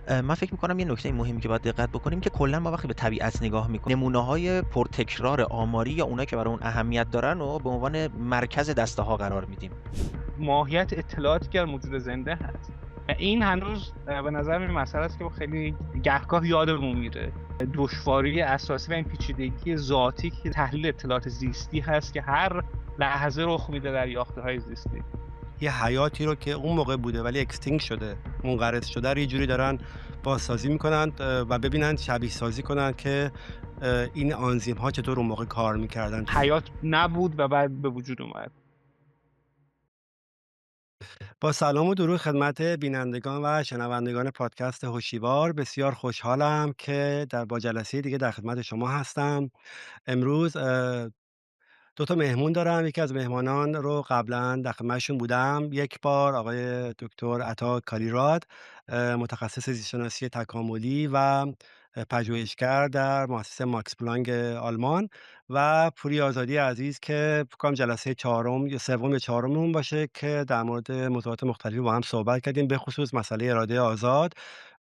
من فکر می‌کنم یه نکته مهمی که باید دقت بکنیم که کلا ما وقتی به طبیعت نگاه می‌کنیم، نمونه‌های پرتکرار آماری یا اونایی که برای اون اهمیت دارن رو به عنوان مرکز دسته‌ها قرار میدیم. ماهیت اطلاعاتی که در موجود زنده هست و این هنوز به نظر من مسئله است که خیلی گهگاه یادمون میره. دشواری اساسی و این پیچیدگی ذاتی که تحلیل اطلاعات زیستی هست که هر لحظه رخ میده در یافته‌های زیستی. یه حیاتی رو که اون موقع بوده ولی اکستینکت شده، منقرض شده رو یه جوری دارن بازسازی میکنن و ببینن شبیه سازی کنن که این آنزیم ها چطور اون موقع کار میکردن. حیات نبود و بعد به وجود اومد. با سلام و درود خدمت بینندگان و شنوندگان پادکست هوشیوار، بسیار خوشحالم که با جلسه دیگه در خدمت شما هستم. امروز دو تا مهمون دارم. یکی از مهمانان رو قبلا در خدمتشون بودم یک بار، آقای دکتر عطا کالیراد، متخصص زیست‌شناسی تکاملی و پژوهشگر در مؤسسه ماکس پلانک آلمان، و پوری آزادی عزیز که فکر کنم جلسه چهارم یا سوم یا چهارممون باشه که در مورد موضوعات مختلفی با هم صحبت کردیم، به خصوص مسئله اراده آزاد.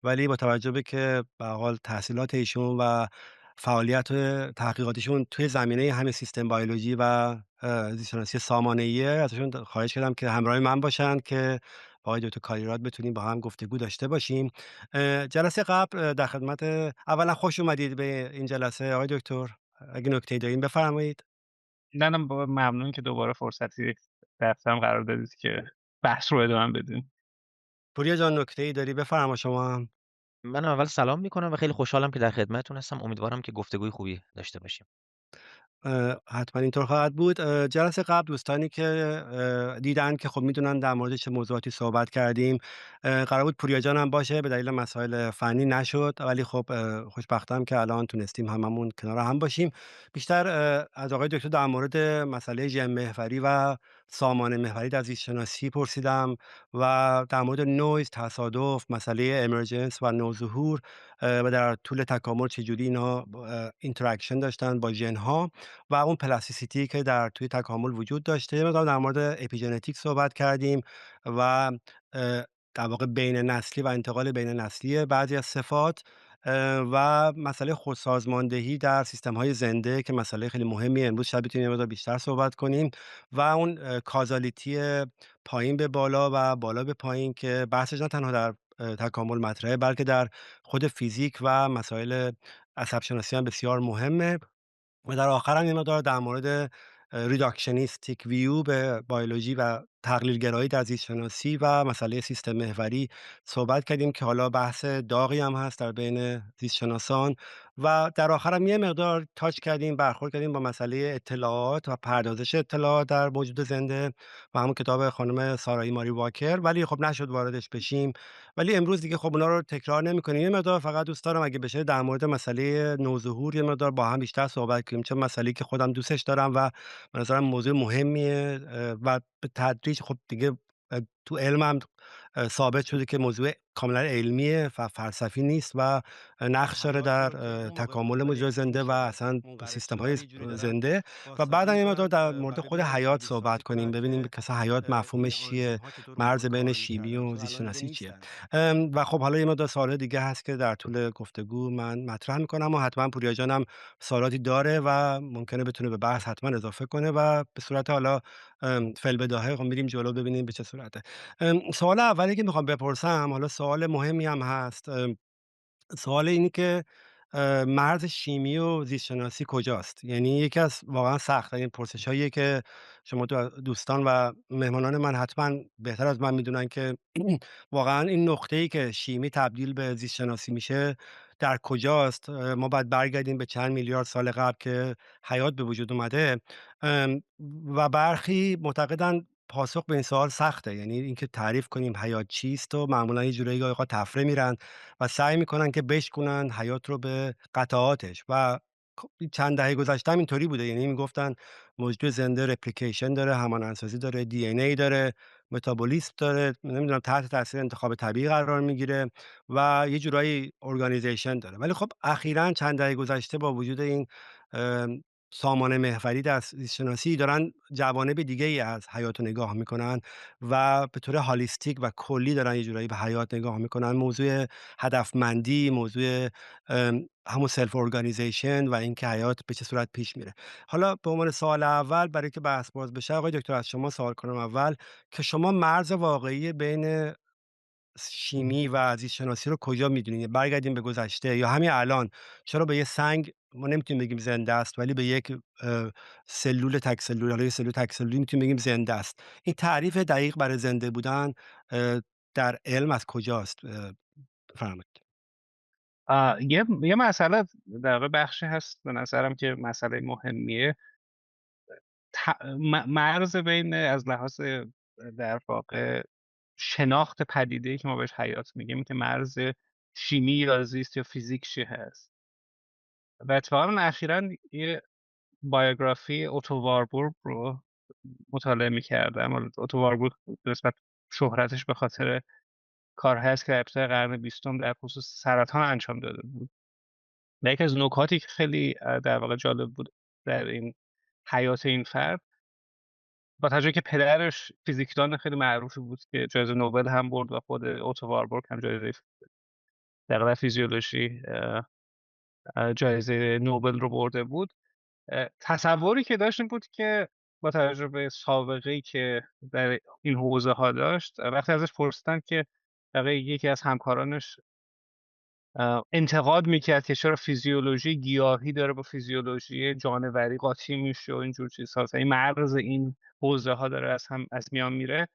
ولی با توجه به که به هر حال تحصیلات ایشون و فعالیت تحقیقاتیشون توی زمینه همین سیستم بیولوژی و زیست‌شناسی سامانه‌ایه، ازشون خواهش کردم که همراه من باشن که با آقای دکتر کالیراد بتونیم با هم گفتگو داشته باشیم. جلسه قبل در خدمت اولا خوش اومدید به این جلسه آقای دکتر. اگه نکته‌ای دارین بفرمایید. نه ممنون که دوباره فرصتی دستم قرار دادید که بحث رو ادامه بدیم. پوریا جان نکته‌ای داری بفرما شما هم. من اول سلام می‌کنم و خیلی خوشحالم که در خدمتتون هستم. امیدوارم که گفتگوی خوبی داشته باشیم. حتما اینطور خواهد بود. جلسه قبل دوستانی که دیدن که خب میدونن در مورد چه موضوعاتی صحبت کردیم. قرار بود پوریا جان هم باشه، به دلیل مسائل فنی نشد، ولی خب خوشبختم که الان تونستیم هممون کنار هم باشیم. بیشتر از آقای دکتر در مورد مسئله ژن محوری و سامانه محوری در زیست شناسی پرسیدم و در مورد نویز، تصادف، مسئله امرجنس و نوظهور و در طول تکامل چجوری اینا اینتراکشن داشتن با ژن ها و اون پلاستیسیتی که توی تکامل وجود داشته. یه مقدار در مورد اپیژنتیک صحبت کردیم و در واقع بین نسلی و انتقال بین نسلی بعضی از صفات و مسئله خودسازماندهی در سیستم های زنده که مسئله خیلی مهمی امروز شاید بتونیم یه مقدار بیشتر صحبت کنیم، و اون کازالیتی پایین به بالا و بالا به پایین که بحثش نه تنها در تکامل مطرحه بلکه در خود فیزیک و مسائل عصب شناسی هم بسیار مهمه. و در آخر هم یه مقدار در مورد ریداکشنیستیک ویو به بیولوژی و تقلیل‌گرایی در زیست‌شناسی و مسئله سیستم محوری صحبت کردیم که حالا بحث داغی هم هست در بین زیست‌شناسان. و در آخر هم یه مقدار تاچ کردیم، برخورد کردیم با مسئله اطلاعات و پردازش اطلاعات در موجود زنده و همون کتاب خانم سارایی ماری واکر، ولی خب نشد واردش بشیم. ولی امروز دیگه خب اونا رو تکرار نمی‌کنیم. یه مقدار فقط دوست دارم اگه بشه در مورد مسئله نوظهور یه مقدار با هم بیشتر صحبت کنیم، چون مسئله‌ای که خودم دوستش دارم و به نظرم موضوع مهمیه و به تدریج خب دیگه تو علمم ثابت شده که موضوع کاملا علمیه و فلسفی نیست و نقش داره در تکامل موجودات زنده و اصلا سیستم‌های زنده. و بعدم یه مقدار در مورد خود حیات صحبت کنیم، ببینیم که اصلا حیات مفهومش چیه، مرز بین شیمی و زیست‌شناسی چیه. و خب حالا یه مقدار سوال دیگه هست که در طول گفتگو من مطرح می‌کنم و حتما پوریا جانم سوالاتی داره و ممکنه بتونه به بحث حتما اضافه کنه و به صورت حالا فی‌البداهه خب میریم جلو ببینیم به چه صورته. سوال اولی که میخوام بپرسم، حالا سوال مهمی هم هست. سوال اینه که مرز شیمی و زیست‌شناسی کجاست؟ یعنی یکی از واقعا سخت‌ترین پرسش‌هاییه که شما دوستان و مهمانان من حتما بهتر از من میدونن که واقعا این نقطه‌ای که شیمی تبدیل به زیست‌شناسی میشه در کجاست؟ ما باید برگردیم به چند میلیارد سال قبل که حیات به وجود اومده. و برخی معتقدن پاسخ به این سوال سخته، یعنی اینکه تعریف کنیم حیات چیست و معمولا یه جورایی گاهی اوقات تفره میرن و سعی میکنن که بشکنن حیات رو به قطعاتش. و چند دهه گذشته هم اینطوری بوده، یعنی میگفتن موجود زنده رپلیکیشن داره، همانندسازی داره، دی ان ای داره، متابولیسم داره، نمیدونم تحت تاثیر انتخاب طبیعی قرار میگیره و یه جورایی ارگانیزیشن داره. ولی خب اخیراً چند دهه گذشته با وجود این سامان محوری در زیست‌شناسی دارن جوانب دیگه‌ای از حیات رو نگاه میکنن و به طور هالیستیک و کلی دارن یه جورایی به حیات نگاه میکنن. موضوع هدفمندی، موضوع همون سلف ارگانیزیشن و اینکه حیات به چه صورت پیش میره. حالا به عنوان سوال اول برای که بحث باز بشه، آقای دکتر از شما سوال کنم اول که شما مرز واقعی بین شیمی و زیست‌شناسی رو کجا می‌دونید؟ برگردیم به گذشته یا همین الان، چرا به یه سنگ ما نمیتونیم بگیم زنده است ولی به یک سلول تک سلول، حالا یه سلول تک سلولی میتونیم بگیم زنده است. این تعریف دقیق برای زنده بودن اه، در علم از کجاست؟ بفرمایید. یه مسئله در واقع بخشی هست به نظرم که مسئله مهمیه. مرز بین از لحاظ در واقع شناخت پدیده‌ای که ما بهش حیات میگیم که مرز شیمی یا زیست یا فیزیک چی هست. و اتفاقا اخیراً یه بایوگرافی اوتو واربورگ رو مطالعه می‌کردم. اوتو واربورگ نسبت شهرتش به خاطر کارهایی است که در ابتدای قرن 20 در خصوص سرطان انجام داده بود. و یکی از نکاتی که خیلی در واقع جالب بود در این حیات این فرد، با توجه که پدرش فیزیکدان خیلی معروفی بود که جایزه نوبل هم برد و خود اوتو واربورگ هم جایزه در واقع فیزیولوژی جایزه نوبل رو برده بود. تصوری که داشت این بود که با توجه به سابقه‌ای که در این حوزه‌ها داشت، وقتی ازش پرسیدن که در واقع یکی از همکارانش انتقاد میکرد که چرا فیزیولوژی گیاهی داره با فیزیولوژی جانوری قاطی میشه و اینجور چیزها، مثلا این مرز این حوزه‌ها داره از میان میره.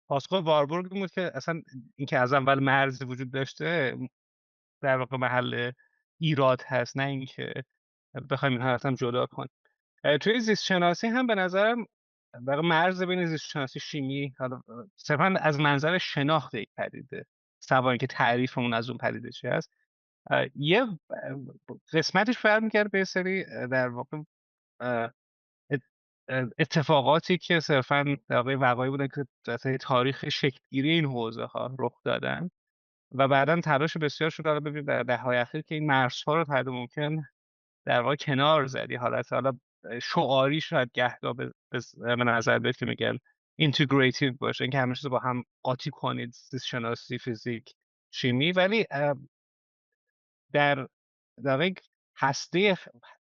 پاسخ واربورگ این بود که اصلا اینکه از اول مرز وجود داشته در واقع محل ایراد هست، نه اینکه بخوایم اینها رو هم جدا کنیم. توی زیست شناسی هم به نظرم در واقع مرز بین زیست شناسی شیمی، حالا صرفا از منظر شناخت یک پدیده، سوا اینکه تعریفمون از اون پدیده چی هست، یه قسمتش برمیگرده به یه سری در واقع اتفاقاتی که صرفا در واقع وقایعی بودن که در طی تاریخ شکل‌گیری این حوزه ها رخ دادن و بعدا تلاش بسیار شده حالا ببینید در دهه‌های اخیر که این مرزها رو تا حد ممکن در واقع کنار زد. یه حالت حالا شعاری شاید گهگاه به نظر بیاد که میگن اینتگریتیو باشه، اینکه همه چیز رو با هم قاطی کنید، زیست شناسی، فیزیک، شیمی، ولی در واقع هسته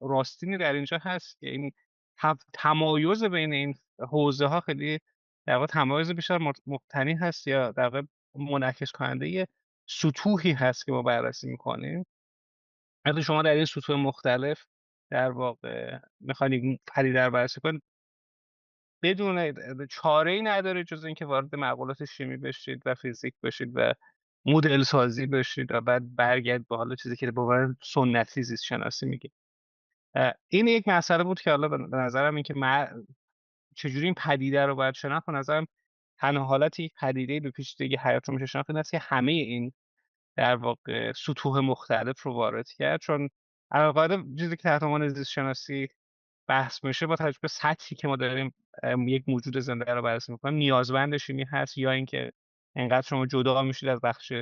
راستینی در اینجا هست که این تمایز بین این حوزه ها خیلی در واقع تمایز بیشتر مبتنی هست یا در واقع منعکس کننده سطوحی هست که ما بررسی میکنیم. وقتی شما در این سطوح مختلف در واقع میخواید یک پدیده رو بررسی کنید، بدون چاره‌ای نداره جز اینکه وارد معقولات شیمی بشید و فیزیک بشید و مدل سازی بشید و بعد برگرد به حالا چیزی که به عنوان سنتی زیست شناسی میگه. این یک مسئله بود که حالا به نظرم این که چجوری این پدیده رو باید شناخت، به نظرم تنها حالتی یک پدیده به پیچیدگی حیات رو میشه شناخت این است که همه این در واقع سطوح مختلف رو وارد کرد، چون القاعده چیزی که تحت عنوان زیست شناسی بحث میشه با توجه به سطحی که ما داریم یک موجود زنده رو بررسی میکنیم نیازمند شیمی هست، یا اینکه انقدر شما جدا میشید از بخش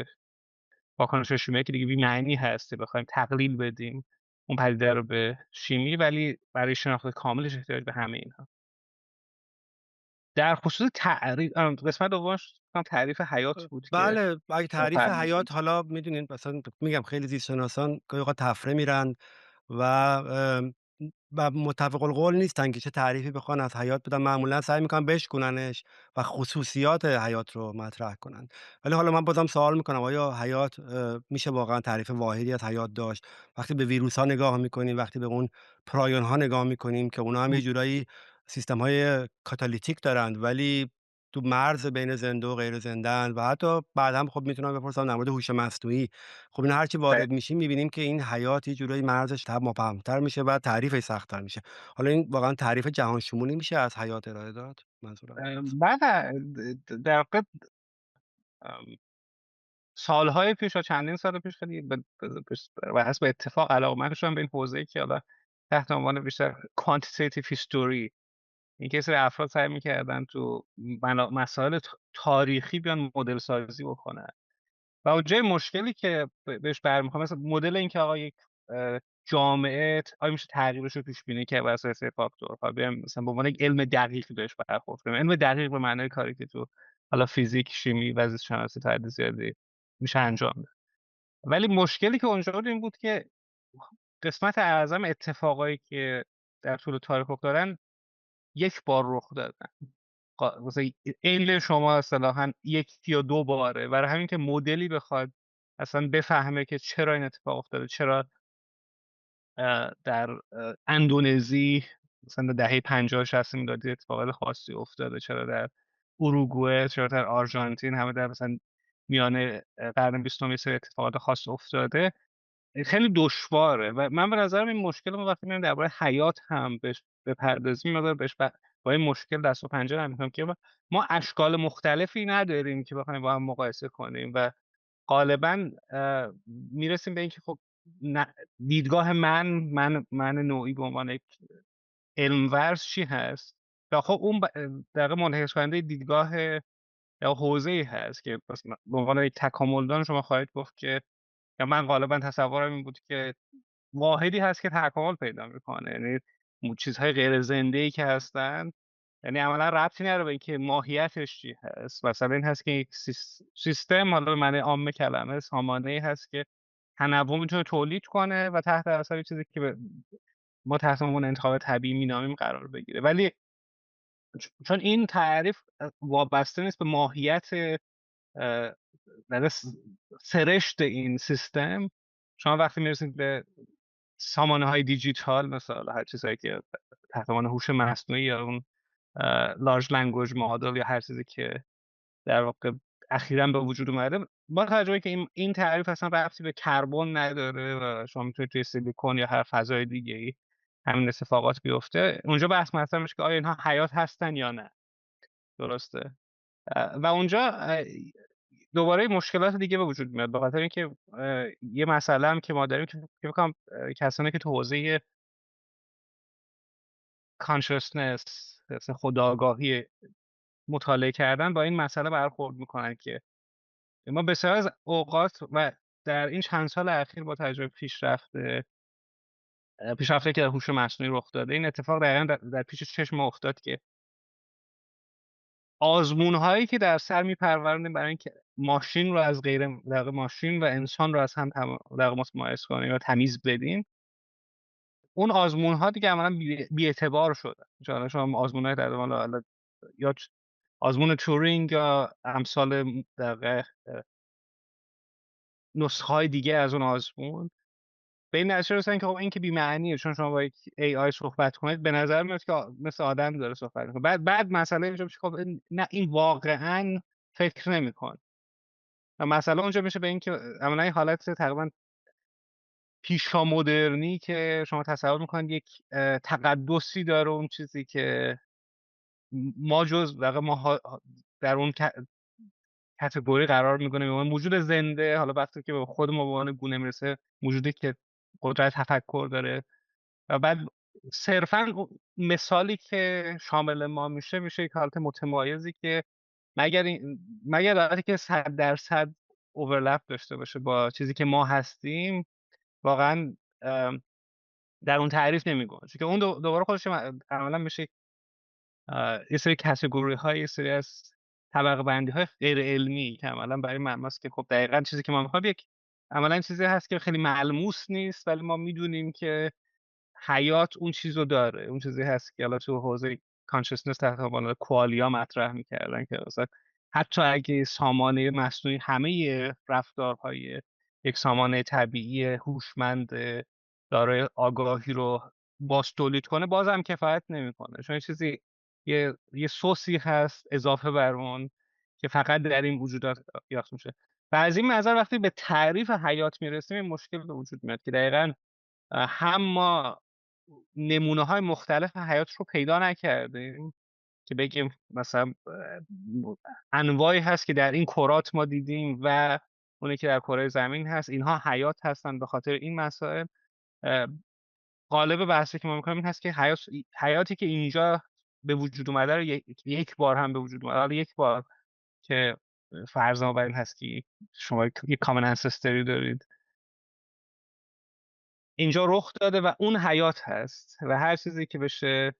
واکنش شیمیایی که دیگه بی‌معنی هست بخوایم تقلیل بدیم اون پدیده رو به شیمی، ولی برای شناخت کاملش احتیاج به همه اینها. در خصوص تعریف قسمت دومش تعریف حیات بود که بله، اگه شما تعریف فرمودید. حیات، حالا میدونین مثلا میگم خیلی زیستشناسان گاهی اوقات تفره میرن و متفق القول نیستن که چه تعریفی بخوان از حیات بدن، معمولا سعی میکنن بشکننش و خصوصیات حیات رو مطرح کنن. ولی حالا من بازم سوال میکنم آیا حیات میشه واقعا تعریف واحدی از حیات داشت؟ وقتی به ویروس ها نگاه میکنیم، وقتی به اون پرایون ها نگاه میکنیم که اونا هم یه جورایی سیستم های کاتالیتیک دارند ولی تو مرز بین زنده و غیر زنده‌اند و حتی بعدا خب میتونم بپرسم در مورد هوش مصنوعی. خب این هرچی وارد میشیم میبینیم که این حیات یه جورایی مرزش مبهم‌تر میشه و تعریفش سخت‌تر میشه. حالا این واقعا تعریف جهان شمولی میشه از حیات ارائه داد؟ منظورم. بعد در واقع سالهای پیش یا چندین سال پیش خیلی و حسب اتفاق علاقمند شدم به این حوزه‌ای که حالا تحت عنوان بیشتر quantitative history، این که سری افراد سعی می‌کردن تو مسائل تاریخی بیان مدل سازی بکنن و اونجای مشکلی که بهش برمیخوام مثلا مدل این که آقا یک جامعه آیا میشه تغییرش رو پیش بینی کرد بر اساس فاکتورها، بیایم مثلا به عنوان یک علم دقیق بهش برخورد کنیم. علم دقیق به معنای کاری که تو حالا فیزیک، شیمی و زیست شناسی تا حد زیادی میشه انجام داد. ولی مشکلی که اونجا بود این بود که قسمت اعظم اتفاقایی که در طول تاریخ افتادن یک بار رخ دادن. مثلا علم شما اصطلاحاً یک یا دو باره، برای همین که مدلی بخواد اصلا بفهمه که چرا این اتفاق افتاده، چرا در اندونزی مثلا دهه 50 60 میلادی اتفاقات خاصی افتاده، چرا در اروگوئه، چرا در آرژانتین، همه در مثلا میانه قرن 20 یه سری اتفاقات خاص افتاده، خیلی دشواره. و من به نظرم این مشکل ما وقتی میایم درباره حیات هم بهش بپردازیم، مقدار بهش با این مشکل دست و پنجه نرم می‌کنیم که ما اشکال مختلفی نداریم که بخوایم با هم مقایسه کنیم و غالبا میرسیم به اینکه خب دیدگاه من نوعی به عنوان یک علمورز چی هست و خب اون در واقع منعکس کننده دیدگاه یا حوزه‌ای هست که به عنوان یک تکاملدان شما خواهید گفت که، یا من غالبا تصورم این بود که واحدی هست که تکامل پیدا میکنه، یعنی چیزهای غیر زنده‌ای که هستن، یعنی عملا ربطی نداره به اینکه ماهیتش چی هست. مثلا این هست که یک سیستم، حالا به معنی عام کلمه، سامانه‌ای هست که تنوع میتونه تولید کنه و تحت اثر چیزی که ما تحت عنوان انتخاب طبیعی مینامیم قرار بگیره. ولی چون این تعریف وابسته نیست به ماهیت در سرشت این سیستم، شما وقتی میرسید به سامانه‌های دیجیتال، مثلا هر چیزایی که تحت عنوان هوش مصنوعی یا اون لارج لنگویج مدل یا هر چیزی که در واقع اخیراً به وجود اومده، با توجه به که این تعریف اصلا ربطی به کربن نداره و شما میتونید توی سیلیکون یا هر فضای دیگه‌ای همین اتفاقات بیفته، اونجا بحث مطرح میشه که آیا اینها حیات هستن یا نه. درسته؟ و اونجا دوباره مشکلات دیگه به وجود میاد، به خاطر اینکه یه مسئله هم که ما داریم که فکر می‌کنم کسانی که تو حوزه کانشسنس، خودآگاهی مطالعه کردن، با این مسئله برخورد میکنن که ما بسیار از اوقات و در این چند سال اخیر با تجربه پیشرفته که در هوش مصنوعی رخ داده، این اتفاق دقیقاً در پیش چشم ما افتاد که آزمون‌هایی که در سر می‌پروردیم برای اینکه ماشین رو از غیر در واقع ماشین و انسان رو از هم در واقع متمایز کنیم یا تمیز بدیم، اون آزمون‌ها دیگه عملاً بی‌اعتبار شدن. مثلا شما آزمون‌های در حالا یا آزمون تورینگ یا امثال در واقع نسخه‌های دیگه از اون آزمون، به این نتیجه رسیدن که خب این که بی‌معنیه، چون شما با یک AI صحبت کنید به نظر میاد که مثل آدم داره صحبت می‌کنه. بعد مسئله اینجا میشه خب نه، این واقعاً فکر نمی‌کنه. و مسئله اونجا میشه به این که عملاً این حالت تقریباً پیشامدرنی که شما تصور می‌کنید یک تقدسی داره اون چیزی که ما جز در واقع ما در اون کاتگوری قرار می‌کنه به عنوان موجود زنده. حالا وقتی که به خود ما به عنوان گونه میرسه، موجودی که قدرت تفکر داره و بعد صرفاً مثالی که شامل ما میشه یک حالت متمایزی که مگر در حالتی که 100% اوورلپ داشته باشه با چیزی که ما هستیم، واقعاً در اون تعریف نمی‌کنه، چون که اون دوباره خودش عملاً میشه یه سری کاتگوری‌های، یه سری از طبقه بندی‌های غیر علمی که عملاً برای معناست که خب دقیقاً چیزی که ما می‌خوایم یک عملاً چیزی هست که خیلی ملموس نیست، ولی ما می‌دونیم که حیات اون چیزو داره. اون چیزی هست که حالا تو حوزه کانشسنس تحت عنوان کوالیا مطرح می‌کردن که مثلا حتی اگه سامانه مصنوعی همه رفتارهای یک سامانه طبیعی هوشمند دارای آگاهی رو تولید کنه، بازم کفایت نمی‌کنه، چون یه سوسی هست اضافه بر اون که فقط در این وجودات یافت میشه. و از این منظر وقتی به تعریف حیات میرسیم، این مشکل به وجود میاد که دقیقاً هم ما نمونه‌های مختلف حیات رو پیدا نکردیم که بگیم مثلا انواعی هست که در این کرات ما دیدیم و اونی که در کره زمین هست، اینها حیات هستن. به خاطر این مسائل غالب بحثی که ما می‌کنیم این هست که حیاتی که اینجا به وجود اومده رو یک بار هم به وجود اومده، حالا یک بار که فرض ما بر این هست که شما یک کامن انسستری دارید اینجا رخ داده و اون حیات هست و هر چیزی که بشه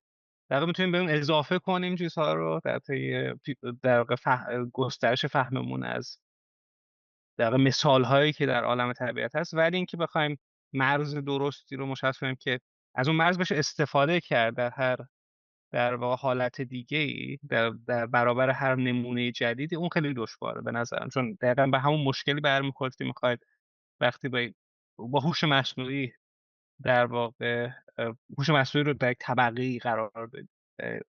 در واقع میتونیم به اون اضافه کنیم چیزها رو در طی در واقع گسترش فهممون از در واقع مثال‌هایی که در عالم طبیعت هست، ولی اینکه بخوایم مرز درستی رو مشخص کنیم که از اون مرز بشه استفاده کرد در هر در واقع حالت دیگه‌ای در برابر هر نمونه جدیدی، اون خیلی دشواره به نظرم، چون دقیقا به همون مشکلی برمیخورد که میخواید وقتی با هوش مصنوعی در واقع هوش مصنوعی رو در یک طبقه‌ای قرار بدید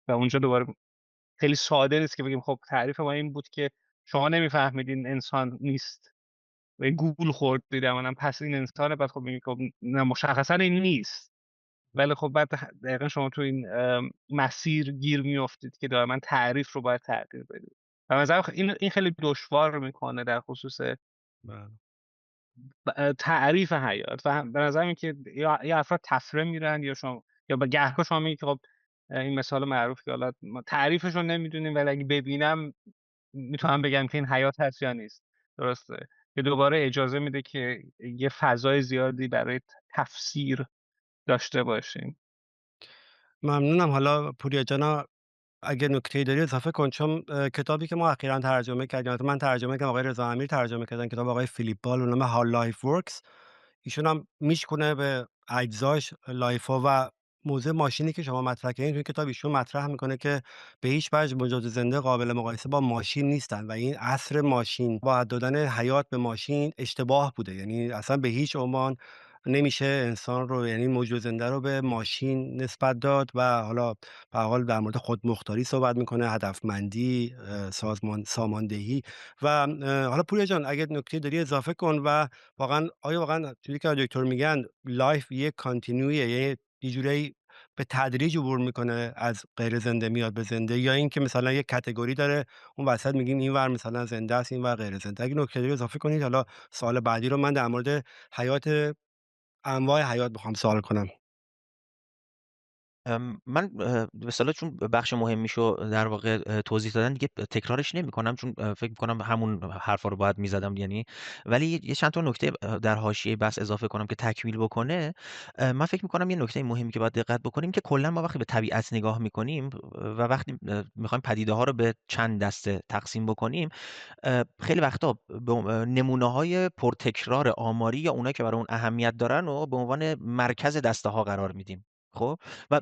و اونجا دوباره خیلی ساده نیست که بگیم خب تعریف ما این بود که شما نمیفهمیدین انسان نیست و این گول خوردید منم پس این انسانه، بعد خب میگه خب نه مشخصا این نیست، ولی خب بعد دقیقا شما تو این مسیر گیر میافتید که دائما تعریف رو باید تغییر بدید و مثلا این خیلی دشوار میکنه در خصوص بله. تعریف حیات و به نظر میاد که یا افراد تفره میرن یا شما یا به گهگاه شما میگید که خب این مثال معروف که حالا ما تعریفش رو نمیدونیم ولی اگه ببینم میتونم بگم که این حیات هست یا نیست. درسته که دوباره اجازه میده که یه فضای زیادی برای تفسیر داشته باشیم. ممنونم. حالا پوریا جان اگه نکته‌ای داری اضافه کن، چون کتابی که ما اخیرا ترجمه کردیم، البته من ترجمه کردم، آقای رضا امیر ترجمه کردن، کتاب آقای فیلیپ بال به نام How Life Works. ایشون هم میشکنه به اجزاش لایف‌ها و موضوع ماشینی که شما مطرح کردین توی کتاب ایشون مطرح میکنه که به هیچ وجه موجود زنده قابل مقایسه با ماشین نیستن و این عصر ماشین با دادن حیات به ماشین اشتباه بوده، یعنی اصلا به هیچ عنوان نمیشه انسان رو، یعنی موجود زنده رو به ماشین نسبت داد و حالا به هر حال در مورد خودمختاری صحبت میکنه، هدفمندی، ساماندهی و حالا پوریا جان اگه نکته داری اضافه کن. و واقعا چیزی که دکتر میگن لایف یه کانتینیویه، یعنی یه جورایی به تدریج عبور میکنه از غیر زنده میاد به زنده، یا اینکه مثلا یه کاتگوری داره اون وسط میگیم اینور مثلا زنده است اینور غیر زنده. اگه نکته داری اضافه کنید. حالا سوال بعدی رو من در مورد حیات، انواع حیات میخوام سوال کنم. من به اصطلاح چون بخش مهمیشو در واقع توضیح دادن دیگه تکرارش نمی‌کنم، چون فکر می‌کنم همون حرفا رو باید می‌زدم یعنی، ولی یه چند تا نکته در حاشیه بحث اضافه کنم که تکمیل بکنه. من فکر می‌کنم یه نکته مهمی که باید دقت بکنیم که کلا ما وقتی به طبیعت نگاه می‌کنیم و وقتی می‌خوایم پدیده‌ها رو به چند دسته تقسیم بکنیم، خیلی وقتا به نمونه‌های پرتکرار آماری یا اونایی که برای اون اهمیت دارن رو به عنوان مرکز دسته‌ها قرار میدیم. خب و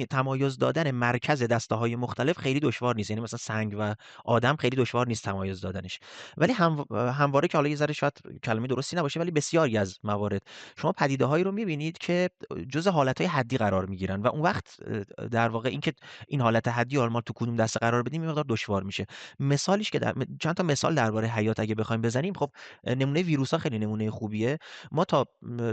تمایز دادن مرکز دسته‌های مختلف خیلی دشوار نیست، یعنی مثلا سنگ و آدم خیلی دشوار نیست تمایز دادنش، ولی همواره که حالا یه ذره شاید کلمه درستی نباشه ولی بسیاری از موارد شما پدیده‌هایی رو می‌بینید که جزء حالت‌های حدی قرار می‌گیرن و اون وقت در واقع اینکه این حالت حدی رو ما تو کدوم دسته قرار بدیم یه مقدار دشوار میشه. مثالیش که چند تا مثال درباره حیات اگه بخوایم بزنیم، خب نمونه ویروس‌ها خیلی نمونه خوبیه. ما تا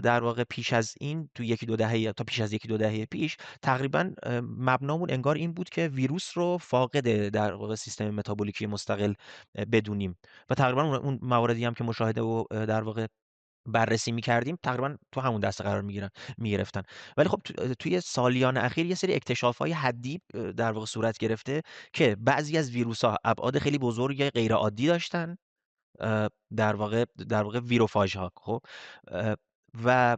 در واقع پیش از این تو یکی دو دهه تا پیش از یکی دو دهه پیش تقریبا مبنامون انگار این بود که ویروس رو فاقد در واقع سیستم متابولیکی مستقل بدونیم و تقریبا اون مواردی هم که مشاهده و در واقع بررسی می‌کردیم تقریبا تو همون دسته قرار می‌گرفتن. ولی خب توی سالیان اخیر یه سری اکتشاف‌های حدی در واقع صورت گرفته که بعضی از ویروس‌ها ابعاد خیلی بزرگ غیر عادی داشتن، در واقع ویروفاژها. خب و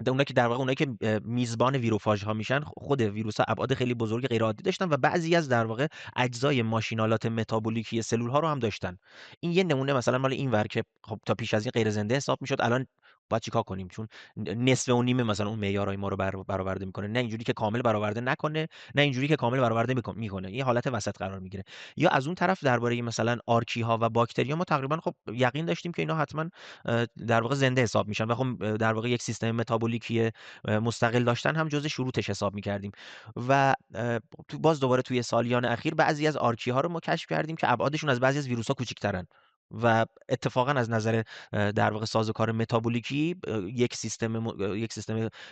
اونایی که میزبان ویروفاژها میشن، خود ویروس‌ها ابعاد خیلی بزرگ غیر عادی داشتن و بعضی از در واقع اجزای ماشینالات متابولیکی سلول‌ها رو هم داشتن. این یه نمونه مثلا مال اینور که خب تا پیش از این غیر زنده حساب میشد، الان باید چیکار کنیم؟ چون نصف و نیمه مثلا اون معیارهای ما رو برآورده میکنه، نه اینجوری که کامل برآورده نکنه، نه اینجوری که کامل برآورده میکنه، یه حالت وسط قرار میگیره. یا از اون طرف درباره مثلا آرکی‌ها و باکتری‌ها ما تقریبا خب یقین داشتیم که اینا حتما در واقع زنده حساب میشن و خب در واقع یک سیستم متابولیکی مستقل داشتن هم جزء شروطش حساب میکردیم و باز دوباره توی سالیان اخیر بعضی از آرکی‌ها رو ما کشف کردیم که ابعادشون از بعضی از ویروس‌ها کوچیک‌ترن و اتفاقا از نظر در واقع سازوکار متابولیکی یک سیستم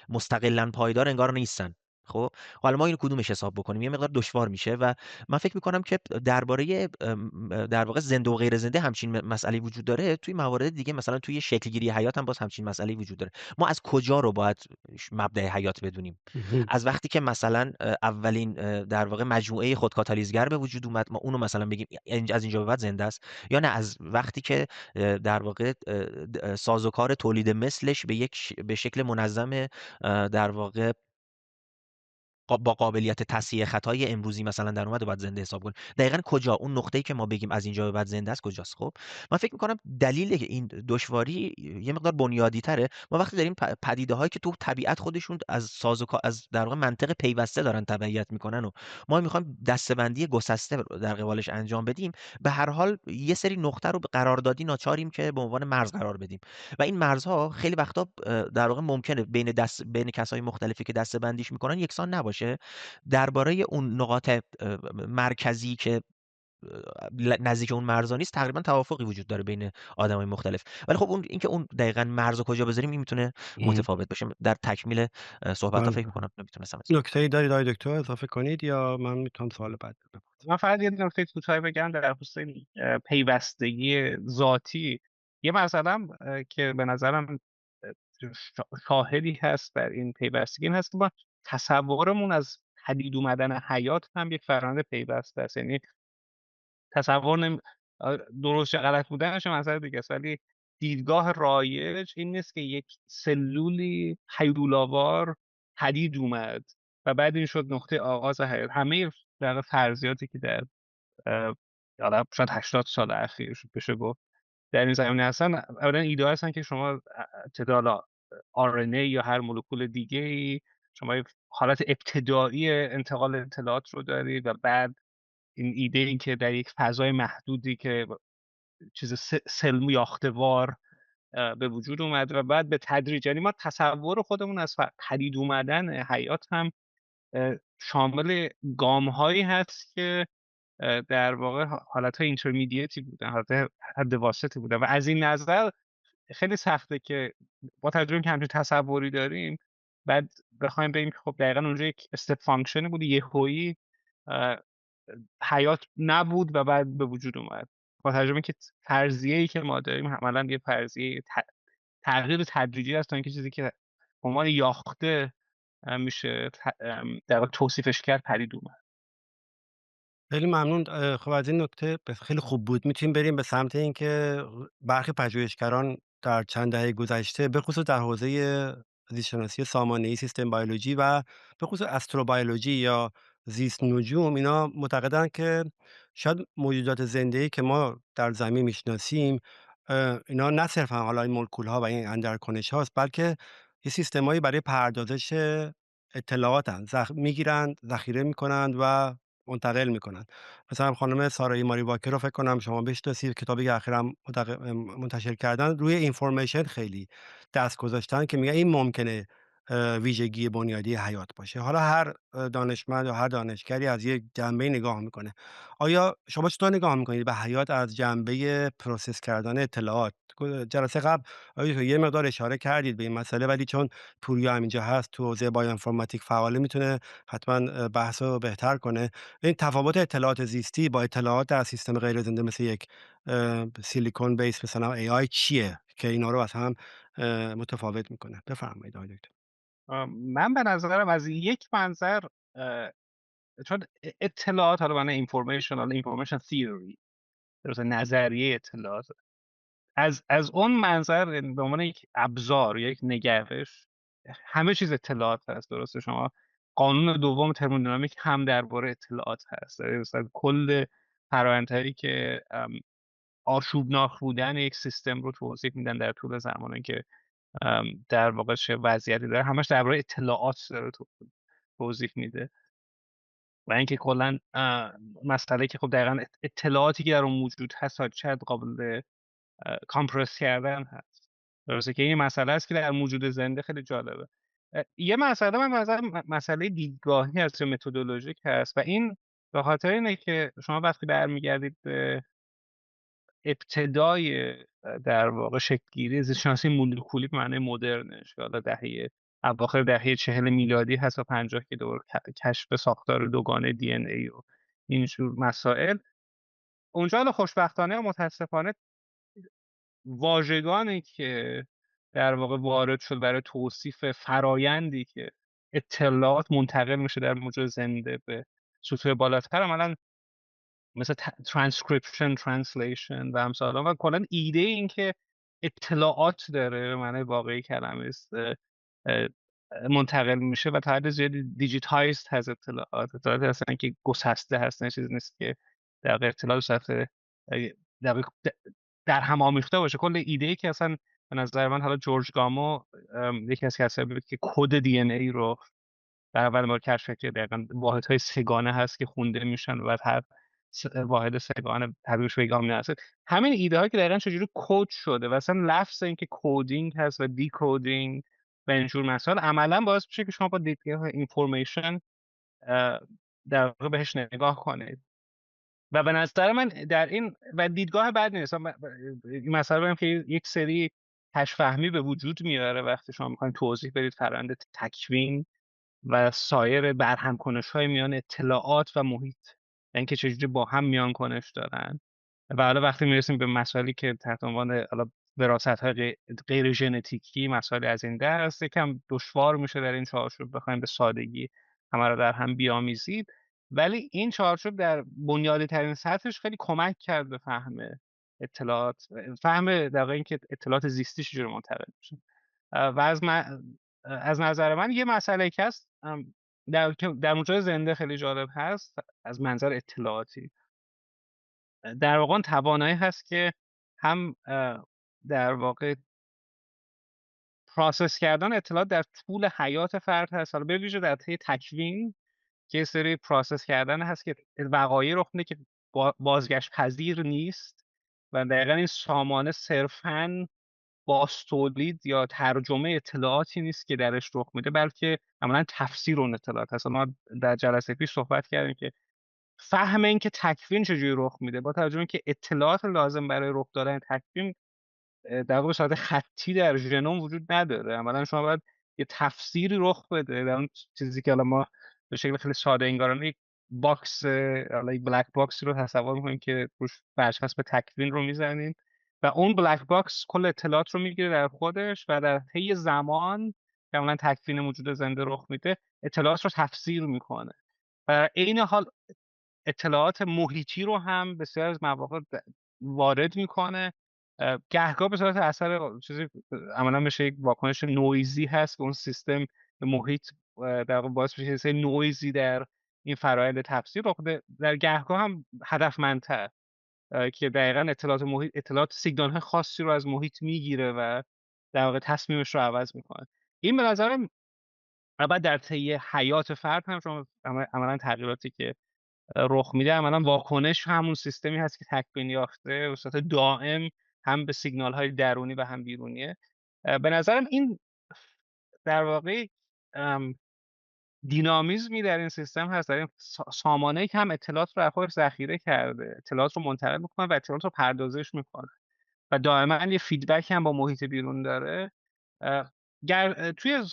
مستقلا پایدار انگار نیستن. خب حالا ما اینو کدومش حساب بکنیم یه مقدار دشوار میشه و من فکر میکنم که درباره در واقع زنده و غیر زنده همچین مسئله وجود داره توی موارد دیگه، مثلا توی شکلگیری حیات هم باز همچین مسئله وجود داره. ما از کجا رو باید مبدأ حیات بدونیم؟ اهم. از وقتی که مثلا اولین در واقع مجموعه خودکاتالیزگر به وجود اومد ما اونو مثلا بگیم از اینجا به بعد زنده است، یا نه از وقتی که در واقع سازوکار تولید مثلش به شکل منظم در واقع با قابلیت تصحیح خطای امروزی مثلا در اومد و بعد زنده حساب کنیم. دقیقاً کجا اون نقطه‌ای که ما بگیم از اینجا به بعد زنده است کجاست؟ خب من فکر می‌کنم دلیل این دشواری یه مقدار بنیادی‌تره. ما وقتی داریم پدیده‌هایی که تو طبیعت خودشون از از در واقع منطق پیوسته دارن تبعیت میکنن و ما می‌خوایم دسته‌بندی گسسته در قبالش انجام بدیم، به هر حال یه سری نقطه رو به قراردادی ناچاریم که به عنوان مرز قرار بدیم و این مرزها خیلی وقتا در واقع ممکنه بین کسای مختلفی که دسته‌بندیش میکنن یکسان نباشه. درباره اون نقاط مرکزی که نزدیک اون مرزا نیست تقریبا توافقی وجود داره بین آدمای مختلف، ولی خب اون اینکه اون دقیقاً مرز کجا بذاریم این میتونه اهم. متفاوت باشه. در تکمیل صحبت‌ها بله. فکر می‌کنم نمیتونستم نکته‌ای دارید آقای دکتر اضافه کنید یا من میتونم سوال بعد بپرسم؟ من فقط یه نکته کوتاهی بگم در خصوص این پیوستگی ذاتی. یه مسئله‌ام که به نظرم شاهدی هست بر این پیوستگی این هست که ما تصورمون از پدید اومدن حیات هم یک فرآیند پیوسته است. یعنی تصور درست یا غلط بودنش مسئله دیگه است، ولی دیدگاه رایج این نیست که یک سلولی هیولایور پدید اومد و بعد این شد نقطه آغاز حیات. همه در واقع فرضیاتی که در حالا شاید 80 سال اخیر بشه گفت در این زمینه هستن، اولا ایده هستن که شما ابتدا حالا RNA یا هر مولکول دیگه‌ای شما یه حالت ابتدایی انتقال اطلاعات رو دارید و بعد این ایده این که در یک فضای محدودی که چیز سلم یافته‌وار به وجود اومد و بعد به تدریج، یعنی ما تصور خودمون از پدید اومدن حیات هم شامل گام‌هایی هست که در واقع حالت‌های اینترمدییتی بودن، حالت حد واسطی بودن و از این نظر خیلی سخته که با توجه به اینکه همچین تصوری داریم بعد بخوایم بگیم که خب دقیقاً اونجا یک استپ فانکشنی بود یهویی حیات نبود و بعد به وجود اومد. با توجه به اینکه فرضیه‌ای که ما داریم عملاً یه فرضیه تغییر تدریجی است تا اینکه چیزی که به عنوان یاخته میشه در واقع توصیفش کرد پدید اومد. خیلی ممنون. خب از این نکته خیلی خوب بود. میتونیم بریم به سمت اینکه برخی پژوهشگران در چند دهه گذشته بخصوص در حوزه زیست‌شناسی سامانه‌ای، سیستم بیولوژی و بخصوص استروبیولوژی یا زیست نجوم اینا معتقدند که شاید موجودات زنده‌ای که ما در زمین میشناسیم اینا نه صرفا حالا این مولکول‌ها و این اندرکنش‌هاست بلکه یه سیستمایی برای پردازش اطلاعاتن. میگیرند، ذخیره میکنند و منتقل میکنن. مثلا خانم سارایی ماری واکر رو فکر کنم شما بشناسید، کتابی که اخیراً منتشر کردن روی اینفورمیشن خیلی دست گذاشتن که میگن این ممکنه ویژگی بنیادی حیات باشه. حالا هر دانشمند یا هر دانشگری از یک جنبه نگاه میکنه. آیا شما چطور نگاه میکنید به حیات از جنبه پروسس کردن اطلاعات؟ جلسه قبل آیا یه مقدار اشاره کردید به این مسئله، ولی چون پوریا هم اینجا هست تو حوزه بایوانفورماتیک فعاله میتونه حتما بحث رو بهتر کنه. این تفاوت اطلاعات زیستی با اطلاعات در سیستم غیر زنده مثل یک سیلیکون بیس مثلا ای آی چیه که اینا رو از هم متفاوت میکنه؟ بفرمایید آقای دکتر. من به نظرم از یک منظر چون اطلاعات حالا معنی اینفورمیشن تیوری درست نظریه اطلاعات از اون منظر یعنی به عنوان یک ابزار یک نگرش همه چیز اطلاعات هست. درسته شما قانون دوم ترمودینامیک هم درباره اطلاعات هست. مثلا کل فرآیندهایی که آشوبناک بودن یک سیستم رو توضیح میدن در طول زمانی که در واقع چه وضعیتی داره همش درباره اطلاعات داره توضیح میده و اینکه کلا مسئله که خب دقیقا اطلاعاتی که در اون موجود هست شاید قابل کامپرس کردن هست. درسته که این مسئله است که در موجود زنده خیلی جالبه. یه مسئله من مسئله دیدگاهی هست یا متدولوژیک هست و این به خاطر اینه که شما وقتی برمیگردید به ابتدای در واقع شکل‌گیری زیست‌شناسی مولکولی به معنای مدرنش که حالا دهه اواخر دهه 40 میلادی هست و 50 که دور کشف ساختار دوگانه دی ان ای و اینجور مسائل. اونجا حالا خوشبختانه و متاسفانه واژگانی که در واقع وارد شد برای توصیف فرایندی که اطلاعات منتقل میشه در موجود زنده به سطوح بالاتر، عملاً مثل ترانسکریپشن، ترنسلیشن و امثال آن، و کلا ایده این که اطلاعات داره به معنی واقعی کلمه است اه، منتقل میشه و تا حد زیادی دیجیتایزد هست. اطلاعات هستن که گسسته هستن، چیزی نیست که در واقع اطلاعات به صورت در واقع در هم آمیخته باشه. کل ایده ای که اصلا به نظر من، حالا جورج گامو یکی از کسایی بود که کد دی ان ای رو در اول ما کشف کرد، که دقیقاً واحدهای سه‌گانه هست که خونده میشن و بعد هر واحد سه‌گانه تبدیل به گام هست. همین ایده ها که دقیقاً چجوری کد شده و اصلا لفظ این که کدینگ هست و دیکودینگ و اینجور مسائل عملاً باعث میشه که شما با دیدگاه اینفورمیشن در واقع بهش نگاه کنید. و به نظر من در این و دیدگاه بد نیست. این مسئله رو هم که یک سری کشف فهمی به وجود میاره وقتی شما میخواین توضیح بدید فرآیند تکوین و سایر برهم‌کنش‌های میان اطلاعات و محیط، یعنی که چجوری با هم میان‌کنش دارن. و حالا وقتی میرسیم به مسائلی که تحت عنوان حالا وراثت‌های غیر ژنتیکی، مسائلی از این دست، یکم دشوار میشه در این چارچوب بخوایم به سادگی همه رو در هم بیامیزید. ولی این چارچوب در بنیادی ترین سطحش خیلی کمک کرد به فهم اطلاعات، فهم در واقع اینکه اطلاعات زیستی چجوری منتقل میشه. و از نظر من یه مسئله که هست در موجود زنده خیلی جالب هست از منظر اطلاعاتی، در واقع اون توانایی هست که هم در واقع پروسس کردن اطلاعات در طول حیات فرد هست، حالا به ویژه در طی تکوین که یه سری پروسس کردن هست که وقایعی رخ میده که بازگشت پذیر نیست و دقیقا این سامانه صرفاً بازتولید یا ترجمه اطلاعاتی نیست که درش رخ میده، بلکه عملاً تفسیر اون اطلاعات هست. ما در جلسه پیش صحبت کردیم که فهم این که تکوین چجوری رخ میده با توجه به اینکه اطلاعات لازم برای رخ دادن تکوین در واقع به صورت خطی در ژنوم وجود نداره. عملاً شما باید یه تفسیری رخ بده در اون چیزی که حالا ما به شکل خیلی ساده انگارانه یک باکس، حالا یک بلک باکس رو تصور می‌کنیم که روش برچسب تکوین رو می‌زنیم و اون بلک باکس کل اطلاعات رو میگیره در خودش و در طی زمان که عملاً تکوین موجود زنده رخ میده اطلاعات رو تفسیر میکنه. و در عین حال اطلاعات محیطی رو هم بسیار از مواقع وارد میکنه، گهگاه به صورت اثر چیزی عملا میشه یک واکنش نویزی هست که اون سیستم محیط در واقع باعث میشه سری نویزی در این فرآیند تفسیر رو در گهگاه هم هدفمندتر که دقیقاً اطلاعات سیگنال های خاصی رو از محیط میگیره و در واقع تصمیمش رو عوض میکنه. این به نظرم بعد در طی حیات فرد هم شما عملا تغییراتی که رخ میده عملا واکنش همون سیستمی هست که تکوین یافته به صورت دائم هم به سیگنال های درونی و هم بیرونیه. به نظرم این در واقع دینامیزمی در این سیستم هست، در این سامانه‌ای که هم اطلاعات رو در خودش ذخیره کرده، اطلاعات رو منتقل میکنه و اطلاعات رو پردازش میکنه و دائما یه فیدبک هم با محیط بیرون داره. توی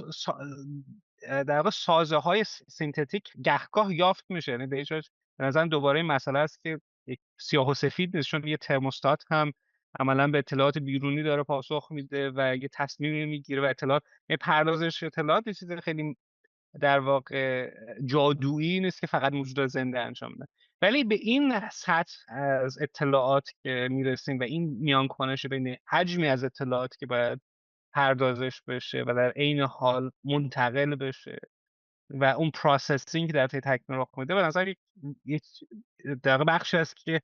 در واقع سازه‌های سینتتیک گهگاه یافت میشه، یعنی به نظرم دوباره این مسئله است که یک سیاه و سفید نیست، چون یه ترموستات هم عملا به اطلاعات بیرونی داره پاسخ میده و یه تصمیمی میگیره و اطلاعات پردازش اطلاعات یه چیز خیلی در واقع جادویی نیست که فقط موجود زنده انجام بده. ولی به این سطح از اطلاعات که میرسیم و این میان کنش بین حجمی از اطلاعات که باید پردازش بشه و در عین حال منتقل بشه و اون پروسسینگ در طی تکوین رخ میده، به نظر یک در واقع بخشی است که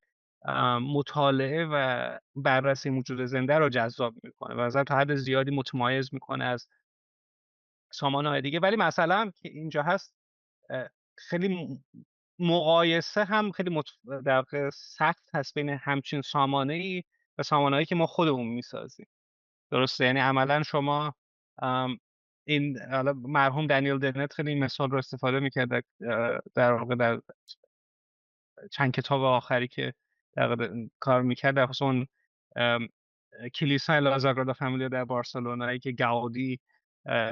مطالعه و بررسی موجود زنده رو جذاب میکنه و نظر تا حد زیادی متمایز میکنه از سامانه‌های دیگه. ولی مثلا هم که اینجا هست خیلی مقایسه هم خیلی در واقع سخت هست بین همچین سامانه‌ای و سامانه‌ای که ما خودمون میسازیم. درسته، یعنی عملا شما این حالا مرحوم دنیل دنت خیلی این مثال رو استفاده میکرد در واقع در چند کتاب آخری که در واقع کار میکرد در خصوص اون کلیسای لا ساگرادا فامیلیا در بارسلونایی که گاودی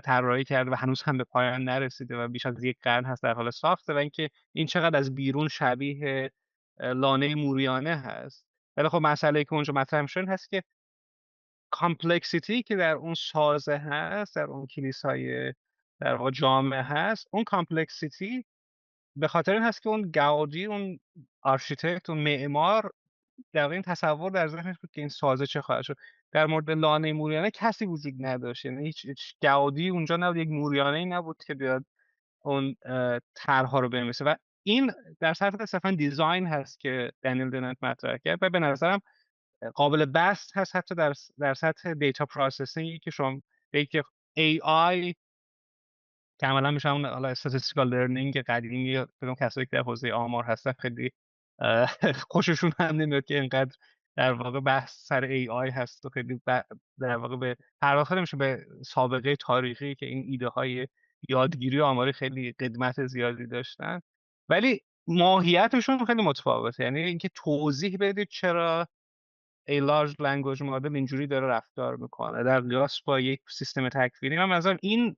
طراحی کرده و هنوز هم به پایان نرسیده و بیش از یک قرن هست در حال ساخته و اینکه این چقدر از بیرون شبیه لانه موریانه هست. ولی خب مسئله‌ای که اونجا مطرح میشه این هست که کامپلکسیتی که در اون سازه هست، در اون کلیسای در واقع جامع هست، اون کامپلکسیتی به خاطر این هست که اون گاودی، اون آرشیتکت، اون معمار در واقع این تصور در ذهنش بود که این سازه چه خواهد شد. در مورد لانه موریانه کسی وجود نداشت، یعنی هیچ گاودی اونجا نبود، یک موریانه‌ای نبود که بیاد اون طرح‌ها رو بنویسه و این در سطح صرفا دیزاین هست که دنیل دنت مطرح کرد و به نظرم قابل بحث هست حتی در سطح دیتا پروسسینگی که شما بگید که AI که عملا میشه اون حالا استاتستیکال لرنینگ قدیمی یا کدوم کسایی که در حوزه آمار هستن خیلی خوششون هم نمیاد که اینقدر در واقع بحث سر AI هست و خیلی در واقع به پرداخته نمیشه به سابقه تاریخی که این ایده های یادگیری آماری خیلی قدمت زیادی داشتن، ولی ماهیتشون خیلی متفاوته. یعنی اینکه توضیح بدید چرا a large language model اینجوری داره رفتار میکنه در قیاس با یک سیستم تکوینی. من مثلا این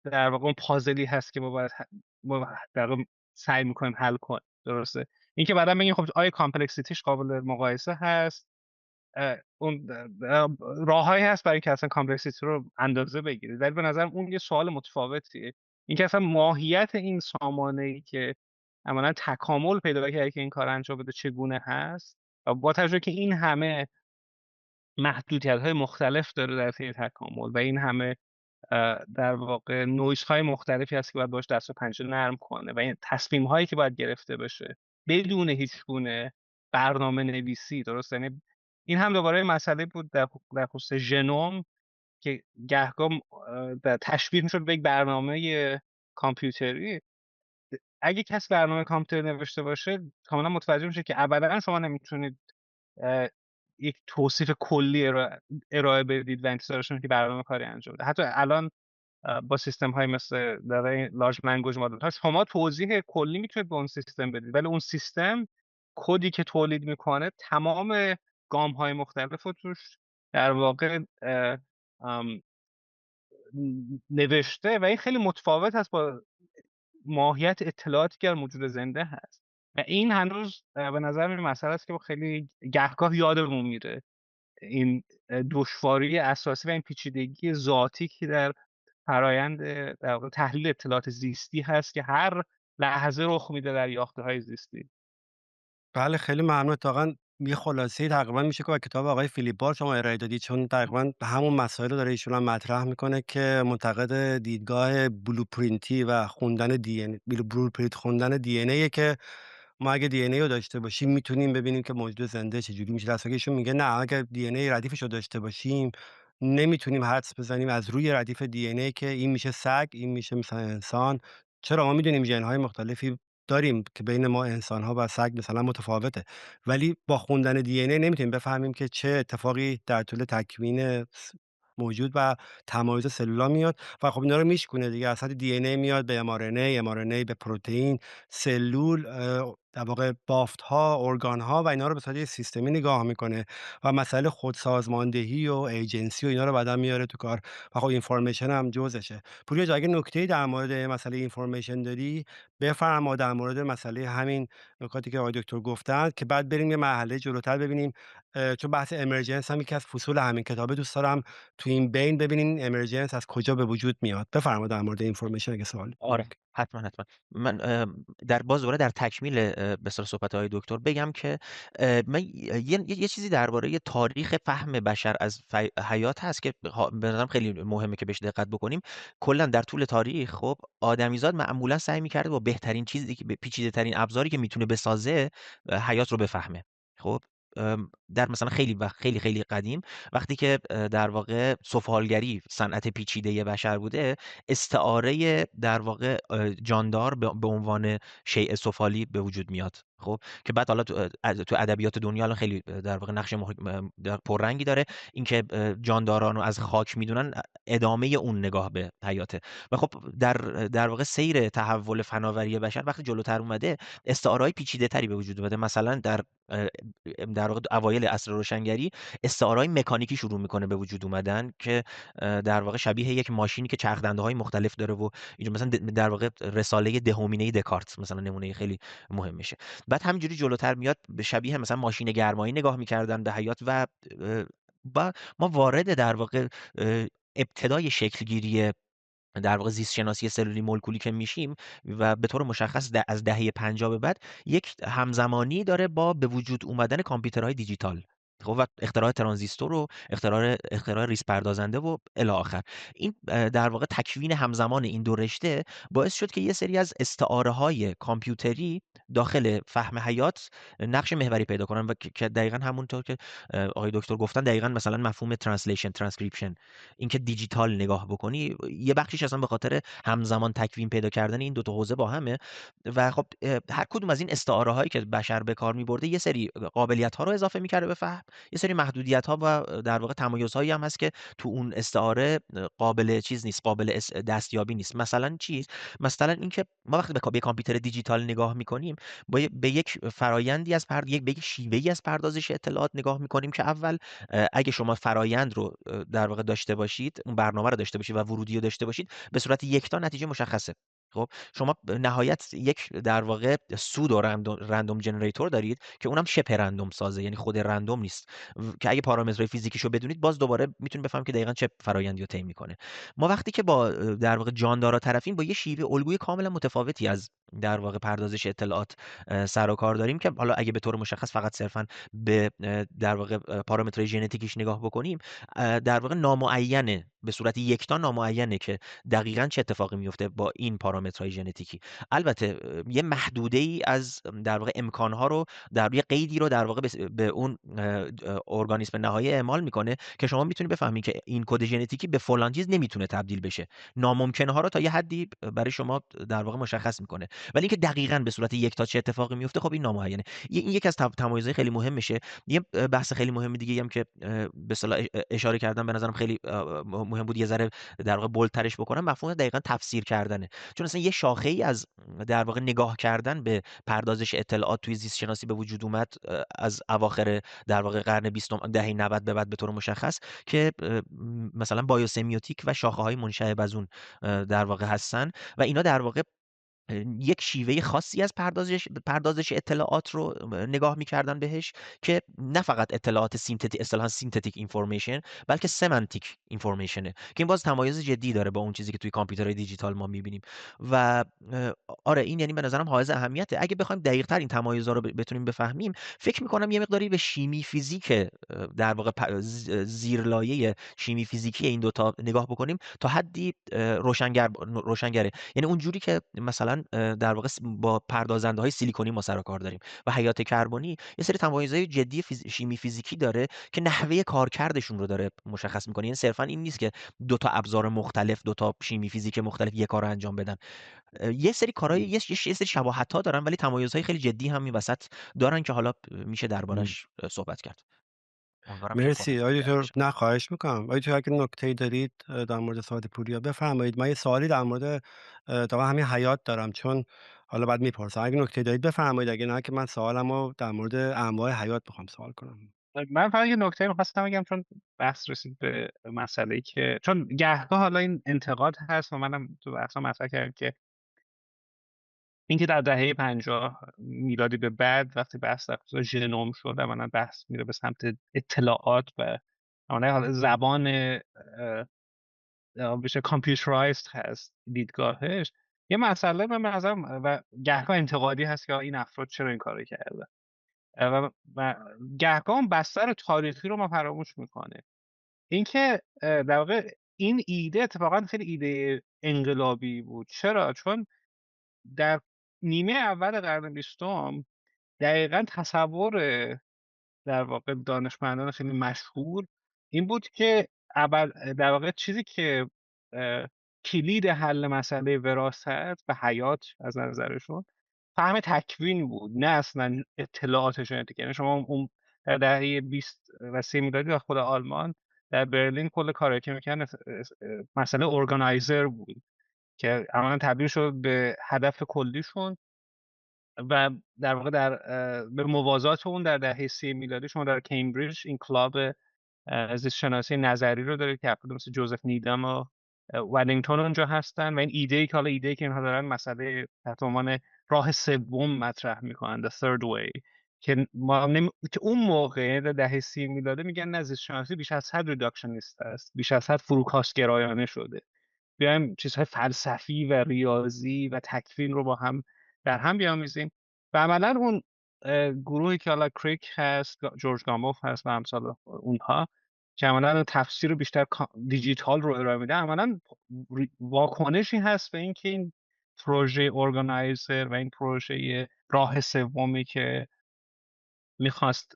در واقع اون پازلی هست که ما باید ما در واقع سعی میکنیم حل کنیم. درسته اینکه بعدا بگیم خب آیا کامپلکسیتیش قابل مقایسه هست، اون راههایی هست برای اینکه اصلا کامپلکسیتی رو اندازه بگیرید، ولی به نظرم اون یه سوال متفاوتیه. اینکه اصلا ماهیت این سامانه‌ای که عملا تکامل پیدا کرده که این کار انجام بده چگونه هست و با توجه که این همه محدودیت‌های مختلف داره در طی تکامل و این همه در واقع نویزهای مختلفی هست که باید باش دست و پنجه نرم کنه و این تصمیم‌هایی که باید گرفته بشه بدون هیچ گونه برنامه نویسی. درسته، یعنی این هم دوباره مسئله بود در خصوص ژنوم که گهگاه تشبیه میشد به یک برنامه کامپیوتری. اگه کسی برنامه کامپیوتر نوشته باشه کاملا متوجه میشه که ابدا شما نمیتونید یک توصیف کلی ارائه بدید و انتظارش که برنامه کاری انجام بده. حتی الان با سیستم های مثل لارج لنگویج مدل ها شما توضیح کلی میتونید به اون سیستم بدید، ولی اون سیستم کدی که تولید میکنه تمام گام های مختلف رو توش در واقع نوشته و این خیلی متفاوت هست با ماهیت اطلاعاتی که در موجود زنده هست و این هنوز به نظر من مسئله است که خیلی گهگاه یادمون میره، این دشواری اساسی و این پیچیدگی ذاتی که در فرایند در واقع تحلیل اطلاعات زیستی هست که هر لحظه رخ میده در یافته‌های زیستی. بله خیلی ممنون. اتفاقا یه خلاصه تقریبا میشه که با کتاب آقای فیلیپ بار شما ارائه دادید، چون تقریبا همون مسائل رو داره ایشون هم مطرح میکنه که منتقد دیدگاه بلوپرینتی و خوندن دی ان بلوپرینت خوندن دی ان که ما اگه دی ان ای رو داشته باشیم میتونیم ببینیم که موجود زنده چجوری میشه. در ایشون میگه نه، اگه دی ان ای ردیفش رو داشته باشیم نمیتونیم حدس بزنیم از روی ردیف دی ان ای که این میشه سگ، این میشه مثلا انسان. چرا ما میدونیم ژن های مختلفی داریم که بین ما انسان‌ها و سگ مثلا متفاوته، ولی با خوندن دی ان ای نمیتونیم بفهمیم که چه اتفاقی در طول تکوین موجود و تمایز سلولا میاد و خب اینا رو میشکونه دیگه. از حد دی ان ای میاد به ام آر ان ای، ام آر ان ای به پروتئین، سلول در واقع بافت‌ها، ارگان‌ها و اینا رو به صورت سیستمی نگاه میکنه و مسئله خودسازماندهی و ایجنسی و اینا رو بعدا میاره تو کار و خب اینفورمیشن هم جزشه. پوریا جان اگه نکته‌ای در مورد مسئله اینفورمیشن داری بفرما، در مورد مسئله همین نکاتی که آقای دکتر گفتن که بعد بریم یه مرحله جلوتر ببینیم، چون بحث امرجنس هم یکی از فصول همین کتابه، دوست دارم تو این بین ببینین امرجنس از کجا به وجود میاد. بفرما در مورد اینفورمیشن اگه سوال آره، حتما حتما. من دوباره در تکمیل به اصطلاح صحبت‌های دکتر بگم که من یه چیزی درباره تاریخ فهم بشر از حیات هست که به نظرم خیلی مهمه که بهش دقت بکنیم. کلا در طول تاریخ خب آدمیزاد معمولا سعی می‌کرده با بهترین چیزی که پیچیده‌ترین ابزاری که میتونه بسازه حیات رو بفهمه. خب در مثلا خیلی خیلی قدیم وقتی که در واقع سفالگری صنعت پیچیده بشر بوده، استعاره در واقع جاندار به عنوان شیء سفالی به وجود میاد. خب که بعد حالا تو ادبیات دنیا الان خیلی در واقع نقش پررنگی داره. اینکه جانداران رو از خاک میدونن ادامه اون نگاه به حیاته. و خب در واقع سیر تحول فناوری بشر وقتی جلوتر اومده استعاره‌های پیچیده‌تری به وجود اومده. مثلا در واقع اوایل عصر روشنگری استعاره‌های مکانیکی شروع میکنه به وجود اومدن که در واقع شبیه یک ماشینی که چرخدنده‌های مختلف داره و اینجا مثلا در واقع رساله دهمینه دکارت مثلا نمونه خیلی مهم میشه. بعد همینجوری جلوتر میاد به شبیه مثلا ماشین گرمایی نگاه میکردن به حیات و ما وارد در واقع ابتدای شکلگیری در واقع زیست شناسی سلولی مولکولی که میشیم و به طور مشخص از دهه 50 به بعد یک همزمانی داره با به وجود اومدن کامپیوترهای دیجیتال. خب و اختراع ترانزیستور و اختراع ریز پردازنده و الی آخر. این در واقع تکوین همزمان این دو رشته باعث شد که یه سری از استعاره های کامپیوتری داخل فهم حیات نقش محوری پیدا کنن و که دقیقا همونطور که آقای دکتر گفتن دقیقا مثلا مفهوم ترنسلیشن ترانسکریپشن، اینکه دیجیتال نگاه بکنی یه بخشیش اصلا به خاطر همزمان تکوین پیدا کردن این دو تا حوزه با همه. و خب هر کدوم از این استعاره هایی که بشر به کار می‌برده یه سری قابلیت ها رو اضافه می‌کرده به فهم، یه سری محدودیت ها و در واقع تمایزهایی هم هست که تو اون استعاره قابل چیز نیست، قابل دستیابی نیست. مثلا چیز مثلا اینکه ما وقتی به کامپیوتر دیجیتال نگاه می‌کنیم به یک فرایندی از به یک شیوهی از پردازش اطلاعات نگاه می‌کنیم که اول اگه شما فرایند رو در واقع داشته باشید، اون برنامه رو داشته باشید و ورودی رو داشته باشید به صورت یکتا نتیجه مشخصه. خب شما نهایت یک در واقع سودو رندوم جنریتور دارید که اونم شبه رندوم سازه، یعنی خود رندوم نیست که اگه پارامترهای فیزیکیشو بدونید باز دوباره میتونید بفهمید که دقیقاً چه فرایندی رو طی میکنه. ما وقتی که با در واقع جاندارا طرفیم با یه شیوه الگوی کاملا متفاوتی از در واقع پردازش اطلاعات سر و کار داریم که حالا اگه به طور مشخص فقط صرفا به در واقع پارامترهای ژنتیکیش نگاه بکنیم در واقع نامعینه، به صورت یکتا نامعینه که دقیقاً چه اتفاقی میفته با این پارامترهای ژنتیکی. البته یه محدوده‌ای از در واقع امکانها رو در یه قیدی رو در واقع به اون ارگانیسم نهایی اعمال میکنه که شما میتونید بفهمید که این کد ژنتیکی به فلان چیز نمیتونه تبدیل بشه. ناممکنه ها رو تا یه حدی برای شما در واقع مشخص میکنه، ولی اینکه دقیقاً به صورت یکتا چه اتفاقی میفته خب این نامعینه. این یکی از تمایزهای خیلی مهم میشه. یه بحث خیلی مهم دیگه هم که به اصطلاح اشاره کردم به نظرم خیلی مهم بود یه ذره در واقع بولترش بکنم، مفهوم دقیقاً تفسیر کردنه. چون اصلا یه شاخه‌ای از در واقع نگاه کردن به پردازش اطلاعات توی زیست شناسی به وجود اومد از اواخر در واقع قرن 20 دهه 90 به بعد به طور مشخص که مثلا بایوسمیوتیک و شاخه‌های منشعب از اون در واقع هستن و اینا در واقع یک شیوه خاصی از پردازش اطلاعات رو نگاه می‌کردن بهش که نه فقط اطلاعات اصطلاحاً سینتتیک اینفورمیشن بلکه سمنتیک اینفورمیشنه که این باز تمایز جدی داره با اون چیزی که توی کامپیوترهای دیجیتال ما می‌بینیم. و آره این یعنی به نظرم حائز اهمیته. اگه بخوایم دقیق‌تر این تمایزها رو بتونیم بفهمیم فکر می‌کنم یه مقداری به شیمی فیزیک در واقع زیرلایه شیمی فیزیکی این دو تا نگاه بکنیم تا حدی روشنگره. یعنی اونجوری که مثلا در واقع با پردازنده‌های سیلیکونی ما سر و کار داریم و حیات کربنی یه سری تمایزهای جدی شیمی فیزیکی داره که نحوه کارکردشون رو داره مشخص می‌کنه. یعنی صرفا این نیست که دو تا ابزار مختلف، دو تا شیمی فیزیک مختلف یک کار رو انجام بدن. یه سری کارهای یه سری شباهت‌ها دارن ولی تمایزهای خیلی جدی هم این وسط دارن که حالا میشه دربارش صحبت کرد. امیدوارم که مرسی کافی آقای مفیدی دکتر. باشه. نه خواهش میکنم آقای دکتر، اگه نکته‌ای دارید در مورد سواد پوریا بفرمایید. من یه سوالی در مورد طبعا همین حیات دارم چون حالا بعد میپرسم. اگه نکته‌ای دارید بفرمایید، اگه نه که من سوالمو در مورد انواع حیات میخوام سوال کنم. من فقط یه نکته می‌خواستم بگم، چون بحث رسید به مسئله‌ای که چون گهگاه حالا این انتقاد هست و منم تو بحثا مطرح کردم که اینکه در دهه 50 میلادی به بعد وقتی بحث در خصوص ژنوم شد عملاً بحث میره به سمت اطلاعات و عملاً حالا زبان بشه کامپیوترایزد هست دیدگاهش، یه مسئله من به نظرم و گهگاه انتقادی هست که این افراد چرا این کارو کردن و گهگاه اون بستر تاریخی رو ما فراموش میکنه. اینکه در واقع این ایده اتفاقا خیلی ایده انقلابی بود. چرا؟ چون در نیمه اول قرن بیستم دقیقا تصور در واقع دانشمندان خیلی مشهور این بود که در واقع چیزی که کلید حل مسئله وراثت و حیات از نظرشون فهم تکوین بود، نه اصلا اطلاعات ژنتیک. یعنی شما اون در دهه 20 و 30 میلادی در خود آلمان در برلین کل کاری که می‌کردن مسئله ارگانایزر بود که عملا تبدیل شد به هدف کلیشون و در واقع به موازات اون در دهه 30 میلادی شما در کمبریج این کلاب زیست شناسی نظری رو دارید که افراد مثل جوزف نیدم و ودینگتون اونجا هستن و این ایده که حالا ایده که اینها دارن مسئله تحت عنوان راه سوم مطرح میکنن the third way که که اون موقع یعنی در دهه 30 میلادی میگن نه زیست شناسی بیش از حد ریداکشنیست است، بیش از حد فروکاستگرایانه شده، بیایم چیزهای فلسفی و ریاضی و تکوین رو با هم در هم بیامیزیم و عملا اون گروهی که حالا کریک هست، جورج گاموف هست و امثال اونها که عملا تفسیر بیشتر دیجیتال رو ارائه میده، عملا واکنشی هست به اینکه این پروژه ارگانایزر و این پروژه راه سومی که میخواست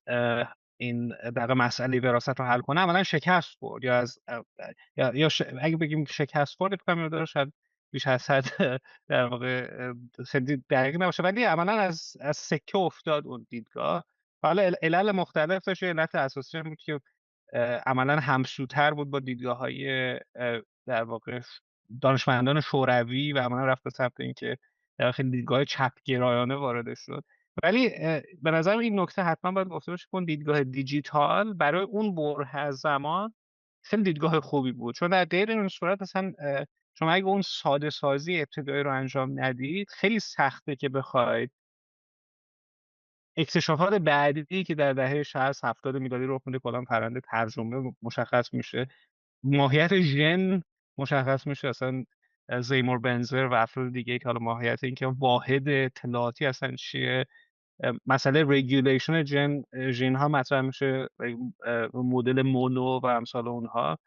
این در واقع مسئله وراثت رو حل کنه عملا شکست خورد یا از اگه بگیم شکست خورد فکر کنم شاید بیش از حد در واقع خیلی دقیق نباشه، ولی عملا از سکه افتاد اون دیدگاه. و حالا علل مختلف داشت. علت اساسی این بود که عملا همسوتر بود با دیدگاه‌های در واقع دانشمندان شوروی و عملا رفت به سمت اینکه در واقع دیدگاه چپ‌گرایانه وارد شد. ولی به نظرم این نکته حتما باید گفته بشه که اون دیدگاه دیجیتال برای اون بره از زمان خیلی دیدگاه خوبی بود، چون در غیر این صورت اصلا شما اگه اون ساده سازی ابتدایی رو انجام ندید خیلی سخته که بخواید اکتشافات بعدی که در دهه 60 70 میلادی رخ میده، کلا پرنده ترجمه مشخص میشه، ماهیت ژن مشخص میشه، اصلا زیمور بنزر و افراد دیگه که حالا ماهیت اینکه واحد اطلاعاتی هستن چیه، مسئله رگولیشن ژن ها مطرح میشه، مدل مونو و امثال اونها،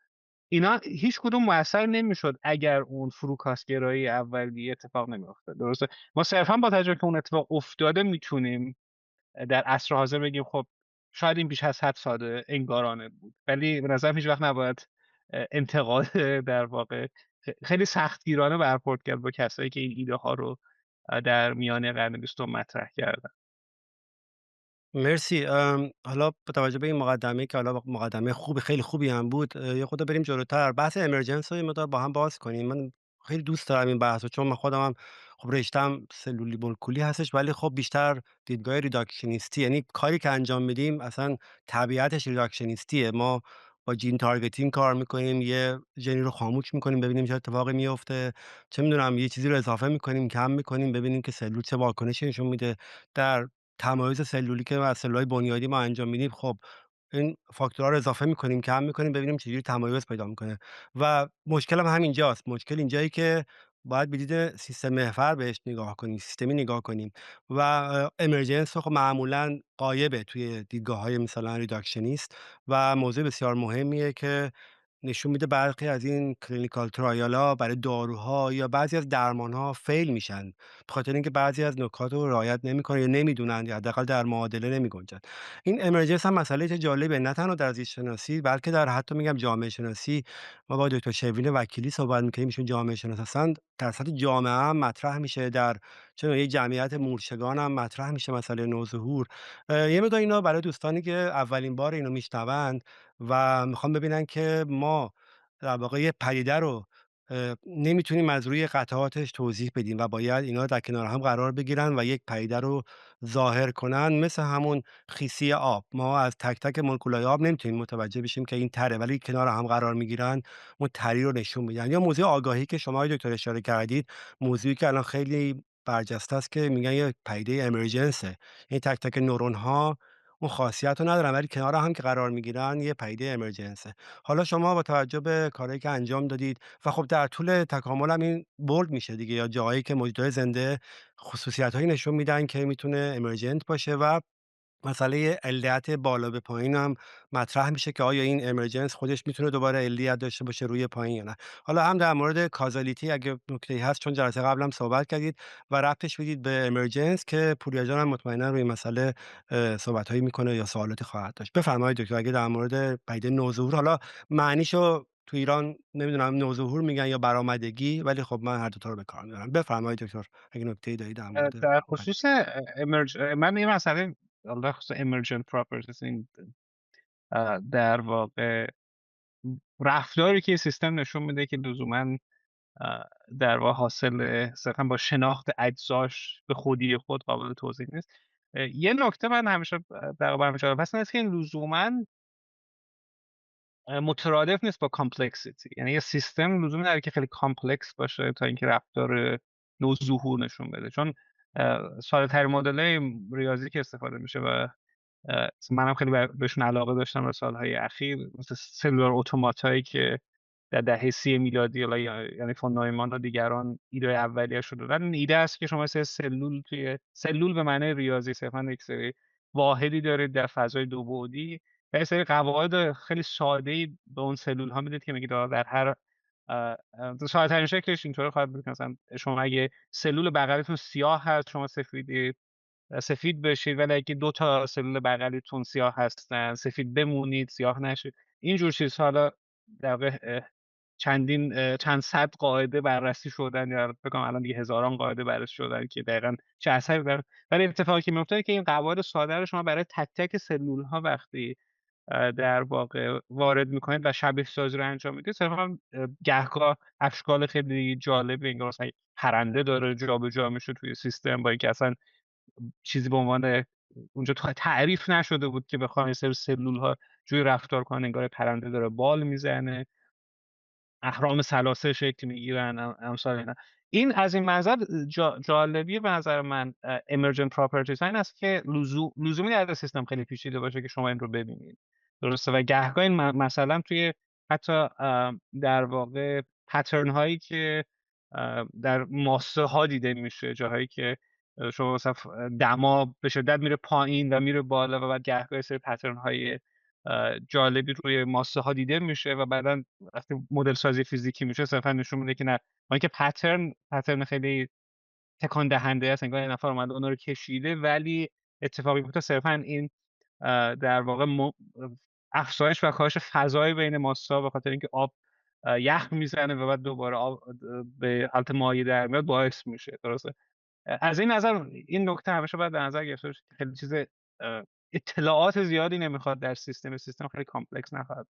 اینا هیچ کدوم مؤثر نمیشد اگر اون فروکاستگرایی اولیه اتفاق نمیافتاد. درسته ما صرفا با توجه که اون اتفاق افتاده میتونیم در عصر حاضر بگیم خب شاید این بیش از حد ساده انگارانه بود، ولی به نظرم هیچ وقت نباید انتقاد در واقع خیلی سختگیرانه برخورد کرد با کسایی که این ایده ها رو در میانه قرن 20 مطرح کردن. مرسی. حالا با توجه به این مقدمه که حالا مقدمه خوب خیلی خوبی هم بود، یه خورده بریم جلوتر. بحث امرجنس رو یه مقدار با هم باز کنیم. من خیلی دوست دارم این بحث رو، چون من خودم هم خب رشتم سلولی مولکولی هستش، ولی خب بیشتر دیدگاه ریداکشنیستی، یعنی کاری که انجام میدیم اصلا طبیعتش ریداکشنیستیه. ما با جین تارگتینگ کار میکنیم، یه ژنی رو خاموش میکنیم ببینیم چه اتفاقی میفته، چه میدونم یه چیزی رو اضافه میکنیم کم میکنیم ببینیم که سلول چه واکنشی نشون میده. در تمایز سلولی که از سلول‌های بنیادی ما انجام میدیم، خب این فاکتورها رو اضافه می‌کنیم، کم می‌کنیم ببینیم چجوری تمایز پیدا می‌کنه. و مشکل هم همینجاست. مشکل اینجایی که باید به دید سیستم محور بهش نگاه کنیم، سیستمی نگاه کنیم و امرجنس خب معمولا غایبه توی دیدگاه‌های مثلا ریداکشنیست و موضوع بسیار مهمیه که نشون میده برخی از این کلینیکال ترایل‌ها برای داروها یا بعضی از درمان‌ها فیل میشن، به خاطر اینکه بعضی از نکات رو رعایت نمی‌کنن یا نمیدونن یا حداقل در معادله نمی‌گنجن. این امرجنس هم مسئله چه جالبه، نه تنها در زیست شناسی بلکه در حتی میگم جامعه شناسی. ما با دکتر شوین وکیلی صحبت می‌کنیم، ایشون جامعه شناس هستن، در سطح جامعه هم مطرح میشه، در چه یک جمعیت مورچگان هم مطرح میشه مسئله نوظهور. یه مقدار اینا برای دوستانی که اولین بار اینو میشنوند و میخوام ببینن که ما در واقع یه پدیده رو نمیتونیم از روی قطعاتش توضیح بدیم و باید اینا در کنار هم قرار بگیرن و یک پدیده رو ظاهر کنن، مثل همون خیسی آب. ما از تک تک مولکولای آب نمیتونیم متوجه بشیم که این تره، ولی کنار هم قرار میگیرن اون تری رو نشون میدن. یا موضوع آگاهی که شما آقای دکتر اشاره کردید، موضوعی که الان خیلی برجسته است که میگن یه پدیده امرجنسه، این تک تک نورون ها اون خاصیت رو ندارن ولی کنار هم که قرار میگیرن یه پدیده امرجنسه. حالا شما با توجه به کارهایی که انجام دادید و خب در طول تکامل هم این بولد میشه دیگه، یا جاهایی که موجودات زنده خصوصیت‌هایی نشون میدن که میتونه امرجنت باشه و مسئله علیت بالا به پایین هم مطرح میشه که آیا این امرجنس خودش میتونه دوباره علیت داشته باشه روی پایین یا نه. حالا هم در مورد کازالیتی اگه نکته‌ای هست، چون جلسه قبلم صحبت کردید و ربطش بدید به امرجنس، که پوریا جان هم مطمئنا روی مسئله صحبت‌هایی میکنه یا سوالاتی خواهد داشت. بفرمایید دکتر، اگه در مورد پدیده نوظهور حالا معنیشو تو ایران نمیدونم نوظهور میگن یا برآمدگی، ولی خب من هر دو تا رو به کار میبرم. بفرمایید دکتر اگه نکته‌ای دارید در مورد در فنی. خصوص من این مسئله در خصوص emergent properties این در واقع رفتاری که سیستم نشون میده که لزوما در واقع حاصل صرفا با شناخت اجزاش به خودی خود قابل توضیح نیست. یه نکته من همیشه در برنامه جالب هست، این است که این لزوما مترادف نیست با کامپلکسیتی. یعنی یه سیستم لزومی نداره که خیلی کامپلکس باشه تا اینکه رفتار نوظهور نشون بده، چون ساده‌ترین مدل‌های ریاضی که استفاده میشه و منم خیلی بهشون علاقه داشتم در سالهای اخیر، مثل سلولار اتوماتایی که در دهه 30 میلادی یعنی فون نویمان و دیگران ایده اولیه‌اش رو دادن. این ایده است که شما سه سلول به معنی ریاضی صرفا یک سری واحدی دارید در فضای دو بعدی و یه سری قواعد خیلی ساده‌ای به اون سلول ها میدید که میگید در هر ساده ترین شکلش اینطوری خواهد بود که مثلا شما اگه سلول بغلتون سیاه هست شما سفید بشید، ولی اگه دو تا سلول بغلیتون سیاه هستن سفید بمونید، سیاه نشید. اینجور چیزها حالا در واقع چند صد قاعده بررسی شدن، یا فکر کنم الان دیگه هزاران قاعده بررسی شدن که دقیقاً چه اثری داره. ولی اتفاقی که میفته که این قواعد ساده رو شما برای تک تک سلول ها وقتی در واقع وارد میکنید و شبیه سازی رو انجام میدید، صرفا گهگاه اشکال خیلی جالبی، انگار مثلا پرنده داره جابجا میشه توی سیستم، با اینکه اصلا چیزی به عنوان اونجا تعریف نشده بود که بخوان سر سلول ها جوی رفتار کنن، انگار پرنده داره بال میزنه، اهرام ثلاثه شکل میگیرن، امثال اینا. این از این منظر جالبیه به نظر من emergent properties این است که لزومی نداره سیستم خیلی پیچیده باشه که شما این رو ببینید، درسته؟ و گهگاه این مثلا توی حتی در واقع پترن هایی که در ماسه ها دیده میشه، جاهایی که شما مثلا دما به شدت میره پایین و میره بالا و بعد گهگاه سری پترن های جالبی روی ماسه ها دیده میشه و بعدا وقتی مدل سازی فیزیکی میشه صرفا نشون میده که نه، با اینکه پترن خیلی تکان دهنده است، انگار یه نفر اومده اون رو کشیده، ولی اتفاقی میفته صرفا این در واقع افزایش و کاهش فضای بین ماسه‌ها به خاطر اینکه آب یخ میزنه و بعد دوباره آب به حالت مایع در میاد باعث میشه، درسته؟ از این نظر این نکته همیشه باید در نظر گرفته بشه که خیلی چیز اطلاعات زیادی نمیخواد در سیستم خیلی کامپلکس نخواهد.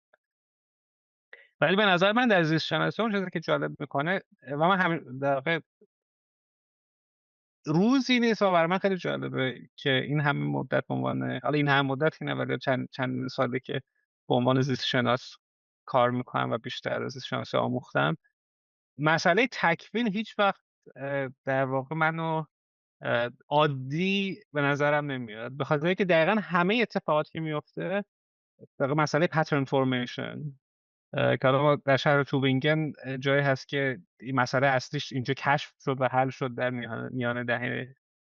ولی به نظر من در زیست شناسی اون چیزی که جالب میکنه و من همین در واقع روزی نیست و برای من خیلی جالبه که این همه مدت به عنوان، حالا این همه مدت نه ولی چند ساله که به عنوان زیست شناس کار میکنم و بیشتر از زیست شناسی آموختم، مسئله تکوین هیچ وقت در واقع منو عادی به نظرم نمیاد، به خاطر اینکه دقیقاً همه اتفاقاتی که میفته در واقع مسئله پترن فورمیشن که حالا ما در شهر توبینگن جایی هست که این مسئله اصلیش اینجا کشف شد و حل شد در میان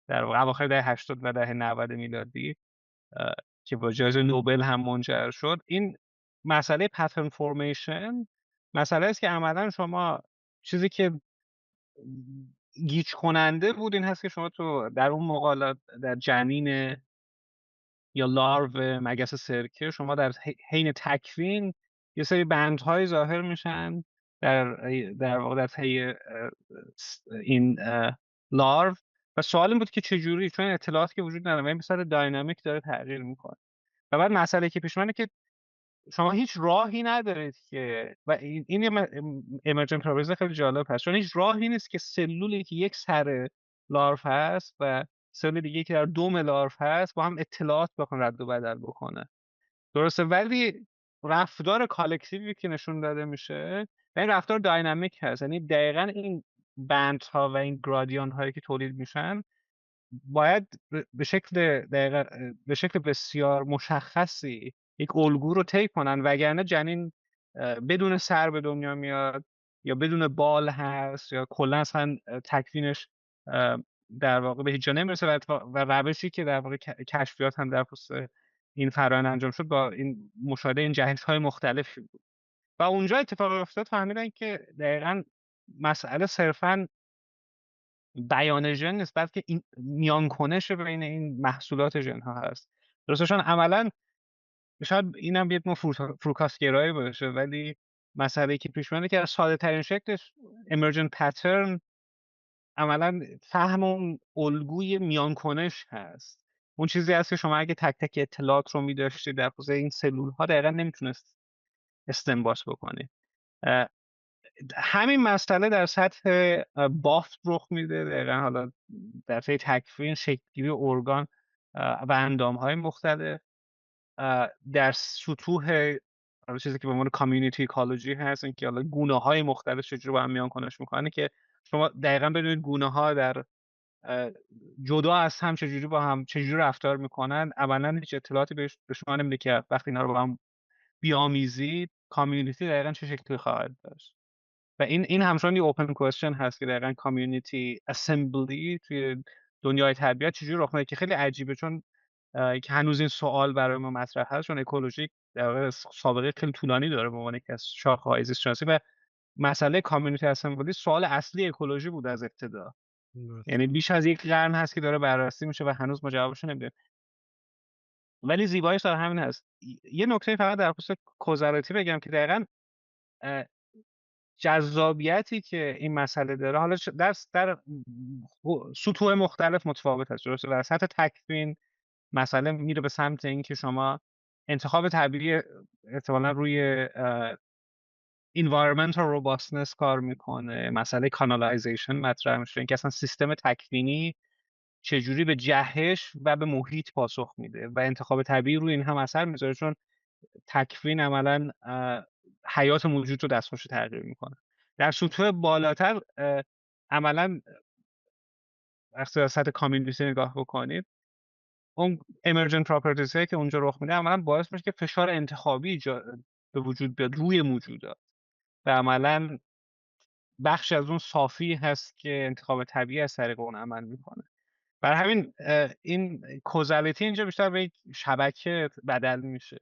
در واقع اواخر دهه 80 و دهه 90 میلادی که با جایزه نوبل هم منجر شد. این مسئله پترن فورمیشن مسئله است که عملاً شما چیزی که گیج کننده بود این هست که شما تو در اون مقالات در جنین یا لارو مگس سرکه شما در حین تکوین یه سری بندهای ظاهر میشن در واقع در طی این لارو و سوال این بود که چجوری، چون این اطلاعاتی که وجود نداره و این به صورت داینامیک داره تغییر میکنه و بعد مسئله که پیش منه که شما هیچ راهی ندارید که و این ایمرجنت پروپرتیز خیلی جالب هست، چون هیچ راهی نیست که سلولی که یک سر لارو هست و سلول دیگه که در دوم لارو هست با هم اطلاعات بخون رد و بدل بکنه، درسته؟ ولی رفتار کالکتیوی که نشون داده میشه و این رفتار داینامیک هست، یعنی دقیقاً این بندها و این گرادیان هایی که تولید میشن باید به شکل بسیار مشخصی یک الگو رو طی کنن، وگرنه جنین بدون سر به دنیا میاد یا بدون بال هست یا کلا اصلا تکوینش در واقع به هیچ جا نمیرسه و روشی که در واقع کشفیات هم در خصوص این فرآیند انجام شد با این مشاهده این جهش‌های مختلفی بود و اونجا اتفاق افتاد فهمیدن که دقیقاً مسئله صرفاً بیان ژن نیست بلکه این میان کنش بین این محصولات ژن ها هست، درستشون عملا شاید اینم بیاد ما فروکاستگرایی باشه ولی مسئله‌ای که پیش میاد که از ساده‌ترین شکلش emergent pattern عملاً فهم اون الگوی میانکنش هست. اون چیزی هست که شما اگه تک تک اطلاعات رو می‌داشتید در خصوص این سلول‌ها دقیقاً نمیتونست استنباط بکنید. اه، همین مسئله در سطح بافت رخ میده، دقیقاً حالا در طی تکوین شکل‌گیری ارگان و اندام‌های مختلف، در سطوح حالا چیزی که به عنوان کامیونیتی اکولوژی هست، اینکه حالا گونه‌های مختلف چجوری با هم میانکنش میکنن که شما دقیقاً بدونید گونه‌ها در جدا از هم چجوری رفتار میکنن. عملاً هیچ اطلاعاتی به شما نمیده که وقتی اینا رو با هم بیامیزید کامیونیتی دقیقاً چه شکلی خواهد داشت. و این همچنان یه اوپن کوئسچن هست که دقیقاً کامیونیتی اسمبلی توی دنیای طبیعت چجوری رخ میده، که خیلی عجیبه، چون که هنوز این سوال برای ما مطرح هست، چون اکولوژی در واقع سابقه خیلی طولانی داره به عنوان یکی از شاخه‌های زیست شناسی. و مسئله کامیونیتی اسمبلی سوال اصلی اکولوژی بود از ابتدا، درسته. یعنی بیش از یک قرن هست که داره بررسی میشه و هنوز ما جوابشو نمیدونیم. ولی زیباییش در همین هست. یه نکته فقط در خصوص کوزالیتی بگم که دقیقاً اه، جذابیتی که این مسئله داره، حالا در سطوح مختلف متفاوت هست، درسته؟ در سطح تکوین مسئله میره به سمت اینکه شما انتخاب طبیعی احتمالاً روی environmental robustness کار میکنه، مسئله کانالایزیشن مطرح میشه، اینکه اصلا سیستم تکوینی چجوری به جهش و به محیط پاسخ میده و انتخاب طبیعی روی این هم اثر میذاره، چون تکوین عملاً حیات موجود رو دستخوش تغییر میکنه. در سطوح بالاتر عملاً وقتی از سطح کامیونیتی نگاه بکنید، اون emergent properties هایی که اونجا رخ میده عملاً باعث میشه که فشار انتخابی به وجود بیاد روی موجودات و عملاً بخشی از اون صافی هست که انتخاب طبیعی از طریق اون عمل میکنه. برای همین این کوزالیتی اینجا بیشتر به یک شبکه بدل میشه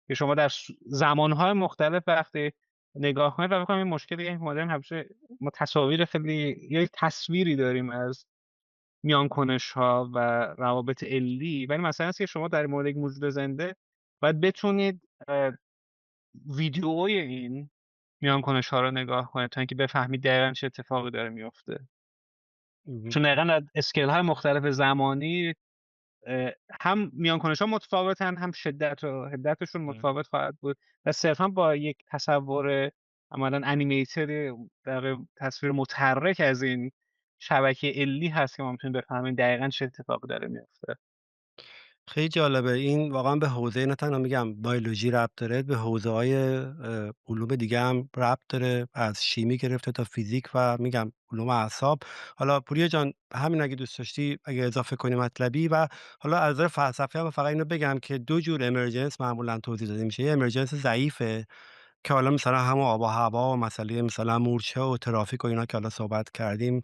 که شما در زمانهای مختلف وقتی نگاه کنید و بکنید این مشکلی که مدرن همیشه ما تصاویر خیلی یا یک تصویری داریم از میانکنش ها و روابط علی، ولی مثلا است که شما در مورد یک موجود زنده باید بتونید ویدیوی این میانکنش ها رو نگاه کنید تا اینکه بفهمید دقیقاً چه اتفاقی داره میفته، چون دقیقاً در اسکیل های مختلف زمانی هم میانکنش ها متفاوتن، هم شدت و حدتشون متفاوت خواهد بود و صرفا با یک تصور عملاً انیمیتد، در واقع تصویر متحرک از این شبکه علی هست که ما میتونیم بفهمیم دقیقاً چه اتفاقی داره میفته. خیلی جالبه. این واقعا به حوزه، نه تنها میگم بیولوژی ربط داره، به حوزه های علوم دیگه هم ربط داره، از شیمی گرفته تا فیزیک و میگم علوم اعصاب. حالا پوریا جان، همین اگه دوست داشتی اگه اضافه کنی مطلبی. و حالا از نظر فلسفی هم فقط اینو بگم که دو جور امرجنس معمولا توضیح داده میشه. یه امرجنس ضعیفه که حالا مثلا همون آب و هوا و مسئله مثلا مورچه و ترافیک و اینا که حالا صحبت کردیم،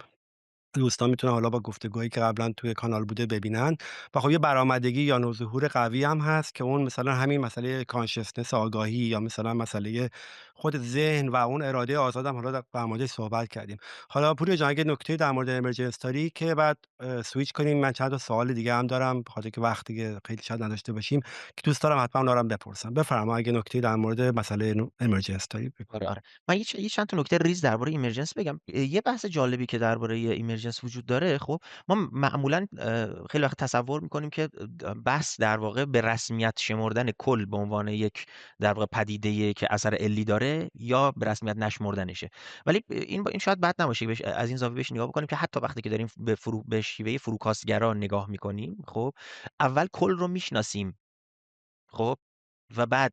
دوستان میتونن حالا با گفتگوهایی که قبلا توی کانال بوده ببینن. و خب یه برآمدگی یا نوظهور قوی هم هست که اون مثلا همین مسئله کانشسنس، آگاهی، یا مثلا مسئله خود ذهن و اون اراده آزاد هم حالا در موردش صحبت کردیم. حالا پوریا جان اگه نکته در مورد امرجنس داری که بعد سویچ کنیم. من چند تا سوال دیگه هم دارم بخاطر که وقت دیگه خیلی شاید نداشته باشیم که دوست دارم حتما اونا رو هم بپرسم. بفرما اگه نکته در مورد مسئله امرجنس داری بگو. آره، آره. من یه چند تا نکته ریز درباره ایمرجنس بگم. یه بحث جالبی که درباره ایمرجنس وجود داره، خب ما معمولا خیلی وقت تصور میکنیم که بحث در واقع به رسمیت شمردن کل به عنوان یک در واقع پدیده که اثر علی داره یا به رسمیت نشمردنشه. ولی این شاید بد نباشه از این زاویه بهش نگاه بکنیم که حتی وقتی که داریم به شیوه فروکاستگرا نگاه میکنیم، خب اول کل رو میشناسیم، خب و بعد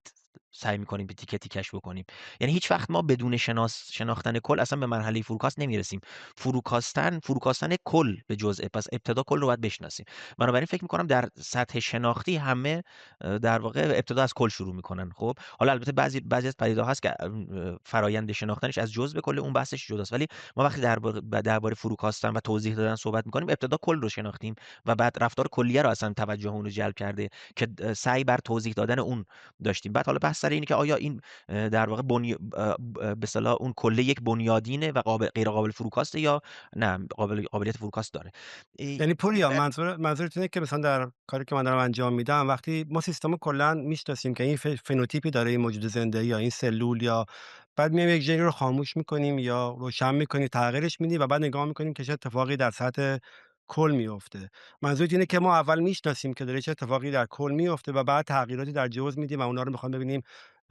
سعی می‌کنیم به تیکه تیکش بکنیم. یعنی هیچ وقت ما بدون شناختن کل اصلا به مرحله فروکاست نمیرسیم. فروکاستن کل به جزء، پس ابتدا کل رو باید بشناسیم. بنابراین فکر می‌کنم در سطح شناختی همه در واقع ابتدا از کل شروع می‌کنن. خب حالا البته بعضی از پدیده‌ها هست که فرایند شناختنش از جزء کل اون بحثش جداست، ولی ما وقتی درباره فروکاستن و توضیح دادن صحبت می‌کنیم ابتدا کل رو شناختیم و بعد رفتار کلیه رو اصلا توجه اون رو جلب کرده که سعی بر توضیح دادن اون داشتیم. بعد حالا بحث سر اینه که آیا این در واقع به اصطلاح اون کله یک بنیادینه و غیر قابل فروکاسته یا نه قابلیت فروکاست داره. یعنی پوریا منظورت اینه که مثلا در کاری که من دارم انجام میدم، وقتی ما سیستم کلا میشناسیم که این فنوتیپی داره این موجود زنده یا این سلول یا بعد میایم یک ژنری رو خاموش میکنیم یا روشن میکنیم، تغییرش میدیم و بعد نگاه میکنیم که چه اتفاقی در سطح کل میفته. منظور اینه که ما اول میشناسیم که داره چه اتفاقی در کل میفته و بعد تغییراتی در جزء میدیم و اونا رو میخوام ببینیم،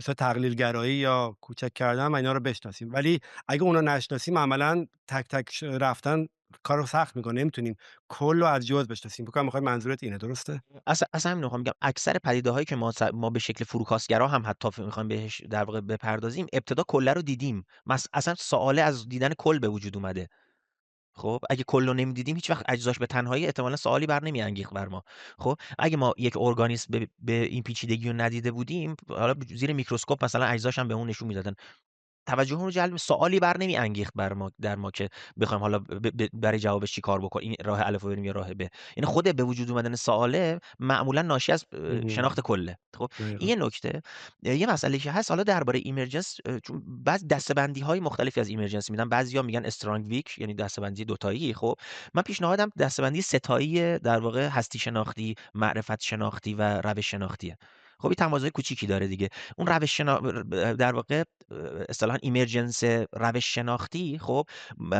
مثلا تقلیل گرایی یا کوچک کردن و اینا رو بشناسیم. ولی اگه اونا نشناسیم عملا تک تک رفتن کارو سخت میکنه، نمیتونیم کل رو از جزء بشناسیم. بکنم میخوای منظورت اینه، درسته؟ اصلا همین رو میخوام بگم، اکثر پدیده‌هایی که ما به شکل فروکاستگرا هم حتی میخوایم بهش در واقع بپردازیم، ابتدا کله رو دیدیم، اصلا سواله از دیدن کل به وجود اومده. خب اگه کل رو نمیدیدیم هیچ وقت اجزاش به تنهایی احتمالاً سوالی بر نمیانگیخت بر ما. خب اگه ما یک ارگانیسم به این پیچیدگی رو ندیده بودیم، حالا زیر میکروسکوپ مثلا اجزاش هم به اون نشون میدادن، توجه رو جلب سوالی بر نمی انگیخت بر ما در ما که بخوایم حالا برای جوابش چی کار بکنیم، این راه الف رو بریم یا راه ب. یعنی خود به وجود اومدن سواله معمولا ناشی از شناخت کله. خب این دقیقاً. یه نکته. یه مسئله که هست حالا درباره ایمرجنس، چون بعض دسته‌بندی های مختلفی از ایمرجنس میدن، بعضیا میگن استرانگ ویک یعنی دسته‌بندی دوتایی. خب من پیشنهادم دسته‌بندی ستایی در واقع هستی شناختی، معرفت شناختی و روش شناختیه. خب این تمایزهای کوچیکی داره دیگه. اون روش در واقع اصطلاحا ایمرجنس روش شناختی، خب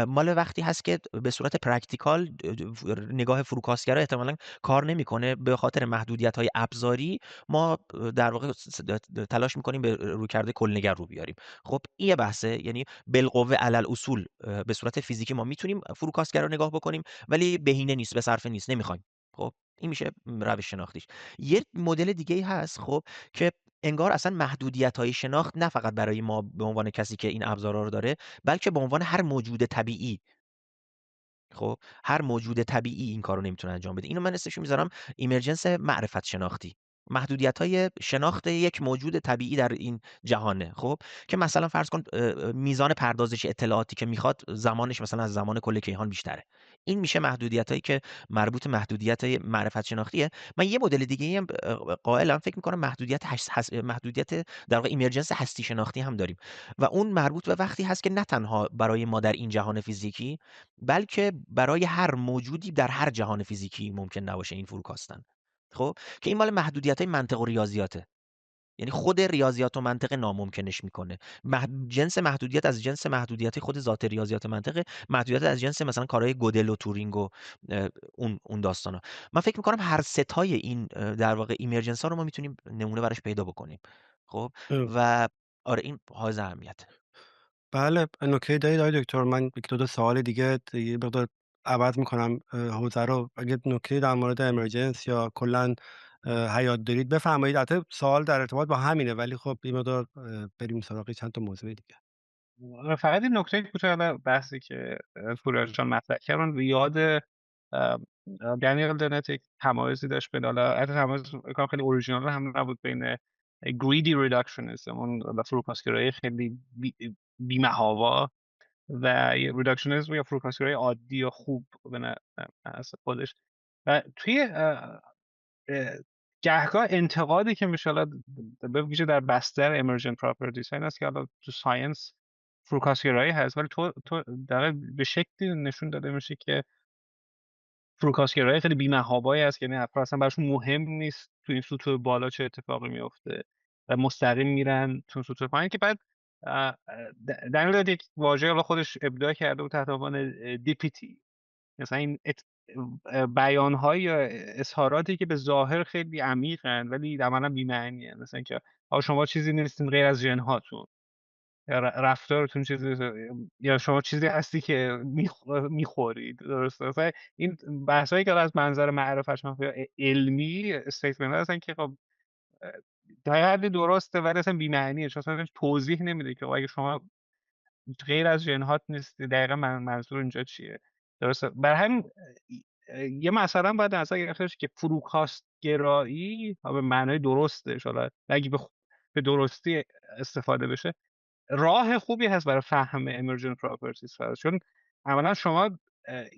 مال وقتی هست که به صورت پرکتیکال نگاه فروکاستگرا احتمالاً کار نمیکنه، به خاطر محدودیت‌های ابزاری ما در واقع تلاش میکنیم به رویکرد کل‌نگر رو بیاریم. خب این یه بحثه، یعنی بالقوه علل اصول به صورت فیزیکی ما میتونیم فروکاستگرا رو نگاه بکنیم، ولی بهینه نیست، به صرفه نیست، نمیخوایم. خب این میشه روش شناختیش. یه مدل دیگه هست خب که انگار اصلا محدودیت‌های شناخت نه فقط برای ما به عنوان کسی که این ابزارا رو داره، بلکه به عنوان هر موجود طبیعی. خب هر موجود طبیعی این کارو نمیتونه انجام بده. اینو من اسمشو میذارم ایمرجنس معرفت شناختی. محدودیت‌های شناخت یک موجود طبیعی در این جهانه. خب که مثلا فرض کن میزان پردازش اطلاعاتی که میخواد زمانش مثلا از زمان کل کیهان بیشتره. این میشه محدودیتایی که مربوط به محدودیت معرفت شناختیه. من یه مدل دیگه هم قائلم، فکر میکنم محدودیت در واقع ایمرجنس هستی شناختی هم داریم و اون مربوط به وقتی هست که نه تنها برای ما در این جهان فیزیکی، بلکه برای هر موجودی در هر جهان فیزیکی ممکن نباشه این فروکاستن. خب که این مال محدودیت‌های منطق و ریاضیاته. یعنی خود ریاضیات و منطق ناممکنش میکنه. جنس محدودیت از جنس محدودیت خود ذات ریاضیات و منطق، محدودیت از جنس مثلا کارهای گودل و تورینگ و اون داستانا. من فکر میکنم هر ستای این در واقع ایمرجنس ها رو ما میتونیم نمونه براش پیدا بکنیم. خب و آره این حائز اهمیته. بله، نکته دارید آقای دکتر. من یک دو سوال دیگه یه مقدار عوض میکنم حوزه رو. اگه نکته در مورد امرجنس یا کلا حیات دارید بفرمایید. البته سوال در ارتباط با همینه ولی خب یه مقدار بریم سراغ چند تا موضوع دیگه. فقط این نکته کوتاه، حالا بحثی که پوریا جان مطرح کردن به یاد دنیل دنت یک تمایزی داشت بین، حالا حتی تمایز کام خیلی اوریجینال هم نبود، بین greedy reductionism اون فروکاستگرایی خیلی بی‌محابا و ریداکشنیسم یا فروکاستگرایی عادی و خوب به از خودش. و توی گهگاه انتقادی که میشه، حالا به ویژه در بستر امرجنت پراپرتیز این است که حالا تو ساینس فروکاستگرایی هست، ولی تو در به شکلی نشون داده میشه که فروکاستگرایی خیلی بی‌محابایی است، یعنی افراد اصلا براشون مهم نیست تو این سطوح بالا چه اتفاقی میفته و مستقیم میرن تو سطوح پایین. که بعد دنیل یک واژه حالا خودش ابداع کرده بود تحت عنوان دیپیتی، مثلا این بیان‌های یا اظهاراتی که به ظاهر خیلی عمیقن ولی عملاً بی‌معنی‌ان، مثلا که شما چیزی نیستین غیر از ژن‌هاتون، یا رفتارتون چیزی، یا شما چیزی هستی که میخورید. درسته؟ مثلا این بحثایی که از منظر معرفت شناختی یا علمی استیتمنت هستن که خب تا یه حدی درسته ولی اصلا بی‌معنیه، چون اصلا توضیح نمیده که اگه شما غیر از ژن‌هات نیستی دقیقا منظور اینجا چیه. درسته؟ برای همین یه مثلا باید در نظر گرفته بشه که فروکاست گرایی به معنای درستش، حالا اگه به درستی استفاده بشه، راه خوبی هست برای فهم emergent properties. چون عملا شما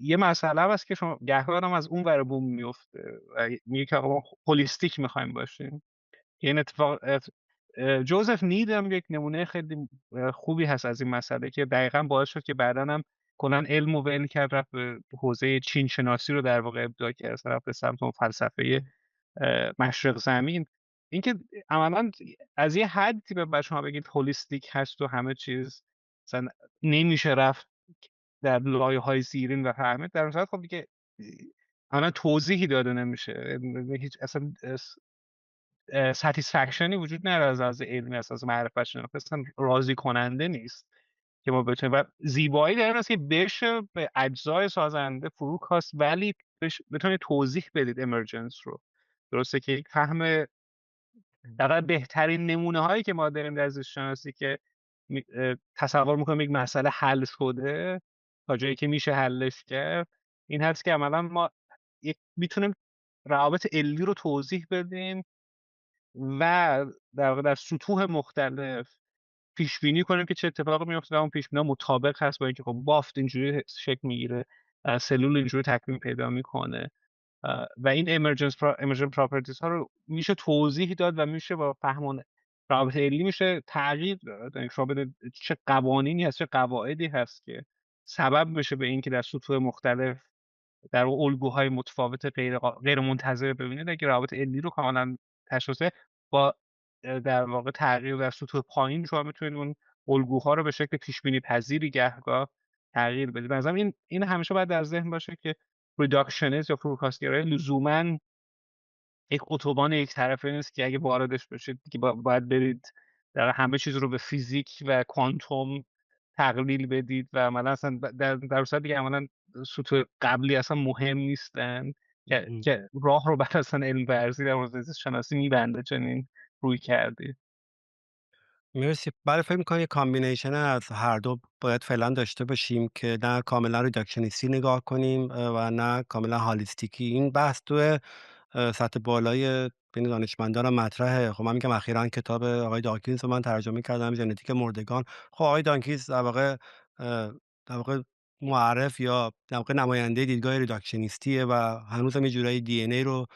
یه مسئله هست که شما گهگاه هم از اون ور بوم میفته و میگه که آقا ما هولیستیک میخوایم باشیم. این اتفاق جوزف نید هم یک نمونه خیلی خوبی هست از این مسئله که دقیقاً باعث شد که بعداً هم کلاً علم و ول کرد، رفت به حوزه چین شناسی رو در واقع ابداع کرد، رفت به سمت اون فلسفه مشرق زمین. اینکه عملا از یه حدی به شما بگید هولیستیک هست و همه چیز مثلا نمیشه رفت در لایه‌های زیرین و فهمید، در اون صورت خب دیگه عملا توضیحی داده نمیشه، هیچ اصلا ساتیسفکشنی وجود نداره از لحاظ علمی، از لحاظ معرفت شناختی اصلا راضی کننده نیست که ما بتونیم. و زیبایی در این است که بشه به اجزای سازنده فرو کاست ولی بتونید توضیح بدید امرجنس رو. درسته که یک فهم در بهترین نمونه هایی که ما داریم در زیست شناسی که تصور میکنیم یک مسئله حل شده تا جایی که میشه حلش کرد، این هست که عملا ما میتونیم روابط علی رو توضیح بدیم و در واقع در سطوح مختلف پیش بینی کنیم که چه اتفاقی میفته و اون پیش بینی مطابق هست با اینکه خب بافت اینجوری شکل میگیره، سلول اینجوری تکوین پیدا میکنه و این emergent properties ها رو میشه توضیح داد و میشه با فهم اون روابط علی میشه تغییر داد. یعنی شما بدونید چه قوانینی هست، چه قواعدی هست که سبب میشه به اینکه در سطوح مختلف در الگوهای متفاوت غیر منتظره ببینید. اگه روابط علی رو کاملا تشخیص بده، با در واقع تغییر در سطوح پایین شما میتونید اون الگوها رو به شکل پیش بینی پذیری گهگاه تغییر بدید. بنظرم این همیشه باید در ذهن باشه که ریداکشنیسم یا فروکاستگرایی لزوما یک اتوبان یک طرفه نیست که اگه واردش بشید دیگه باید برید در همه چیز رو به فیزیک و کوانتوم تقلیل بدید و عملا اصلا در صورت دیگه عملا سطوح قبلی اصلا مهم نیستن که راه رو بر اصلا علم ورزی در مورد زیست شناسی میبنده چنین روی کردی. مرسی. بله، فکر می‌کنم یه کامبینیشن از هر دو باید فعلا داشته باشیم که نه کاملا ریداکشنیستی نگاه کنیم و نه کاملا هالیستیکی. این بحث تو سطح بالای بین دانشمندان هم مطرحه. خب من میگم اخیراً کتاب آقای داکینز رو من ترجمه کردم، ژنتیک مردگان. خب آقای داکینز در واقع معرف یا در واقع نماینده دیدگاه ریداکشنیستیه و هنوزم یه جورایی دی ان ای رو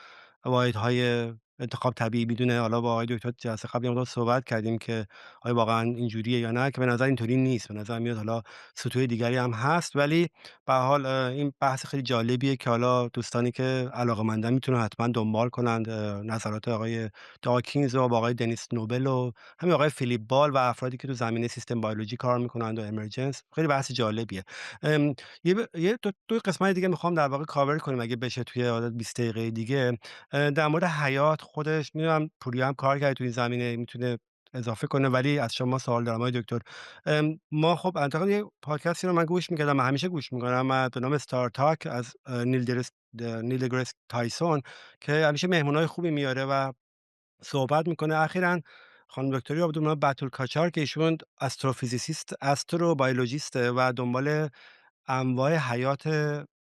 واحدهای انتخاب طبیعی میدونه. حالا با آقای دکتر جلسه قبل یه مقدار صحبت کردیم که آیا واقعا اینجوریه یا نه، که به نظر اینطوری نیست. به نظر میاد حالا سطوح دیگری هم هست، ولی به هر حال این بحث خیلی جالبیه که حالا دوستانی که علاقه‌مندن میتونن حتما دنبال کنند نظرات آقای داکینز و با آقای دنیس نوبل و همین آقای فیلیپ بال و افرادی که تو زمینه سیستم بیولوژی کار میکنند و امرجنس. خیلی بحث جالبیه. یه دو قسمت دیگه میخوام در واقع کاور کنیم اگه بشه توی عادت 20 دقیقه دیگه. در مورد حیات خودش میدونم پوریا هم کار کرده تو این زمینه، میتونه اضافه کنه، ولی از شما سوال دارم آقای دکتر. ما خب انتقال یه پادکستی رو من گوش می‌کردم، من همیشه گوش می‌کنم به نام استار تاک از نیل دگرس تایسون که همیشه مهمونای خوبی میاره و صحبت میکنه. اخیراً خانم دکتری عبدالمنعم بتول کاچار که ایشون استروفیزیسیست استروبیولوژیسته و دنبال انواع حیات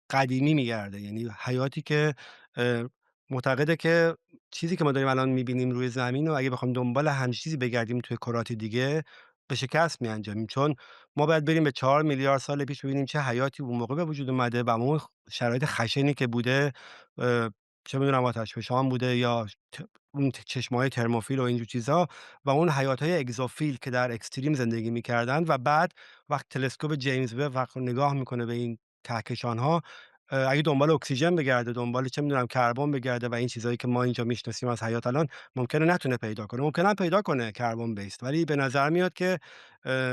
قدیمی میگرده، یعنی حیاتی که اه، معتقده که چیزی که ما داریم الان میبینیم روی زمین و اگه بخوام دنبال همچین چیزی بگردیم توی کرات دیگه به شکست میانجامیم، چون ما باید بریم به 4 میلیارد سال پیش ببینیم چه حیاتی اون موقع به وجود اومده و اون شرایط خشنی که بوده، چه میدونم آتشفشان بوده یا اون چشمه‌های ترموفیل و اینجور چیزا و اون حیات‌های اگزوفیل که در اکستریم زندگی می‌کردن. و بعد وقت تلسکوپ جیمز وب وقت نگاه میکنه به این کهکشان‌ها، اگه دنبال اکسیژن بگرده، دنبال چه میدونم کربن بگرده و این چیزایی که ما اینجا میشناسیم از حیات الان ممکنه نتونه پیدا کنه، ممکنه پیدا کنه کربن بیست، ولی به نظر میاد که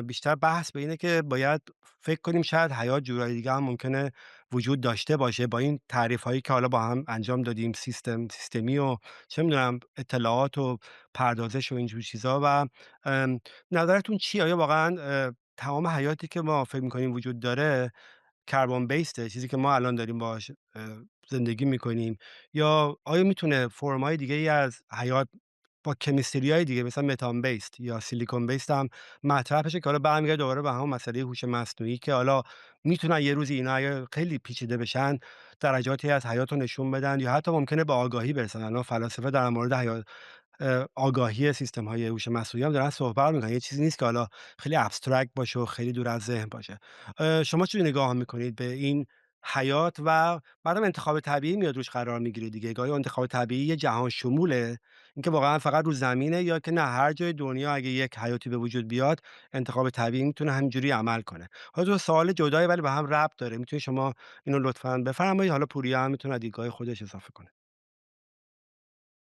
بیشتر بحث به اینه که باید فکر کنیم شاید حیات جورای دیگه هم ممکنه وجود داشته باشه با این تعریف هایی که حالا با هم انجام دادیم، سیستمی و چه میدونم اطلاعات و پردازش و اینجور چیزا. و نظرتون چیه؟ آیا واقعا تمام حیاتی که ما فکر می‌کنیم وجود داره کربن بیسته، چیزی که ما الان داریم باهاش زندگی می‌کنیم، یا آیا میتونه فرم‌های دیگه‌ای از حیات با کمیستری‌های دیگه مثلا متان بیست یا سیلیکون بیست هم مطرح بشه، که حالا برمیگرده دوباره به همون مسئله هوش مصنوعی که حالا میتونن یه روزی اینا اگه خیلی پیچیده بشن درجاتی از حیات رو نشون بدن یا حتی ممکنه به آگاهی برسن. الان فلاسفه در مورد آگاهی سیستم‌های هوش مصنوعی هم دارن صحبت می‌کنن. یه چیزی نیست که حالا خیلی ابسترکت باشه و خیلی دور از ذهن باشه. شما چجوری نگاه می‌کنید به این حیات و بعدم انتخاب طبیعی میاد روش قرار میگیره دیگه؟ گاهی انتخاب طبیعی یه جهان شموله، اینکه واقعا فقط رو زمینه، یا که نه هر جای دنیا اگه یک حیاتی به وجود بیاد انتخاب طبیعی میتونه همینجوری عمل کنه؟ حالا دو سوال جدایی ولی به هم ربط داره، میتونید شما اینو لطفاً بفرمایید، حالا پوریا هم میتونه دیدگاه خودش اضافه کنه.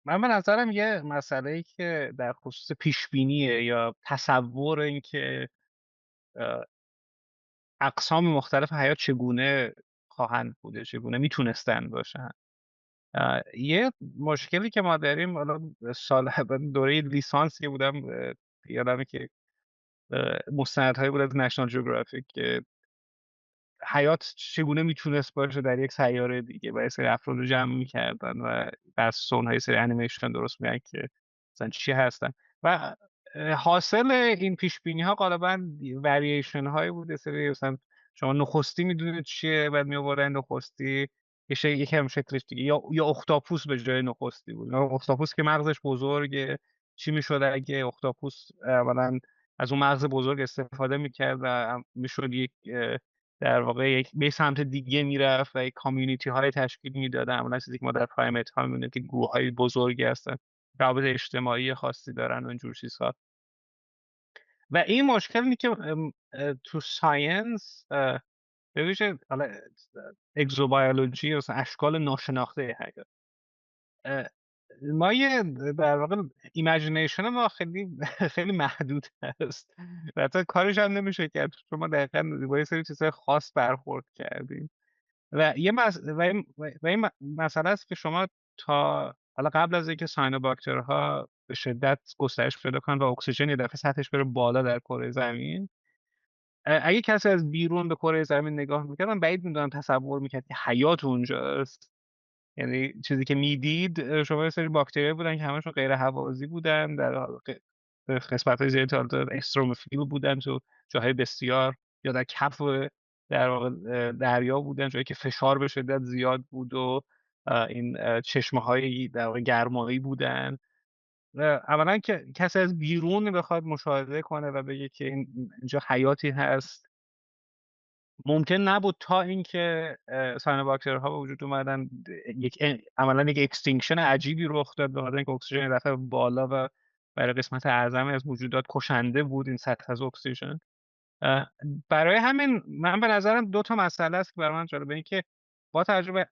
من به نظرم یه مسئله‌ای که در خصوص پیش‌بینیه یا تصوُّر این که آآ اقسام مختلف حیات چگونه خواهند بود یا چگونه میتونستن باشن. یه مشکلی که ما داریم حالا سال دوره لیسانس که بودم یادمه که مستندهایی بود از نشنال جیوگرافیک که حیات چگونه میتونست باشه در یک سیاره دیگه و یه سری افراد رو جمع میکردن و بر اساس اونها یه سری انیمیشن درست می‌کردن که مثلا چی هستن و حاصل این پیش بینی ها غالبا وریشن هایی بود. یه سری مثلا شما نخستی میدونید چیه، بعد می آوردن نخستی یکم شکلش دیگه، یا اختاپوس به جای نخستی بود. اختاپوس که مغزش بزرگه، چی میشد اگه اختاپوس اولا از اون مغز بزرگ استفاده میکرد و میشد یک در واقع به یه سمت دیگه میرفت و یک کامیونیتی های تشکیل میداد. معمولا چیزی که ما در پرایمیت ها میبینیم که گروه های بزرگی هستن، روابط اجتماعی خاصی دارن و اینجور چیزها. و این مشکل اینه که تو ساینس به ویژه حالا اگزوبیولوژی مثلا اشکال ناشناخته حیات، اه، ما یه در واقع ایمیجینیشن ما خیلی خیلی محدود هست و حتی کارش هم نمیشه کرد، چون ما دقیقا با یه سری چیزهای خاص برخورد کردیم. و یه و این مسئله است که شما تا حالا قبل از اینکه ساینوباکترها به شدت گسترش پیدا کنن و اکسیژن یه دفعه سطحش بره بالا در کره زمین، اگه کسی از بیرون به کره زمین نگاه می‌کرد، من بعید می‌دونم تصور می‌کرد که حیات اونجاست. یعنی چیزی که میدید شما یه سری باکتریایی بودن که همشون غیر هوازی بودن، در قسمت‌های زیادی حالت استروموفیل بودن تو جاهای بسیار، یا در کف در واقع دریا بودن، جایی که فشار به شدت زیاد بود و این چشمه‌های در واقع گرمایی بودن. اولا که کسی از بیرون بخواد مشاهده کنه و بگه که اینجا حیاتی هست ممکن نبود تا اینکه ساینوباکترها به وجود اومدن. عملا یک اکستینکشن عجیبی رخ داد به خاطر اینکه اکسیژن یه دفعه بالا و برای قسمت اعظمی از موجودات کشنده بود این سطح از اکسیژن. برای همین من به نظرم دو تا مسئله است که برای من جالبه. این که با توجه به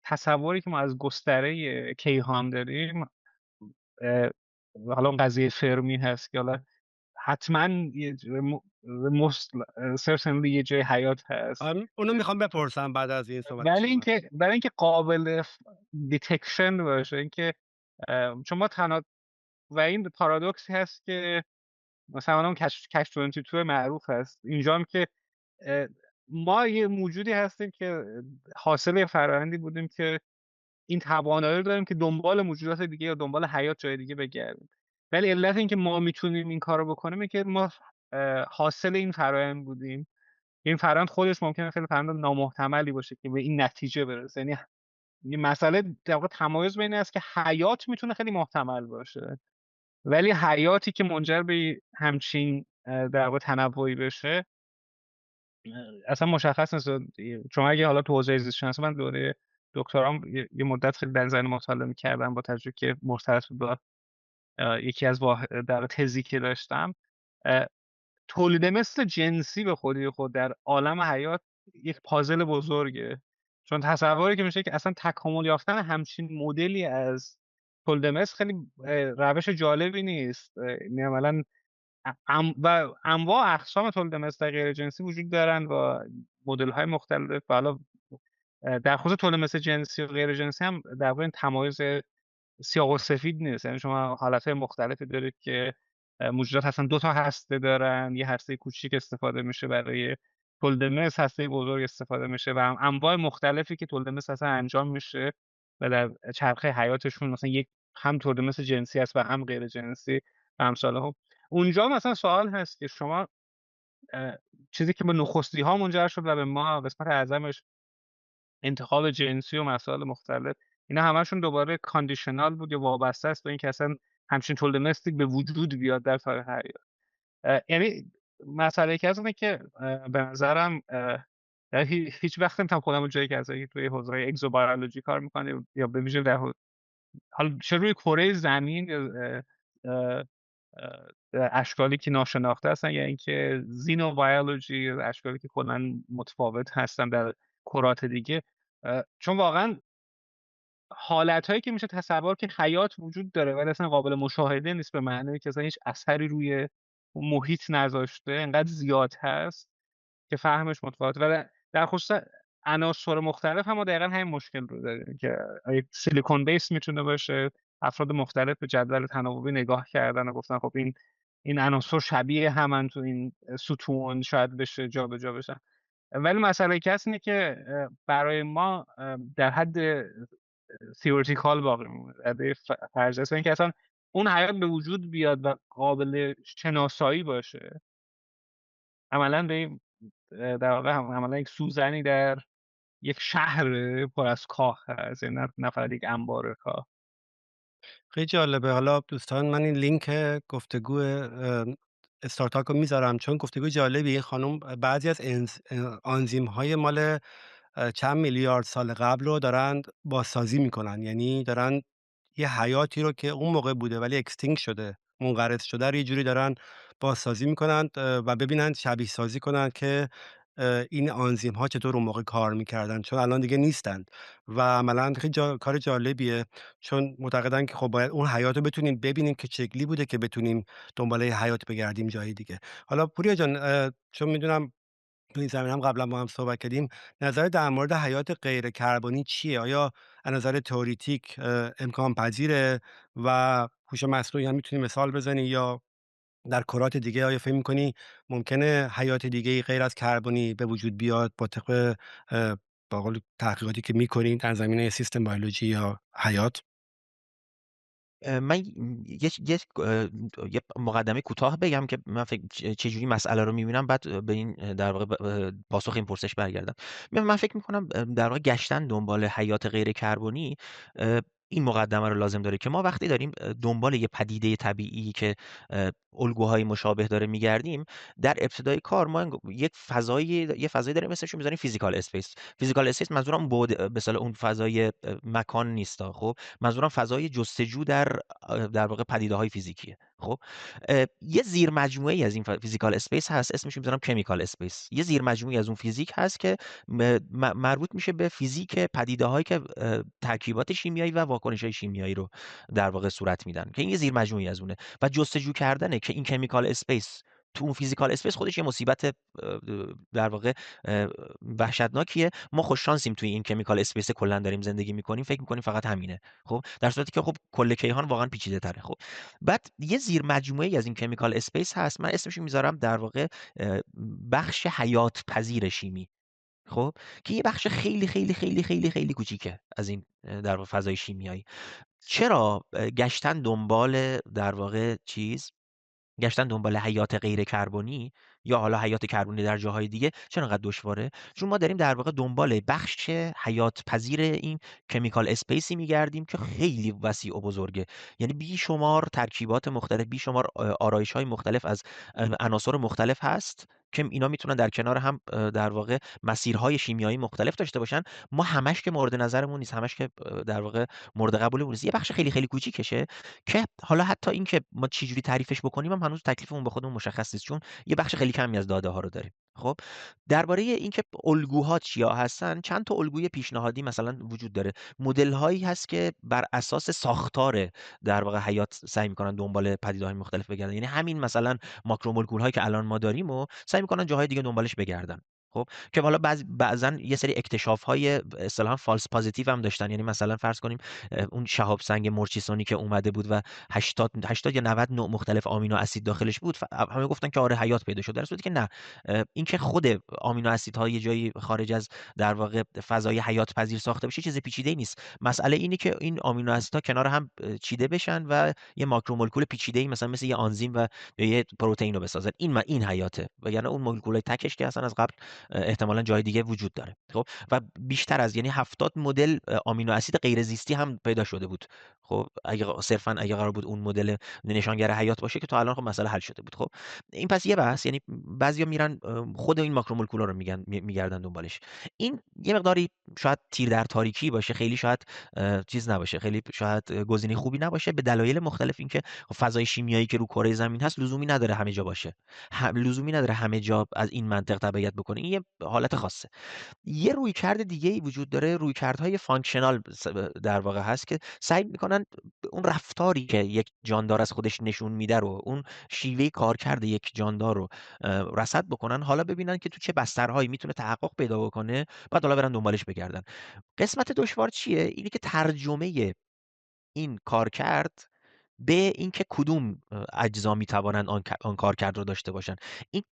تصوری که ما از گستره کیهان داریم، اه، حالا اون قضیه فرمی هست که حالا حتما یه certainly یه جای حیات هست، اونو میخوام بپرسم بعد از این صحبت ولی شما. اینکه برای اینکه قابل دیتکشن باشه، اینکه چون ما تنها و این پارادوکسی هست که مثلا اون کش 22 معروف هست اینجا هم که اه، ما یه موجودی هستیم که حاصل یه فرآیندی بودیم که این توانایی رو داریم که دنبال موجودات دیگه یا دنبال حیات جای دیگه بگردیم. ولی علت این که ما میتونیم این کارو بکنیم اینه که ما حاصل این فرآیند بودیم. این فرآیند خودش ممکنه خیلی فرآیند نامحتملی باشه که به این نتیجه برسه. یعنی یه مسئله در واقع تمایز بین این است که حیات میتونه خیلی محتمل باشه، ولی حیاتی که منجر به همچین در واقع تنوعی بشه اصلا مشخص نیست. چون اگه حالا تو حوزه زیست شناسی، من دوره دکترام یه مدت خیلی در زمینه مطالعه می‌کردم با تجربه که مرتبط بود با یکی از در واقع تزی که داشتم. تولید مثل جنسی به خود در عالم حیات یک پازل بزرگه، چون تصوری که میشه که اصلا تکامل یافتن همچین مدلی از تولید مثل خیلی روش جالبی نیست. یعنی عملاً و انواع اقسام تولید مثل غیر جنسی وجود دارن و مدل‌های مختلف. و حالا در خصوص تولید مثل جنسی و غیر جنسی هم در واقع این تمایز سیاه و سفید نیست. یعنی شما حالت‌های مختلفی دارید که موجودات هستن 2 تا هسته دارن، یه هسته کوچیک استفاده میشه برای تولید مثل، هسته بزرگ استفاده میشه و انواع مختلفی که تولید مثل اصلا انجام میشه و در چرخه حیاتشون مثلا یک هم تولید مثل جنسی هست و هم غیر جنسی و امثال. اونجا مثلا سوال هست که شما چیزی که به نخستی‌ها منجر شد و به ما قسمت اعظمش انتخاب جنسی و مسائل مختلف، اینا همشون دوباره کاندیشنال بود یا وابسته است به اینکه اصلا همچین تولد مثلی به وجود بیاد در تاریخ حیات. یعنی مسئله که هست اینه که به نظرم هیچ وقت نمی‌تونم خودم رو جایی که از توی حوزه اگزوبیولوژی کار می‌کنه یا به ویژه در حالا چه روی کره زمین یا اشکالی که ناشناخته هستن یا اینکه زینوبیولوژی، اشکالی که کلا متفاوت هستن در کرات دیگه. چون واقعا حالت‌هایی که میشه تصور که حیات وجود داره ولی اصلا قابل مشاهده نیست، به معنی که اصلا هیچ اثری روی اون محیط نذاشته، انقدر زیاد هست که فهمش متفاوته. ولی در خصوص عناصر مختلف هم ما دقیقا همین مشکل رو داریم که سیلیکون بیس میتونه باشه. افراد مختلف به جدول تناوبی نگاه کردن و گفتن خب این عناصر شبیه همن تو این ستون، شاید بشه جابجا بشن. ولی مسئله که هست اینه که برای ما در حد تئوریکال باقی میمونه، در فرض است اینکه اصلا اون حیات به وجود بیاد و قابل شناسایی باشه. عملا به این در واقع عملا یک سوزنی در یک شهر پر از کاه هست، یعنی نه فقط یک انبار کاه. خیلی جالبه. حالا دوستان من این لینک گفتگو استارتاک رو میذارم، چون گفتگو جالبی. این خانم بعضی از آنزیم های مال چند میلیارد سال قبل رو دارن بازسازی میکنن، یعنی دارن یه حیاتی رو که اون موقع بوده ولی اکستینکت شده، منقرض شده رو یه جوری دارن بازسازی میکنن و ببینن شبیه سازی کنن که این آنزیم ها چطور اون موقع کار میکردن، چون الان دیگه نیستند. و عملا خیلی کار جالبیه، چون معتقدن که خب باید اون حیات رو بتونیم ببینیم که چه شکلی بوده که بتونیم دنباله حیات بگردیم جای دیگه. حالا پوریا جان، چون میدونم تو این زمینه هم قبلا با هم صحبت کردیم، نظر در مورد حیات غیر کربنی چیه؟ آیا از نظر تئوریتیک امکان پذیره و هوش مصنوعی هم میتونی مثال بزنی، یا در کرات دیگه آیا فکر می‌کنی ممکنه حیات دیگه‌ای غیر از کربنی به وجود بیاد با طبق به قول تحقیقاتی که می‌کنین در زمینه سیستم بیولوژی یا حیات؟ من یه مقدمه کوتاه بگم که من فکر چجوری مسئله رو می‌بینم، بعد به این در واقع پاسخ این پرسش برگردم. من فکر می‌کنم در واقع گشتن دنبال حیات غیر کربنی این مقدمه رو لازم داره که ما وقتی داریم دنبال یه پدیده طبیعی که الگوهای مشابه داره می‌گردیم، در ابتدای کار ما یه فضایی داریم اسمش رو می‌ذاریم فیزیکال اسپیس. فیزیکال اسپیس منظورم بعد به اصطلاح اون فضای مکان نیستا. خب منظورم فضای جستجو در واقع پدیده‌های فیزیکیه. خب یه زیر مجموعه‌ای از این فیزیکال اسپیس هست، اسمش رو می‌ذارم کمیکال اسپیس. یه زیر مجموعه‌ای از اون فیزیک هست که مربوط میشه به فیزیک پدیده‌هایی که ترکیبات شیمیایی و واکنش‌های شیمیایی رو در واقع صورت میدن، که این یه زیر مجموعه‌ای از اونه. و جستجو کردنه که این کمیکال اسپیس تو اون فیزیکال اسپیس خودش یه مصیبت در واقع وحشتناکیه. ما خوش شانسیم توی این کمیکال اسپیس کلا داریم زندگی میکنیم، فکر میکنیم فقط همینه. خب در صورتی که خب کل کیهان واقعا پیچیده تره. خب بعد یه زیر مجموعه از این کمیکال اسپیس هست، من اسمش رو میذارم در واقع بخش حیات پذیر شیمی. خب که یه بخش خیلی خیلی خیلی خیلی خیلی کوچیکه از این در واقع فضای شیمیایی. چرا در واقع گشتن دنبال حیات غیر کربنی یا حالا حیات کربنی در جاهای دیگه چرا انقدر دشواره؟ چون ما داریم در واقع دنبال بخش حیات پذیر این کمیکال اسپیسی میگردیم که خیلی وسیع و بزرگه، یعنی بیشمار ترکیبات مختلف، بیشمار آرایش‌های مختلف از عناصر مختلف هست که اینا میتونن در کنار هم در واقع مسیرهای شیمیایی مختلف داشته باشن. ما همش که مورد نظرمون نیست، همش که در واقع مورد قبولمون نیست. یه بخش خیلی خیلی کوچیکشه که حالا حتی این که ما چجوری تعریفش بکنیم هم هنوز تکلیفمون به خودمون مشخص نیست، چون یه بخش خیلی کمی از داده ها رو داریم. خب درباره اینکه الگوها چیا هستن، چند تا الگوی پیشنهادی مثلا وجود داره. مدل هایی هست که بر اساس ساختار در واقع حیات سعی میکنن دنبال پدیده‌های مختلف بگردن، یعنی همین مثلا ماکرومولکول هایی که الان ما داریم و سعی میکنن جاهای دیگه دنبالش بگردن. خب که حالا بعضن یه سری اکتشاف های اصطلاحا فالس پوزیتیو هم داشتن، یعنی مثلا فرض کنیم اون شهاب سنگ مرچیسونی که اومده بود و 80 یا 90 نوع مختلف آمینو اسید داخلش بود، همه گفتن که آره حیات پیدا شد، در صورتی که نه. اینکه خود آمینو اسیدها یه جایی خارج از در واقع فضای حیات پذیر ساخته بشه چیز پیچیده‌ای نیست. مسئله اینه که این آمینو اسیدها کنار هم چیده بشن و یه ماکرومولکول پیچیده‌ای مثل یه آنزیم و یه پروتئین رو بسازن. این حیاته، و یعنی اون مولکولای تکش که اصلا از قبل احتمالاً جای دیگه وجود داره. خب و بیشتر از یعنی 70 مدل آمینو اسید غیر زیستی هم پیدا شده بود. خب اگه قرار بود اون مدل نشانگر حیات باشه که تا الان خب مسئله حل شده بود. خب این پس یه بحث، یعنی بعضیا میرن خود این ماکرومولکولا رو میگردن دنبالش. این یه مقداری شاید تیر در تاریکی باشه، خیلی شاید چیز نباشه، خیلی شاید گزینه خوبی نباشه به دلایل مختلف. اینکه فضای شیمیایی که رو کره زمین هست لزومی نداره همه جا باشه، لزومی نداره همه جا از این منطق تبعیت بکنه. این یه حالت خاصه. یه رویکرد دیگه‌ای وجود داره، رویکردهای فانکشنال در واقع هست که سعی میکنن اون رفتاری که یک جاندار از خودش نشون میده رو، اون شیوه کارکرد یک جاندار رو رصد بکنن، حالا ببینن که تو چه بسترهایی میتونه تحقق پیدا بکنه، بعد حالا برن دنبالش بگردن. قسمت دشوار چیه؟ اینه که ترجمه این کارکرد به اینکه کدوم اجزا میتوانند آن کارکرد رو داشته باشن. این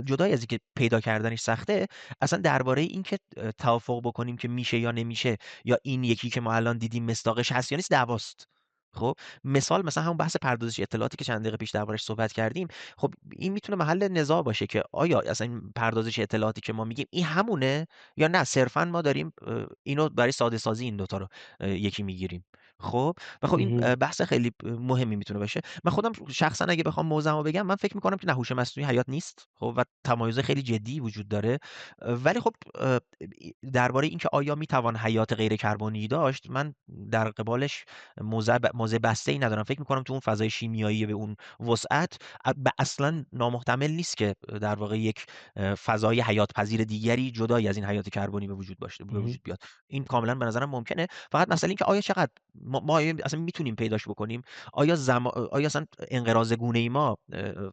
جدای از اینکه پیدا کردنش سخته، اصلا درباره اینکه توافق بکنیم که میشه یا نمیشه، یا این یکی که ما الان دیدیم مصداقش هست یا نیست، دعواست. خب مثال مثلا همون بحث پردازش اطلاعاتی که چند دقیقه پیش دربارش صحبت کردیم، خب این میتونه محل نزاع باشه که آیا اصلا این پردازش اطلاعاتی که ما میگیم این همونه، یا نه صرفا ما داریم اینو برای ساده سازی این دوتا رو یکی میگیریم. خب و خب این اهم. بحث خیلی مهمی میتونه باشه. من خودم شخصا اگه بخوام موضعمو بگم، من فکر میکنم که نه، هوش مصنوعی حیات نیست، خب و تمایز خیلی جدی وجود داره. ولی خب درباره اینکه آیا میتوان حیات غیر کربنی داشت، من در قبالش موضع بسته ای ندارم. فکر میکنم تو اون فضای شیمیایی به اون وسعت اصلا نامحتمل نیست که در واقع یک فضای حیات پذیر دیگری جدایی از این حیات کربنی به اهم. وجود بیاد. این کاملا به نظرم ممکنه. فقط مسئله این که آیا چقدر ما اصلا میتونیم پیداش بکنیم. آیا اصلا انقراض گونه ما،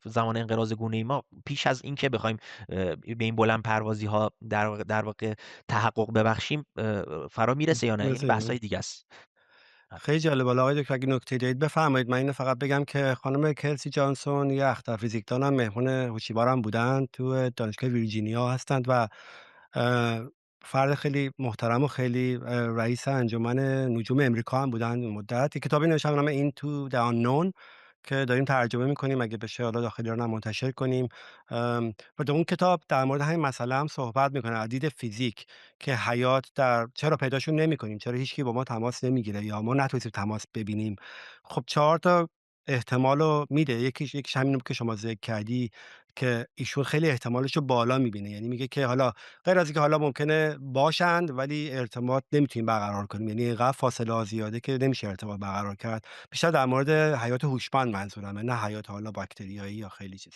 زمان انقراض گونه ما پیش از اینکه بخوایم به این بلند پروازی ها در واقع تحقق ببخشیم فرا میرسه یا نه، این بحث های دیگه است. خیلی جالب. حالا آقای دکتر اگه نکته دارید بفرمایید. من اینو فقط بگم که خانم کلسی جانسون یه اختر فیزیکدان هم مهمون هوشیوار هم بودن، تو دانشگاه ویرجینیا هستند و فرد خیلی محترم و خیلی رئیس انجمن نجوم امریکا هم بودن اون مدت. یه کتابی نوشتن به نام این تو the unknown که داریم ترجمه میکنیم، اگه بشه حالا داخل ایران هم منتشر کنیم. و در اون کتاب در مورد همین مسئله هم صحبت میکنه، از دید فیزیک، که حیات در چرا پیداشون نمی‌کنیم، چرا هیچکی با ما تماس نمیگیره یا ما نتونستیم تماس ببینیم. خب 4 تا احتمالو میده. یکیش همین که شما ذکر کردی، که ایشون خیلی احتمالش رو بالا میبینه. یعنی میگه که حالا غیر از اینکه حالا ممکنه باشند ولی ارتباط نمیتونیم برقرار کنیم، یعنی اینقدر فاصله ها زیاده که نمیشه ارتباط برقرار کرد. بیشتر در مورد حیات هوشمند منظورمه، نه حیات حالا باکتریایی یا خیلی چیز.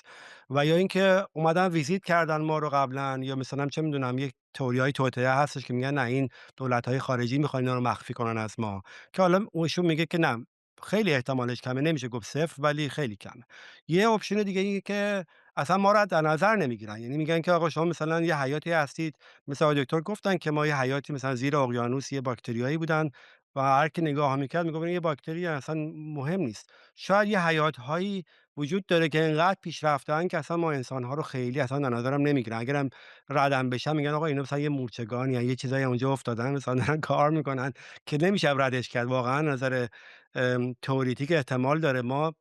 و یا اینکه اومدن ویزیت کردن ما رو قبلا، یا مثلا چه میدونم یک تئوریای توطئه هستش که میگن نه، این دولت‌های خارجی میخوان اینا رو مخفی کنن از ما، که حالا ایشون میگه که نه، خیلی احتمالش کمه، نمیشه گفت صفر ولی خیلی کمه. یه اپشن دیگه اینه که اصلا ما رو در نظر نمیگیرن، یعنی میگن که آقا شما مثلا یه حیاتی هستید، مثل آقای دکتر گفتن که ما یه حیاتی مثلا زیر اقیانوس یه باکتریایی بودن و هر کی نگاه میکرد میگه این یه باکتری اصلا مهم نیست. شاید یه حیات‌هایی وجود داره که اینقدر پیشرفته‌ان که اصلا ما انسان‌ها رو خیلی اصلا در نظرم نمیگیرن. اگرم ردم بشن میگن آقا اینا مثلا یه مورچگان یا یه چیزایی اونجا افتادن مثلا دارن کار میکنن که نمیشه ردش کرد. واقعا نظر تئوریتیک احتمال داره ما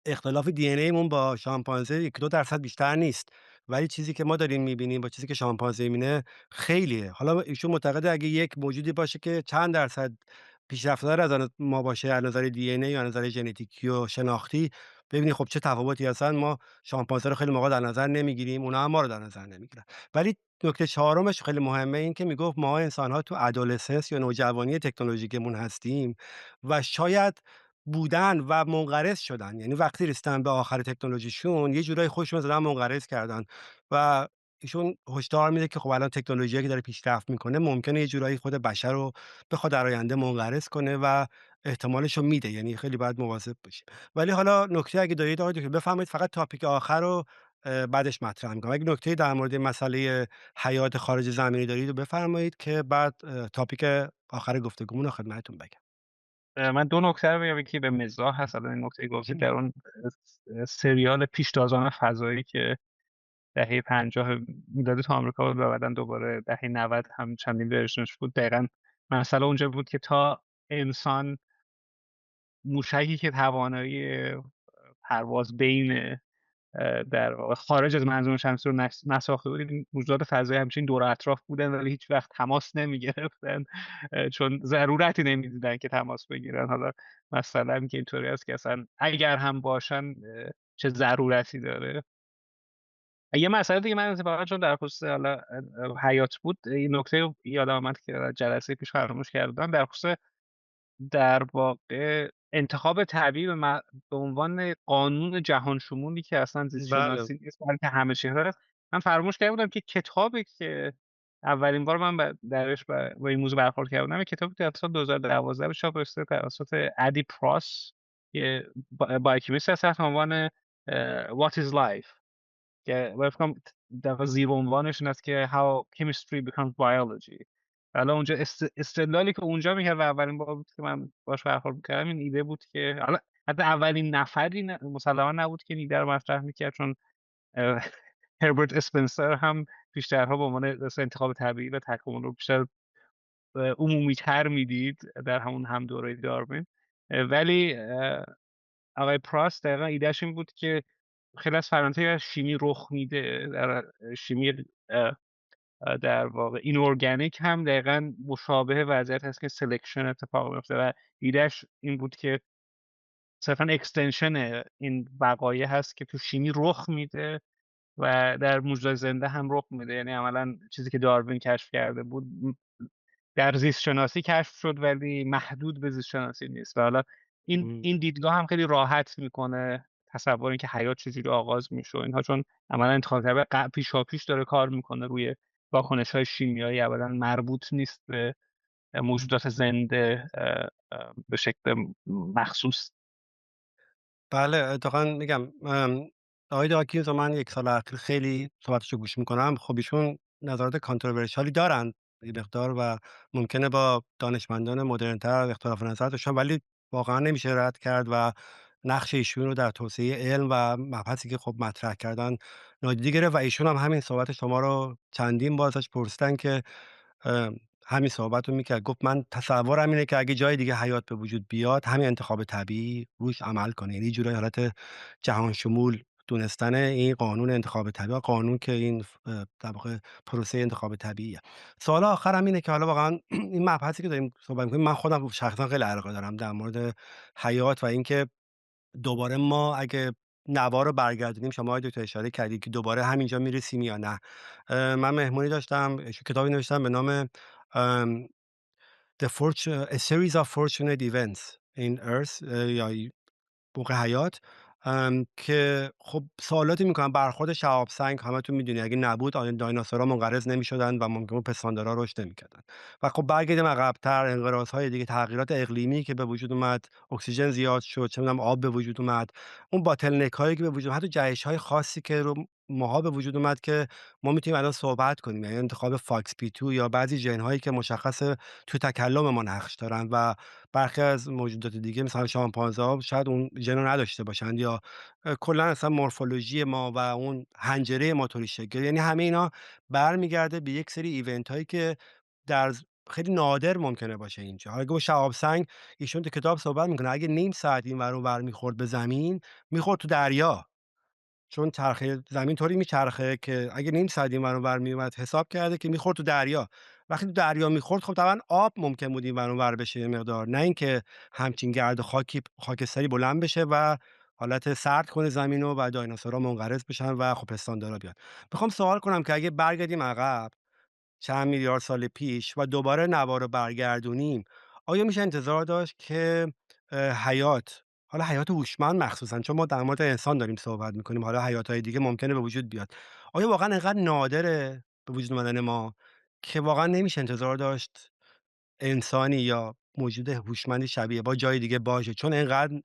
اختلاف دی ان ایمون با شامپانزه 1-2% بیشتر نیست، ولی چیزی که ما داریم می‌بینیم با چیزی که شامپانزه می‌بینه خیلیه. حالا ایشون معتقده اگه یک موجودی باشه که چند درصد پیشرفته‌تر از ما باشه از نظر دی ان ای یا از نظر ژنتیکی و شناختی، ببینید خب چه تفاوتی هستن. ما شامپانزه رو خیلی موقع در نظر نمی‌گیریم، اونها هم ما رو در نظر نمی‌گیرن. ولی نکته چهارمش خیلی مهمه، این که میگفت ما انسان‌ها تو ادولسنس یا نوجوانی تکنولوژیکمون هستیم و شاید بودن و منقرض شدن، یعنی وقتی رسیدن به آخر تکنولوژیشون یه جورایی خودشون زدن منقرض کردن و ایشون هشدار میده که خب الان تکنولوژی که داره پیشرفت میکنه ممکنه یه جورایی خود بشر رو بخواد در آینده منقرض کنه و احتمالش رو میده، یعنی خیلی باید مواظب باشیم. ولی حالا نکته اگه دارید آقای دکتر بفرمایید، فقط تاپیک آخر رو بعدش مطرح میکنم. اگه نکته در مورد مسئله حیات خارج زمینی دارید رو بفرمایید که بعد تاپیک آخر گفتگومون رو خدمتتون بگم. من دو نکته رو بگم. یکی به مزاح هست، الان این نکته گفتید در اون سریال پیشتازان فضایی که دهه 50 میلادی تو آمریکا بود و بعدن دوباره دهه 90 هم چندین ورژنش بود، دقیقا مسئله اونجا بود که تا انسان موشکی که توانایی پرواز بین در واقع خارج از منظومه شمسی رو نساخته بود، این موجودات فضایی همچین دور و اطراف بودن ولی هیچ وقت تماس نمی‌گرفتن، چون ضرورتی نمی‌دیدن که تماس بگیرن. حالا مسئله هم که اینطوری است که اصلا اگر هم باشن چه ضرورتی داره. یه مسئله دیگه من اتفاقا چون در خصوص حالا حیات بود، این نکته رو یادم آمد که در جلسه پیش فراموش کردم، در خصوص در واقع انتخاب تعبیر به عنوان قانون جهان شمولی که اصلا زیست بله. شناسی نیست بلکه همه چیز است. من فراموش کرده بودم که کتابی که اولین بار من درش با این موضوع برخورد کرده بودم، کتابی که در سال 2012 به چاپ رسیده توسط ادی پراس که بایوکیمیست هست تحت عنوان What is Life، که فکر کنم در زیر عنوانش این است که How Chemistry Becomes Biology. حالا اونجا استدلالی که اونجا میکرد و اولین بار بود که من باش برخورد میکردم این ایده بود که حالا حتی اولین نفری مسلما نبود که این ایده رو مطرح میکرد، چون اه، هربرت اسپنسر هم بیشترها به عنوان انتخاب طبیعی و تکامل رو بیشتر عمومی تر میدید در همون هم دوره داروین. ولی آقای پراست دقیقا ایدهش این بود که خیلی از فرآیندهای شیمی رخ میده در شیمی در واقع این ارگانیک هم دقیقا مشابه وضعیت هست که سلکشن اتفاق میفته و ایدهش این بود که صرفا اکستنشن این وقایع هست که تو شیمی رخ میده و در موجودات زنده هم رخ میده. یعنی عملا چیزی که داروین کشف کرده بود در زیست شناسی کشف شد ولی محدود به زیست شناسی نیست و حالا این دیدگاه هم خیلی راحت میکنه تصور اینکه حیات چجوری آغاز میشه اینها، چون عملا انتخاب طبیعی پیشاپیش داره کار میکنه روی واکنش های شیمیایی ابدا مربوط نیست به موجودات زنده به شکل مخصوص. بله، اتفاقا میگم آقای داکینز رو من یک سال اخیر خیلی صحبتشو گوش میکنم. خب ایشون نظرات کانتروورشیالی دارن یه مقدار و ممکنه با دانشمندان مدرن‌تر اختلاف نظر داشتن، ولی واقعا نمیشه رد کرد و نقش ایشون رو در توسعه علم و مبحثی که خب مطرح کردن نادیده گرفت. و ایشون هم همین صحبت شما رو چندین بار ازش پرسیدن که اه، همین صحبت رو میکرد. گفت من تصورم اینه که اگه جای دیگه حیات به وجود بیاد همین انتخاب طبیعی روش عمل کنه، یعنی یه جورایی حالت جهان شمول دونستن این قانون انتخاب طبیعی، قانون که این در واقع پروسه انتخاب طبیعیه. سوال آخرم اینه که حالا واقعا این مبحثی که داریم صحبت می‌کنیم من خودم شخصا خیلی علاقه دارم در مورد حیات و اینکه دوباره ما اگه نوار رو برگردونیم، شما آقای دکتر اشاره کردید که دوباره همینجا میرسیم یا نه. من مهمونی داشتم، کتابی نوشتم به نام ام، A Series of Fortunate Events in Earth یا بوق حیات، که خب سوالاتی میکنم برخورد شهاب سنگ همتون میدونی اگه نبود دایناسورها منقرض نمیشدن و ممکن بود پستاندارا رشد نمیکردن. و خب برگردیم عقب‌تر، انقراض‌های دیگه، تغییرات اقلیمی که به وجود اومد، اکسیژن زیاد شد، چه می‌دونم آب به وجود اومد، اون باتلنک‌هایی که به وجود اومد، حتی جهش‌های خاصی که رو ماها به وجود اومد که ما میتونیم الان صحبت کنیم، یعنی انتخاب فاکس پی 2 یا بعضی ژن‌هایی که مشخص تو تکلم ما نقش دارن و برخی از موجودات دیگه مثلا شامپانزه‌ها شاید اون ژن رو نداشته باشند، یا کلا اصلا مورفولوژی ما و اون حنجره ما طوری شکل گرفته. یعنی همه اینا برمیگرده به یک سری ایونت هایی که در خیلی نادر ممکنه باشه اینجا. حالا با شهاب سنگ ایشون تو کتاب صحبت میکنه اگه نیم ساعت این ور اون ور میخورد به زمین، میخورد تو دریا، چون چرخه زمین طوری میچرخه که اگه نیم ساعت این ور اون ور میومد حساب کرده که میخورد تو دریا. وقتی تو دریا میخورد خب طبعا آب ممکن بود این ور اون ور بشه یه مقدار، نه اینکه همچین گرد خاکستری بلند بشه و حالت سرد کنه زمینو و دایناسورها منقرض بشن و خب پستاندارا بیاد. میخوام سوال کنم که اگه برگردیم عقب چند میلیارد سال پیش و دوباره نوار رو برگردونیم، آیا میشه انتظار داشت که حیات، حالا حیات هوشمند مخصوصا چون ما در مورد انسان داریم صحبت میکنیم، حالا حیاتهای دیگه ممکنه به وجود بیاد، آیا واقعا انقدر نادره به وجود اومدن ما که واقعا نمیشه انتظار داشت انسانی یا موجود هوشمندی شبیه با جای دیگه باشه، چون اینقدر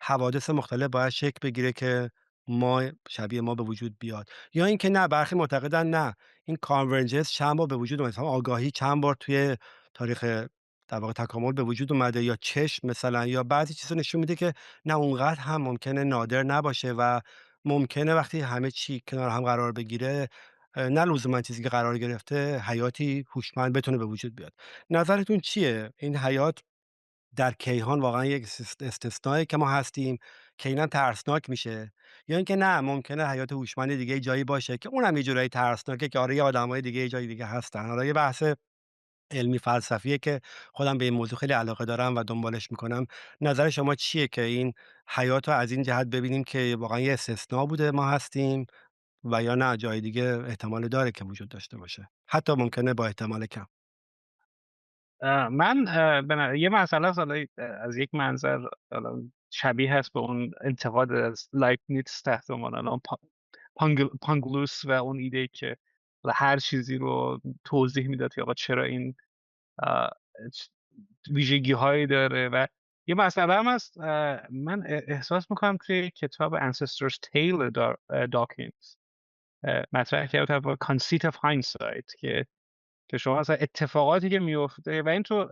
حوادث مختلف باید شکل بگیره که ما شبیه ما به وجود بیاد؟ یا اینکه نه، برخی معتقدن نه، این کانورجنس چند بار به وجود اومده، مثلا آگاهی چند بار توی تاریخ در واقع تکامل به وجود اومده، یا چشم مثلا، یا بعضی چیزا نشون میده که نه اونقدر هم ممکنه نادر نباشه و ممکنه وقتی همه چی کنار هم قرار بگیره نه لزوما چیزی که قرار گرفته حیاتی هوشمند بتونه به وجود بیاد. نظرتون چیه؟ این حیات در کیهان واقعا یک استثنایی که ما هستیم که اینا ترسناک میشه، یا اینکه نه ممکنه حیات هوشمند دیگه جایی باشه که اونم یه جورایی ترسناکه که آره یه آدمای دیگه یه جای دیگه هستن؟ حالا یه بحث علمی فلسفیه که خودم به این موضوع خیلی علاقه دارم و دنبالش میکنم. نظر شما چیه که این حیات رو از این جهت ببینیم که واقعا یه استثنا بوده ما هستیم، و یا نه جای دیگه احتمال داره که وجود داشته باشه، حتی ممکنه با احتمال کم؟ من یه مسئله است، حالا از یک منظر حالا شبیه هست به اون انتقاد از لایبنیتس تحت عنوان الان پانگلوس و اون ایده که هر چیزی رو توضیح میداد که آقا چرا این ویژگی هایی داره. و یه مسئله هم هست، من احساس میکنم توی کتاب Ancestors Tale داکینز مطرح کرده با Conceit of Hindsight که شما اصلا اتفاقاتی که میفته و این تو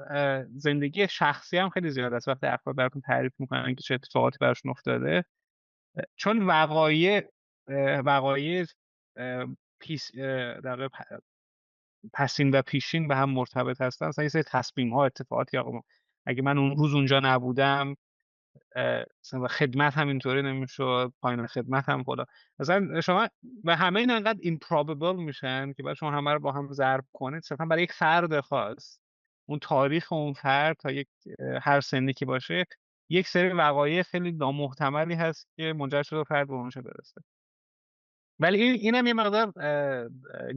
زندگی شخصی هم خیلی زیاد است، وقتی افراد براتون تعریف میکنن که چه اتفاقاتی براشون افتاده، چون وقایع در واقع پسین و پیشین به هم مرتبط هستن. مثلا یه سری تصمیم ها، اتفاقاتی، اگه من اون روز اونجا نبودم مثلا خدمت هم اینطوری نمیشد، پایان خدمت هم فلان. مثلا شما و همه اینا انقدر improbable میشن که بعد شما همه رو با هم ضرب کنید صرفا برای یک فرد خاص، اون تاریخ اون فرد تا یک هر سنی که باشه، یک سری وقایع خیلی نامحتملی هست که منجر شده فرد به اونجا برسه. ولی اینم یه مقدار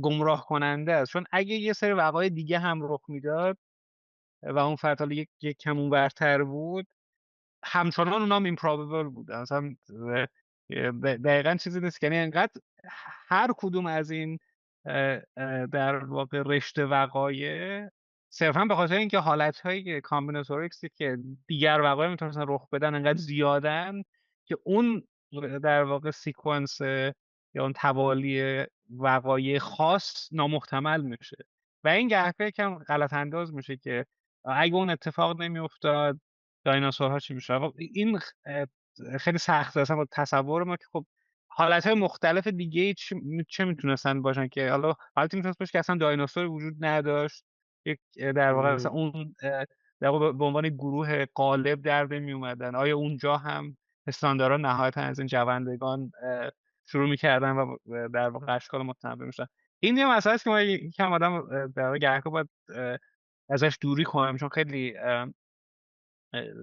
گمراه کننده است، چون اگه یه سری وقایع دیگه هم رخ میداد و اون فرد حالا یک کم اونورتر بود، همچنان اونام ایمپروبیبل بود. مثلا دقیقا چیزی نیست که یعنی انقدر هر کدوم از این در واقع رشته وقایع صرفا به خاطر اینکه حالت‌های کامبیناتوریکسی که دیگر وقایع میتونستن رخ بدن انقدر زیادن که اون در واقع سیکونس یا اون توالی وقایع خاص نامحتمل میشه و این گهگاه کم غلط انداز میشه که اگه اون اتفاق نمیافتاد دایناسورها چی میشه. این خیلی سخته اصلا با تصور ما که خب حالتهای مختلف دیگه چه میتونستن باشن که حالتی میتونست باشه که اصلا دایناسور وجود نداشت، یک در واقع مثلا اون در واقع به عنوان گروه غالب در می اومدن. آیا اونجا هم پستاندارا نهایتا از این جوندگان شروع میکردن و در واقع اشکال متنوع میشن؟ این یه مسئله است که ما یکم آدم در واقع گهگاه باید ازش دوری کنیم، چون خیلی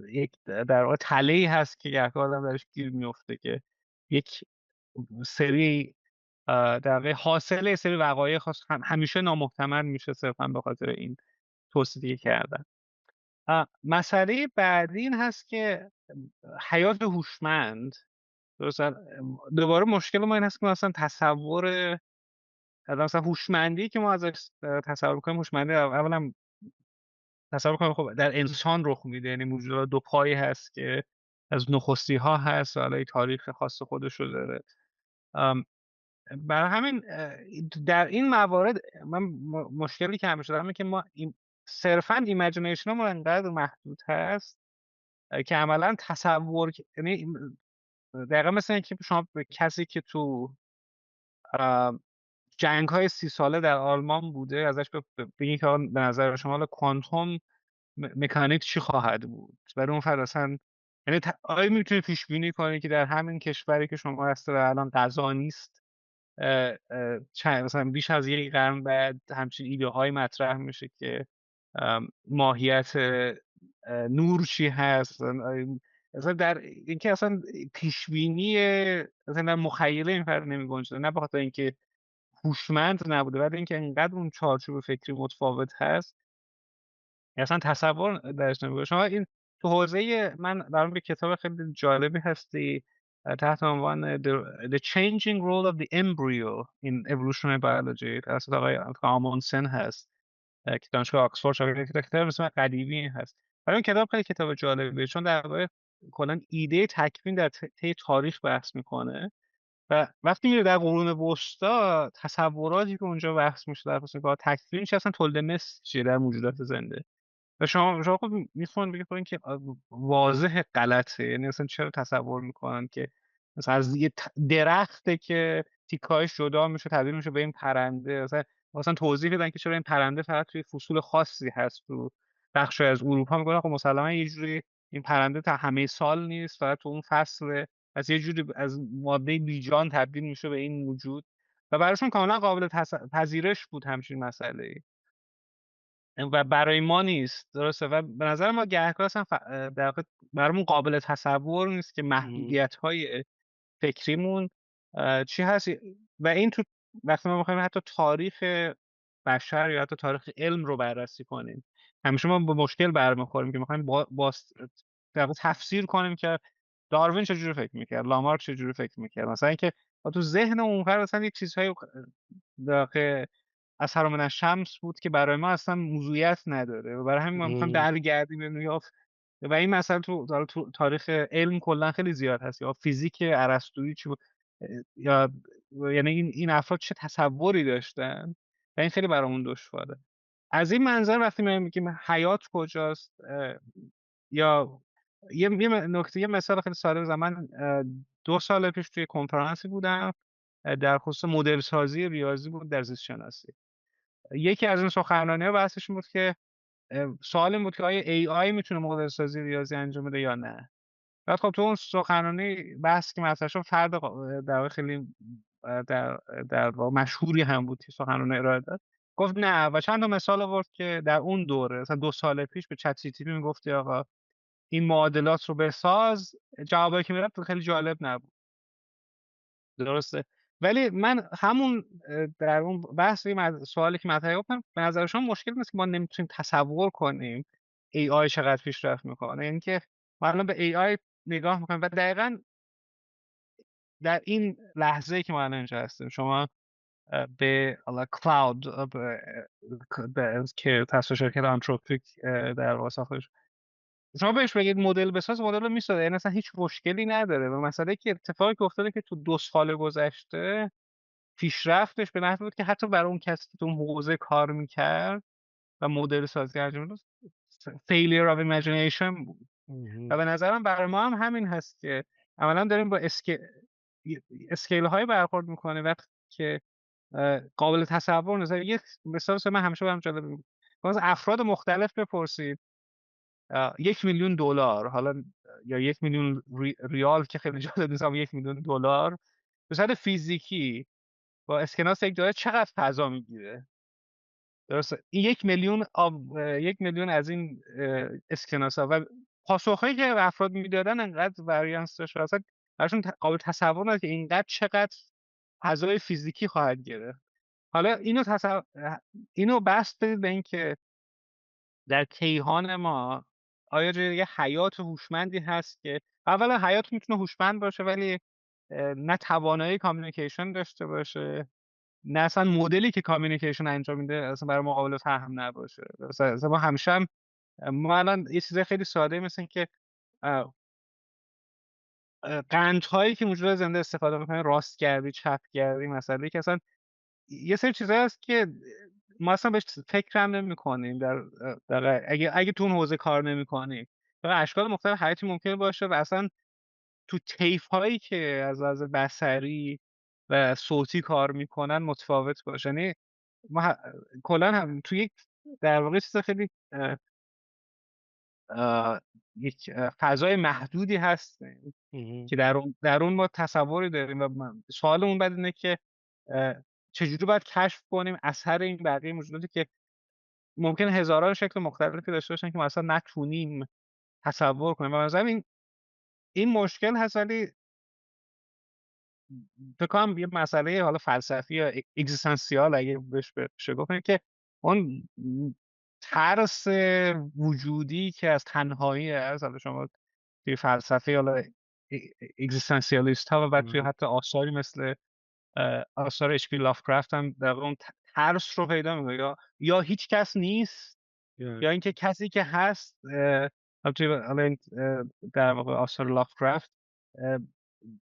یک در واقع تله‌ای هست که گهگاه آدم درش گیر میفته که یک سری در واقع حاصل یه سری وقایع خاص همیشه نامحتمل میشه صرفا به خاطر این توصیفی کردن. مسئله بعدی این هست که حیات هوشمند، درسته، دوباره مشکل ما این هست که مثلا تصور مثلا هوشمندی که ما ازش تصور می‌کنیم، هوشمندی اولا تصور کنیم خب در انسان رخ میده، یعنی موجودات دو پایی هست که از نخستی ها هست و حالا تاریخ خاص خودش رو داره. برای همین در این موارد من مشکلی که همیشه دارم که ما صرفا ایمیجینیشن ما انقدر محدود هست که عملا تصور، یعنی دقیقا مثل اینکه شما به کسی که تو جنگ های 30 ساله در آلمان بوده ازش بگین که به نظر شما حالا کوانتوم مکانیک چی خواهد بود، برای اون فرد اصلا یعنی آیا میتونی پیش بینی کنی که در همین کشوری که شما هست و الان غذا نیست مثلا بیش از یک قرن بعد همچین ایده های مطرح میشه که ماهیت نور چی هست؟ اصلا در اینکه اصلا پیش بینی اصلا در مخیله این فرد نمیگنجه، نه بخاطر اینکه هوشمند نبوده ولی اینکه اینقدر اون چارچوب فکری متفاوت هست اصلا تصور درش نمیگه. شما این تو حوزه من برام که کتاب خیلی جالبی هستی تحت عنوان The Changing Role of the Embryo in Evolutionary Biology توسط آقای آموندسن هست که دانشگاه آکسفورد شاگرد کتاب بسیار قدیمی هست. برای اون کتاب خیلی کتاب جالبیه چون در واقع کلا ایده تکوین در طی تاریخ بحث میکنه و وقتی میره در قرون وسطا تصوراتی که اونجا بحث میشه در خصوص تکوین چه اصلا تولد مثل چیه در موجودات زنده و شما خب میخوان بگید این که واضح غلطه، یعنی اصلا چرا تصور میکنن که مثلا از یه درخته که تیکایش جدا میشه تبدیل میشه به این پرنده، مثلا توضیح بدن که چرا این پرنده فقط توی فصول خاصی هست تو بخش از اروپا. میگن خب مسلما یه جوری این پرنده تا همه سال نیست، فقط تو اون فصل از یه جوری از ماده بیجان تبدیل میشه به این موجود و براشون کاملا قابل پذیرش بود همچین مسئله و برای ما نیست، درسته. و به نظر ما گهگاه اصلا در واقع برامون قابل تصور نیست که محدودیت‌های فکریمون چی هست و این تو وقتی ما می‌خوایم حتی تاریخ بشر یا حتی تاریخ علم رو بررسی کنیم همیشه ما با مشکل برمیخوریم که می‌خوایم در واقع تفسیر کنیم که داروین چجوری فکر می‌کرد، لامارک چجوری فکر می‌کرد، مثلا اینکه و تو ذهن اونور مثلا یک چیزهایی که اثر من الشمس بود که برای ما اصلا موضوعیت نداره و برای همین ما می‌خوایم اهم. برگردیم ببینیم و این مسئله تو تاریخ علم کلا خیلی زیاد هست، یا فیزیک ارسطویی چی بود، یا یعنی این افراد چه تصوری داشتن و این خیلی برامون دشواره. از این منظر وقتی ما میگیم حیات کجاست، یا یه مثال خیلی ساده بزنم. من 2 سال پیش توی کنفرانسی بودم، در خصوص مدل سازی ریاضی بود در زیست شناسی. یکی از این سخنرانی‌ها بحثش این بود که سوال این بود که آیا AI میتونه مدل سازی ریاضی انجام بده یا نه؟ بعد خب تو اون سخنرانی بحث که مطرح شد، فرد در واقع خیلی در واقع مشهوری هم بود که سخنرانی ارائه داد، گفت نه و چند تا مثال آورد که در اون دوره مثلا 2 سال پیش به چت جی پی تی میگفتی آقا این معادلات رو بساز، جوابایی که میداد خیلی جالب نبود. درسته. ولی من همون در اون بحث سوالی که مطرح گفتم، به نظر شما مشکل نیست که ما نمیتونیم تصور کنیم AI چقدر پیشرفت میکنه؟ یعنی که ما الان به AI نگاه میکنیم و دقیقاً در این لحظه‌ای که ما الان اینجا هستیم، شما به حالا کلاود که توسط شرکت آنتروپیک در واقع ساخته شده، شما بهش بگید مدل بساز، مدل رو میسازه، یعنی اصلا هیچ مشکلی نداره. و مسئله که اتفاقی که افتاده که تو 2 سال گذشته پیشرفتش به نحوی بود که حتی برای اون کسی که تو اون حوزه کار میکرد و مدل سازی انجام داد، failure of imagination بود. و اهم. به نظرم برای ما هم همین هست که عملا داریم با اسکیل های برخورد میکنه وقتی که قابل تصور نیست. یک مثال من همیشه برام جالب بود، باز افراد مختلف بپرسید 1,000,000 دلار، حالا یا 1,000,000 ریال که خیلی جالب نیست، اما 1,000,000 دلار به صورت فیزیکی با اسکناس یک دلار چقدر فضا میگیره؟ درسته. این 1,000,000 از این اسکناس‌ها و پاسخهایی که افراد میدادن انقدر واریانس داشت و اصلا براشون قابل تصور نبود که اینقدر چقدر فضای فیزیکی خواهد گرفت. حالا اینو بس بدید به اینکه در کیهان ما آیا جای یه حیات هوشمندی هست که اولا حیات میتونه هوشمند باشه ولی نه توانایی کامیونیکیشن داشته باشه، نه اصلا مدلی که کامیونیکیشن انجام میده اصلا برای ما قابل فهم نباشه. مثلا ما همیشه هم ما الان یه چیز خیلی ساده مثل این که قندهایی که موجود زنده استفاده می‌کنن، راستگردی، چپگردی، مسئله که اصلا یه سری چیزایی هست که ما اصلا بهش فکر هم نمی‌کنیم در اگه تو اون حوزه کار نمی‌کنیم. اشکال مختلف حیاتی ممکنه باشه و اصلا تو طیف‌هایی که از لحاظ بصری و صوتی کار می‌کنن متفاوت باشه. یعنی ما کلا هم تو یک در واقع چیز خیلی یک فضای محدودی هستیم اهم. که در اون ما تصوری داریم و سوالمون بعد اینه که چجوری باید کشف کنیم اثر این بقیه موجوداتی که ممکنه هزاران شکل مختلفی داشته باشن که ما اصلا نتونیم تصور کنیم. و مثلا این مشکل هست، ولی فکر کنم یه مسئله حالا فلسفی یا اگزیستانسیال اگه بهش بشه گفت، اینه که اون ترس وجودی که از تنهایی هست، حالا شما توی فلسفه حالا اگزیستانسیالیست ها و بعد توی اهم. حتی آثاری مثل آثار اچ پی لافکرافت هم در واقع اون ترس رو پیدا می‌کنه، یا هیچ کس نیست یا یا اینکه کسی که هست حالا توی حالا این در واقع آثار لافکرافت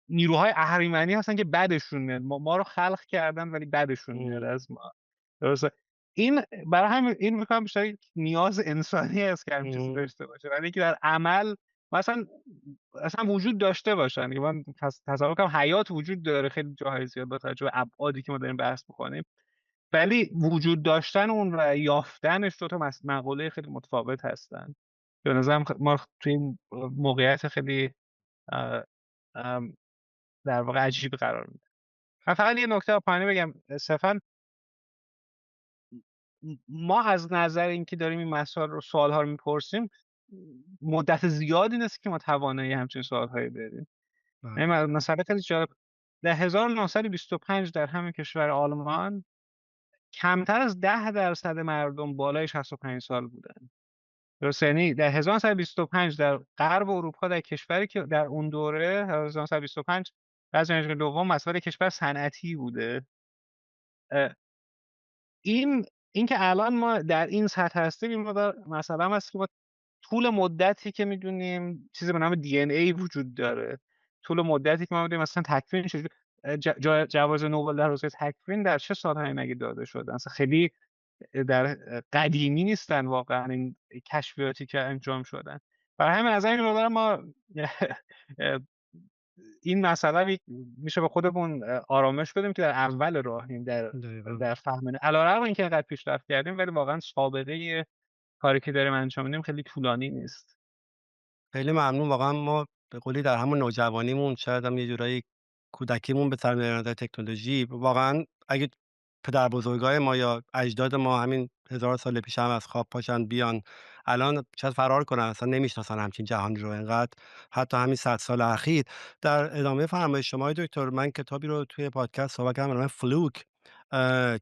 نیروهای اهریمنی هستن که بدشون میاد، ما رو خلق کردن ولی بدشون میاد اهم. از ما. درسته. این برای همین این می‌کنم بیشتر یک نیاز انسانی است که همین چیزی اهم. داشته باشه، ولی اینکه در عمل مثلا اصلا وجود داشته باشن که من تصور کنم حیات وجود داره خیلی جاهای زیاد با توجه به ابعادی که ما داریم بحث می‌کنیم، ولی وجود داشتن اون و یافتنش دو تا مقوله خیلی متفاوت هستن. به نظرم ما توی این موقعیت خیلی اه، ام، در واقع عجیب قرار میده. من فقط یه نکته پایانی بگم صرفا ما از نظر اینکه داریم این مسائل رو سوال‌ها رو می‌پرسیم مدت زیادی نیست که ما توانایی همچین سوال‌هایی بریم. بله. یعنی مثلا خیلی جالب، در 1925 در همین کشور آلمان کمتر از 10% مردم بالای 65 سال بودن. درسته. یعنی در 1925 در غرب اروپا، در کشوری که در اون دوره 1925 رأس جمهوری دوم مسائل کشور صنعتی بوده. این اینکه الان ما در این سطح هستیم، این مقدار مسئله هم هست که ما طول مدتی که میدونیم چیزی به نام DNA وجود داره، طول مدتی که ما میدونیم مثلا تکوین چجوری، جوایز نوبل در حوزه تکوین در چه سالهایی مگه داده شده؟ اصلا خیلی در قدیمی نیستن واقعا این کشفیاتی که انجام شدن. برای همین از این نظر ما این مسئله میشه به خودمون آرامش بدیم که در اول راهیم دقیقاً. در فهم علیرغم اینکه اینقدر پیشرفت کردیم، ولی واقعا سابقه کاری که داریم انجام میدیم خیلی طولانی نیست. خیلی ممنون. واقعا ما به قولی در همون نوجوانیمون، شاید هم یه جورایی کودکیمون به سر می‌بریم در تکنولوژی. واقعا اگه پدربزرگای ما یا اجداد ما همین 1000 سال پیش هم از خواب پاشن بیان، الان شاید فرار کنن، اصلا نمیشناسن همچین جهانی رو. اینقدر حتی همین 100 سال اخیر. در ادامه فرمایش شما دکتر، من کتابی رو توی پادکست صحبت کردم به نام فلوک،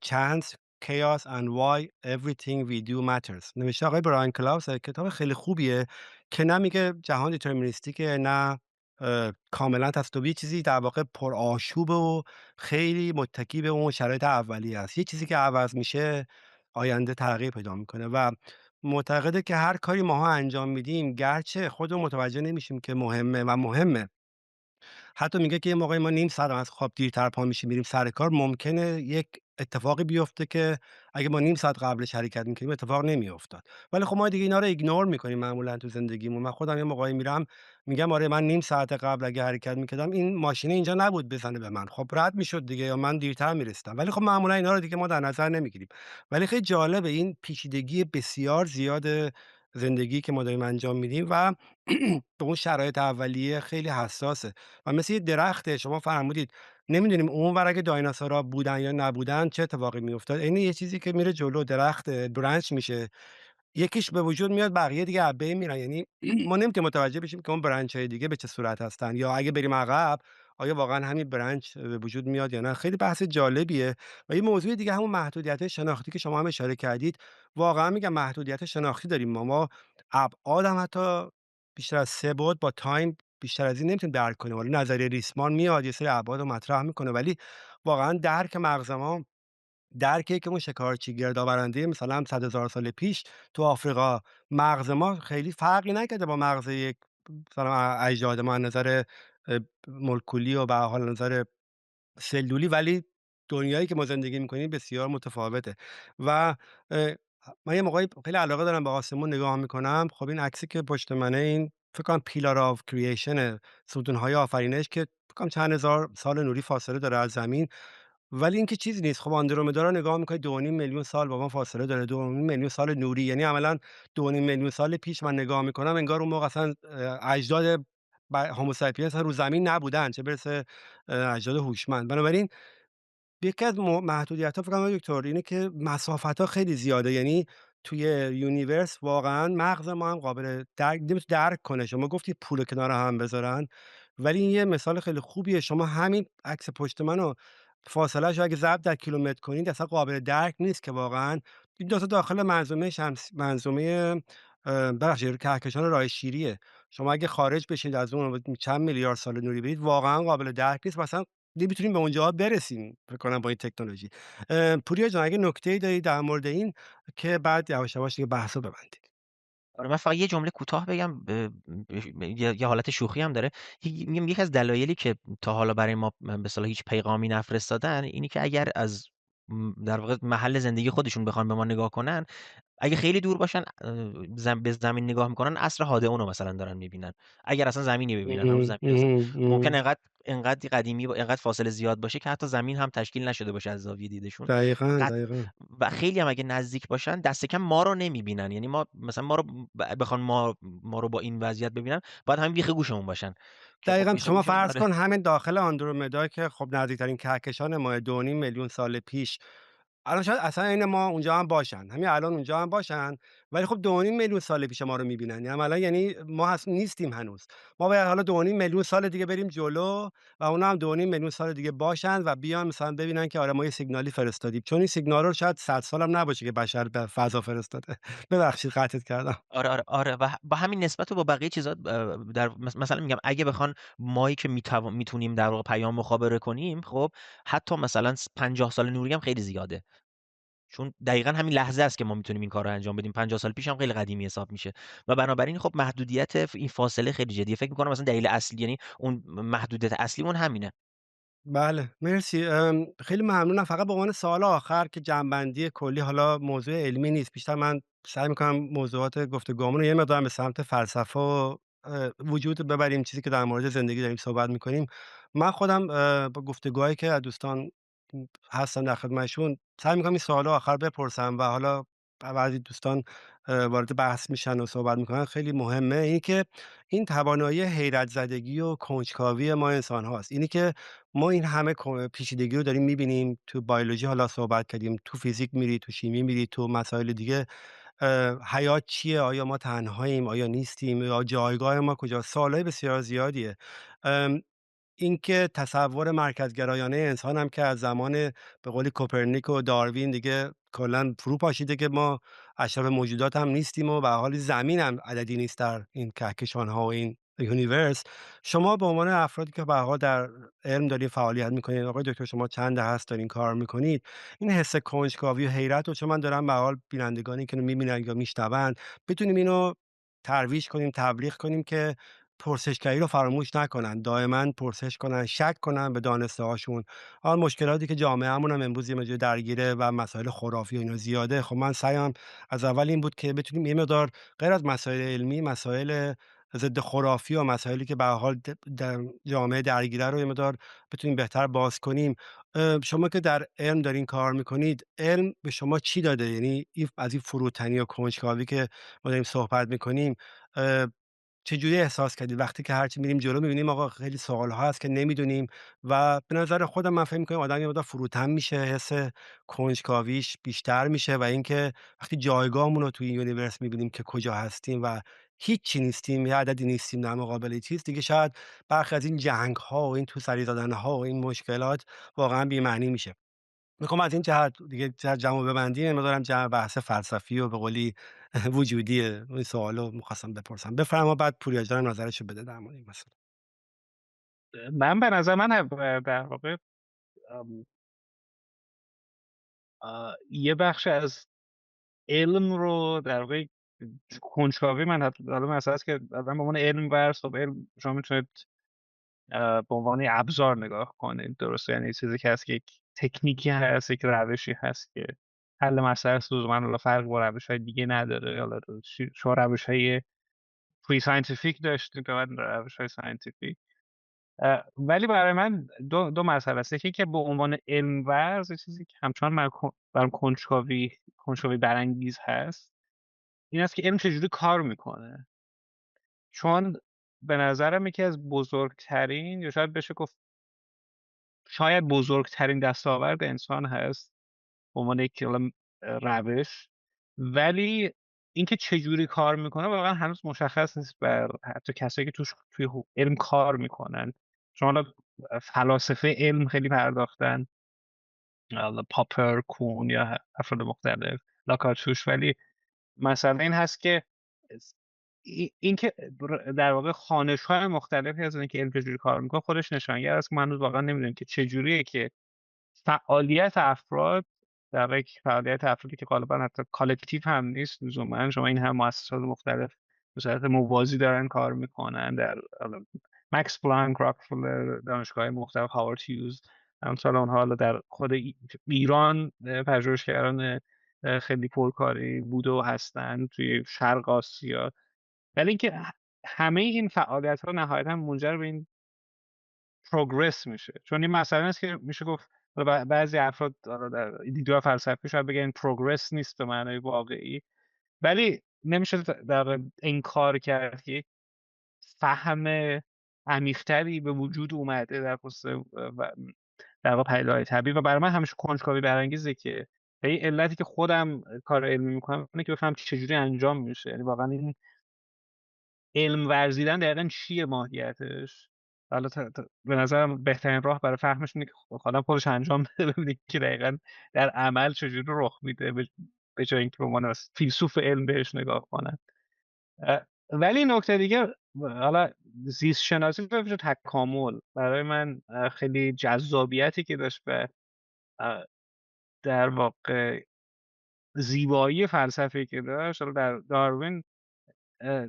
Chance Chaos and Why Everything We Do Matters، نوشته آقای براین کلاوس. کتاب خیلی خوبیه که نه میگه جهان دیترمینیستیکه، نه کاملا تصادفی، چیزی در واقع پرآشوبه و خیلی متکی به اون شرایط اولیه است. یه چیزی که عوض میشه آینده تغییر پیدا میکنه و معتقده که هر کاری ماها انجام میدیم، گرچه خودمون متوجه نمیشیم که مهمه، حتی میگه که یه موقعی ما نیم ساعت هم از خواب دیرتر پا میشیم میریم سر کار، ممکنه یک اتفاقی بیفته که اگه ما نیم ساعت قبلش حرکت میکنیم اتفاق نمیافتاد. ولی خب ما دیگه اینا رو ایگنور میکنیم معمولا تو زندگیمون. من خودم یه موقعی میرم میگم آره من نیم ساعت قبل اگه حرکت میکردم این ماشین اینجا نبود بزنه به من، خب رد میشد دیگه، یا من دیرتر میرسیدم. ولی خب معمولا اینا رو دیگه ما در نظر نمیگیریم. ولی خیلی جالبه این پیچیدگی بسیار زیاد زندگی که ما داریم انجام میدیم و به اون شرایط اولیه خیلی حساسه و مثل یه درخته. شما فرمودید نمیدونیم اونور اگه دایناسورها بودن یا نبودن چه اتفاقی میافتاد. این یه چیزی که میره جلو، درخت برنچ میشه، یکیش به وجود میاد بقیه دیگه از بین میرن. یعنی ما نمیتونیم متوجه بشیم که اون برنچ های دیگه به چه صورت هستن، یا اگه بریم عقب آیا واقعا همین برنچ به وجود میاد یا نه. خیلی بحث جالبیه. و یه موضوع دیگه همون محدودیت شناختی که شما هم اشاره کردید. واقعا میگم محدودیت شناختی داریم ما ابعاد هم حتی بیشتر از 3 بعد با تایم بیشتر از این نمیتونیم درک کنیم. ولی نظریه ریسمان میاد یه سری ابعاد رو مطرح میکنه، ولی واقعا درک مغز ما درکه که اون شکارچی گردآورنده مثلا 100,000 سال پیش تو آفریقا، مغز ما خیلی فرقی نکرده با مغز یک مثلا اجداد ما از نظر مولکولی و به هر حال نظر سلولی، ولی دنیایی که ما زندگی می‌کنیم بسیار متفاوته. و من یه موقعی خیلی علاقه دارم به آسمون نگاه می‌کنم. خب این عکسی که پشت منه این فکر کنم پیلار آف کرییشن، ستون‌های آفرینش، که فکر کنم چند هزار سال نوری فاصله داره از زمین. ولی این که چیزی نیست. خب آندرومدا رو نگاه می‌کنید 2.5 میلیون سال با ما فاصله داره، 2.5 میلیون سال نوری. یعنی عملاً 2.5 میلیون سال پیش من نگاه می‌کنم انگار اون موقع اصلا اجداد هوموساپینس رو زمین نبودن، چه برسه اجداد هوشمند. بنابراین یکی از محدودیت‌ها فکر کنم دکتر اینه که مسافت‌ها خیلی زیاده. یعنی توی یونیورس واقعا مغز ما هم قابل نمی‌تونه درک کنه. شما گفتید پول کنار هم بذارن، ولی این یه مثال خیلی خوبیه. شما همین عکس پشت منو فاصله‌شو اگه ضرب در کیلومتر کنید اصلا قابل درک نیست که واقعا این دو تا داخل منظومه ببخشید کهکشان راه شیریه. شما اگه خارج بشید از اون چند میلیارد سال نوری برید واقعا قابل درک نیست. مثلا نمیتونیم به اونجا برسیم فکر کنم با این تکنولوژی. پوریا جان اگه نکته‌ای دارید در مورد این که بعد یواش یواش دیگه بحثو ببندید. آره، من فقط یه جمله کوتاه بگم، یه حالت شوخی هم داره. میگم یکی از دلایلی که تا حالا برای ما به اصطلاح هیچ پیغامی نفرستادن اینی که اگر از در واقع محل زندگی خودشون بخوان به ما نگاه کنن، اگه خیلی دور باشن به زمین نگاه میکنن عصر هادئون رو مثلا دارن میبینن. اگر اصلا زمینی ببینن، هنوز اهم، زمین اهم، ممکن اهم. انقدر قدیمی انقدر فاصله زیاد باشه که حتی زمین هم تشکیل نشده باشه از زاویه دیدشون. دقیقاً، قط دقیقاً. و خیلی هم اگه نزدیک باشن دست کم ما رو نمیبینن. یعنی ما مثلا ما رو بخوان ما رو با این وضعیت ببینن باید همین بیخ گوشمون باشن که خب دقیقاً. بیخ شما گوشمون فرض آره. کن همین داخل آندرومدا که خب نزدیکترین کهکشان ماه 2.5 میلیون سال پیش الان شاید اصلا عین ما اونجا هم باشن، همین الان اونجا هم باشن، ولی خب 2.5 میلیون سال پیش ما رو می‌بینن. یعنی عملا یعنی ما نیستیم هنوز. ما باید حالا 2.5 میلیون سال دیگه بریم جلو و اونا هم 2.5 میلیون سال دیگه باشن و بیان مثلا ببینن که آره ما یه سیگنالی فرستادیم. چون این سیگنال رو شاید 100 سال هم نباشه که بشر به فضا فرستاده. ببخشید قطعت کردم. آره، آره، آره و با همین نسبت و با بقیه چیزا در مثلا میگم اگه بخوان مایی که میتونیم در واقع پیام مخابره کنیم، خب حتی مثلا 50 سال نوری هم خیلی زیاده. چون دقیقا همین لحظه است که ما میتونیم این کار رو انجام بدیم. 50 سال پیش هم خیلی قدیمی حساب میشه و بنابراین خب محدودیت این فاصله خیلی جدیه. فکر میکنم مثلا دلیل اصلی، یعنی اون محدودیت اصلی اون همینه. بله، مرسی. خیلی ممنونم. فقط به عنوان سوال آخر که جمع‌بندی کلی، حالا موضوع علمی نیست، بیشتر من سعی می‌کنم موضوعات گفتگومون رو یه مقدار به سمت فلسفه و وجود ببریم، چیزی که در مورد زندگی داریم صحبت می‌کنیم. من خودم با گفتگوهایی که از دوستان هستم در خدمتشون، سعی می‌کنم این سوال آخر بپرسم و حالا بعضی دوستان وارد بحث میشن و صحبت می‌کنن. خیلی مهمه اینی که این توانایی حیرت زدگی و کنجکاوی ما انسان‌هاست. اینی که ما این همه پیچیدگی رو داریم می‌بینیم. تو بیولوژی حالا صحبت کردیم، تو فیزیک می‌ری، تو شیمی می‌ری، تو مسائل دیگه. حیات چیه؟ آیا ما تنهاییم؟ آیا نیستیم؟ یا جایگاه ما کجاست؟ سوالای بسیار زیادیه. ام اینکه تصور مرکزگرایانه انسان هم که از زمان به قولی کوپرنیک و داروین دیگه کلا فرو پاشیده که ما اشرف موجودات هم نیستیم و به هر حال زمین هم عددی نیست در این کهکشان ها و این یونیورس. شما به عنوان افرادی که به هر حال در علم دارین فعالیت میکنید، آقای دکتر شما چند دهه هست دارین کار میکنید، این حس کنجکاوی و حیرت رو، چون من دارم به هر حال بینندگانی که میبینن یا میشنون، بتونیم اینو ترویج کنیم، تبلیغ کنیم که پرسشگری رو فراموش نکنن، دائما پرسش کنن، شک کنن به دانسته هاشون. آن مشکلاتی که جامعهمون هم امروز یه مقدار درگیره و مسائل خرافی و اینا زیاده، خب من سعیم از اول این بود که بتونیم یه مقدار غیر از مسائل علمی، مسائل ضد خرافی و مسائلی که به هر حال در جامعه درگیره رو یه مقدار بتونیم بهتر باز کنیم. شما که در علم دارین کار میکنید، علم به شما چی داده؟ یعنی از این فروتنی و کنجکاوی که ما داریم صحبت میکنیم، چجوری احساس کردید وقتی که هرچی میریم جلو می‌بینیم آقا خیلی سوال‌ها هست که نمی‌دونیم و به نظر خودم من فکر می‌کنم آدم یه مقدار فروتن میشه، حس کنجکاویش بیشتر میشه و اینکه وقتی جایگاهمون رو توی این یونیورس می‌بینیم که کجا هستیم و هیچی نیستیم، یه عددی نیستیم در مقابل چیز دیگه، شاید برخی از این جنگ‌ها و این تو سری زدن‌ها و این مشکلات واقعا بی‌معنی میشه. میخوام از این جهت دیگه جمع ببندیم، یه مقدارم جمع بحث فلسفی و به قولی وجودی این سوالو میخواستم بپرسم. بفرما بعد پوریا جانم نظرشو بده در مورد این مسئله. من به نظر من در واقع یه بخش از علم رو در واقع کنجکاوی من حالا مسئله است که آدم به عنوان علم ورز، خب علم شما میتونید به عنوان یه ابزار نگاه کنید، درسته؟ یعنی چیزی که هست که یک تکنیکی هست، یک روشی هست که حل مسئله است، لزوما حالا فرق با روش‌های دیگه نداره. حالا شما روش‌های پری ساینتیفیک داشتید و بعد روش‌های ساینتیفیک. ولی برای من دو مسئله است. یکی که به عنوان علم ورز یه چیزی که همچنان برام کنجکاوی برانگیز هست، این است که علم چجوری کار میکنه. چون به نظرم یکی از بزرگترین، یا شاید بشه گفت شاید بزرگترین دستاورد انسان هست به عنوان یک روش، ولی اینکه چجوری کار میکنه واقعا هنوز مشخص نیست بر حتی کسایی که توی علم کار میکنن. شما حالا فلاسفه علم خیلی پرداختن، حالا پاپر، کون یا افراد مختلف، لاکارتوش، ولی مسئله این هست که این که در واقع خانش‌های مختلفی از اینکه علم چجوری کار میکنه خودش نشانگر است که ما هنوز واقعا نمیدونیم که چجوریه که فعالیت افراد، در واقع فعالیت افرادی که غالبا حتی کالکتیو هم نیست لزوما، شما این هم مؤسسات مختلف به صورت موازی دارن کار میکنن، در مکس پلانک، راکفلر، دانشگاه مختلف، هاوارد هیوز، امثال اونها. حالا در خود ایران پژوهشگران خیلی پرکاری بود و هستن توی شرق آسیا. ولی اینکه همه این فعالیت ها نهایتا منجر به این پروگرس میشه. چون این مسئله است که میشه گفت بعضی افراد در دیدگاه فلسفی شاید بگن پروگرس نیست به معنای واقعی، ولی نمیشه در انکار کرد که یک فهم عمیق‌تری به وجود اومده در خصوص در واقع پدیده‌های طبیعی. و برای من همیشه کنجکاوی برانگیزه که به این علتی که خودم کار علمی میکنم اینه که بفهم چجوری انجام میشه. یعنی واقعا این علم ورزیدن دقیقا چیه ماهیتش. حالا به نظرم بهترین راه برای فهمش اینه که آدم خودش انجام بده، ببینه که دقیقا در عمل چجوری رخ میده، به جای اینکه به عنوان فیلسوف علم بهش نگاه کنن. ولی نکته دیگه، حالا زیست شناسی به وجه تکامل برای من خیلی جذابیتی که داشت به در واقع زیبایی فلسفی که داشت. حالا در داروین اه،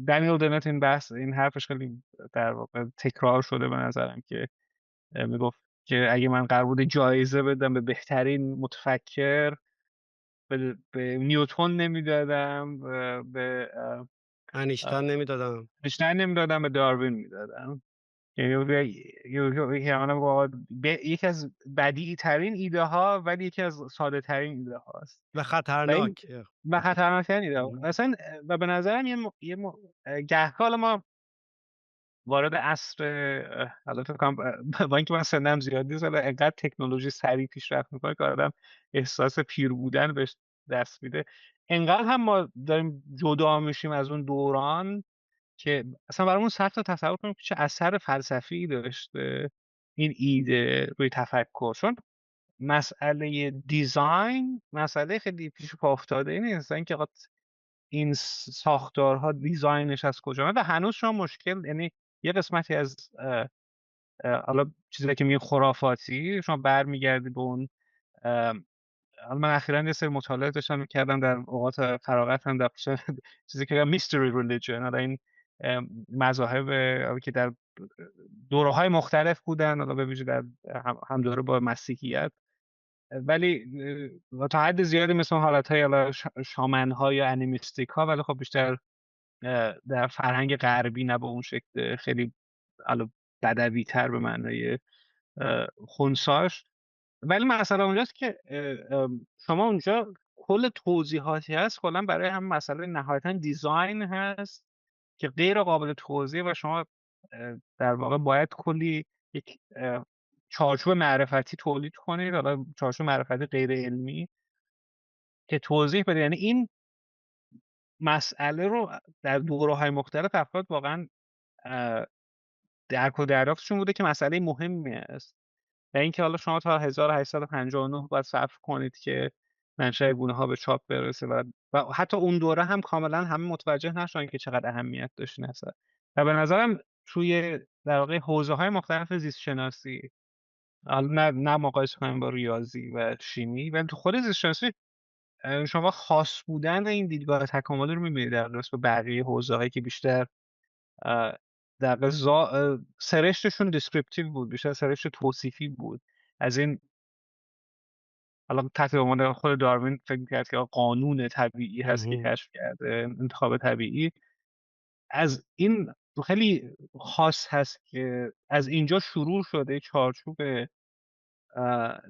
دنیل دنت این حرفش خیلی در واقع تکرار شده به نظرم، که میگفت که اگه من قرار بوده جایزه بدم به بهترین متفکر، به نیوتن نمیدادم، به انیشتین نمیدادم. اینشتین نمیدادم، به داروین میدادم. یعنی یکی از بدیعی ترین ایده ها ولی یکی از ساده ترین ایده هاست و و این خطرناک. و خطرناکترین ایده ها اصلا. و به نظرم گهگاه حالا ما وارد عصر حالا فکر کنم با اینکه من سنم زیاد نیست، ولی انقدر تکنولوژی سریع پیشرفت میکنه که آدم احساس پیر بودن بهش دست میده. انقدر هم ما داریم جدا میشیم از اون دوران که اصلا برامون سخت تصور کنیم که چه اثر فلسفی داشته این ایده روی تفکر. چون مسئله دیزاین مسئله خیلی پیش پا افتاده ای نیست، اینکه آقا این ساختارها دیزاینش از کجا اومده. و هنوز شما مشکل، یعنی یه قسمتی از حالا چیزی که میگه خرافاتی، شما برمیگردی به اون حالا من اخیرا یه سری مطالعات داشتم میکردم در اوقات فراغتم در چیزی که میستری ریلیجن، حالا این مذاهب که در دوره‌های مختلف بودن، حالا به ویژه در هم دوره با مسیحیت، ولی تا حد زیادی مثل حالت‌های حالا شامن‌ها یا انیمیستیک‌ها، ولی خب بیشتر در فرهنگ غربی، نه به اون شکل خیلی حالا بدوی‌تر به معنای خنثاش. ولی مسئله اونجاست که شما اونجا کل توضیحاتی هست کلا برای هم مسئله نهایتا دیزاین هست که غیر قابل توضیح، و شما در واقع باید کلی یک چارچوب معرفتی تولید کنید، حالا چارچوب معرفتی غیر علمی، که توضیح بده. یعنی این مسئله رو در دوره‌های مختلف افراد واقعا درک و دریافتشون بوده که مسئله مهمی است. و اینکه حالا شما تا 1859 باید صبر کنید که منشأ گونه‌ها به چاپ برسه، و حتی اون دوره هم کاملا همه متوجه نشدن که چقدر اهمیت داشت این اثر. و به نظرم توی در واقع حوزه‌های مختلف زیست شناسی، حالا نه مقایسه کنیم با ریاضی و شیمی، ولی تو خود زیست شناسی شما خاص بودن این دیدگاه تکاملی رو می‌بینید در نسبت به بقیه حوزه‌هایی که بیشتر در واقع سرشتشون دیسکریپتیو بود، بیشتر سرشت توصیفی بود. از این حالا تحت عنوان خود داروین فکر می‌کرد که قانون طبیعی هست که کشف کرده، انتخاب طبیعی. از این خیلی خاص هست که از اینجا شروع شده چارچوب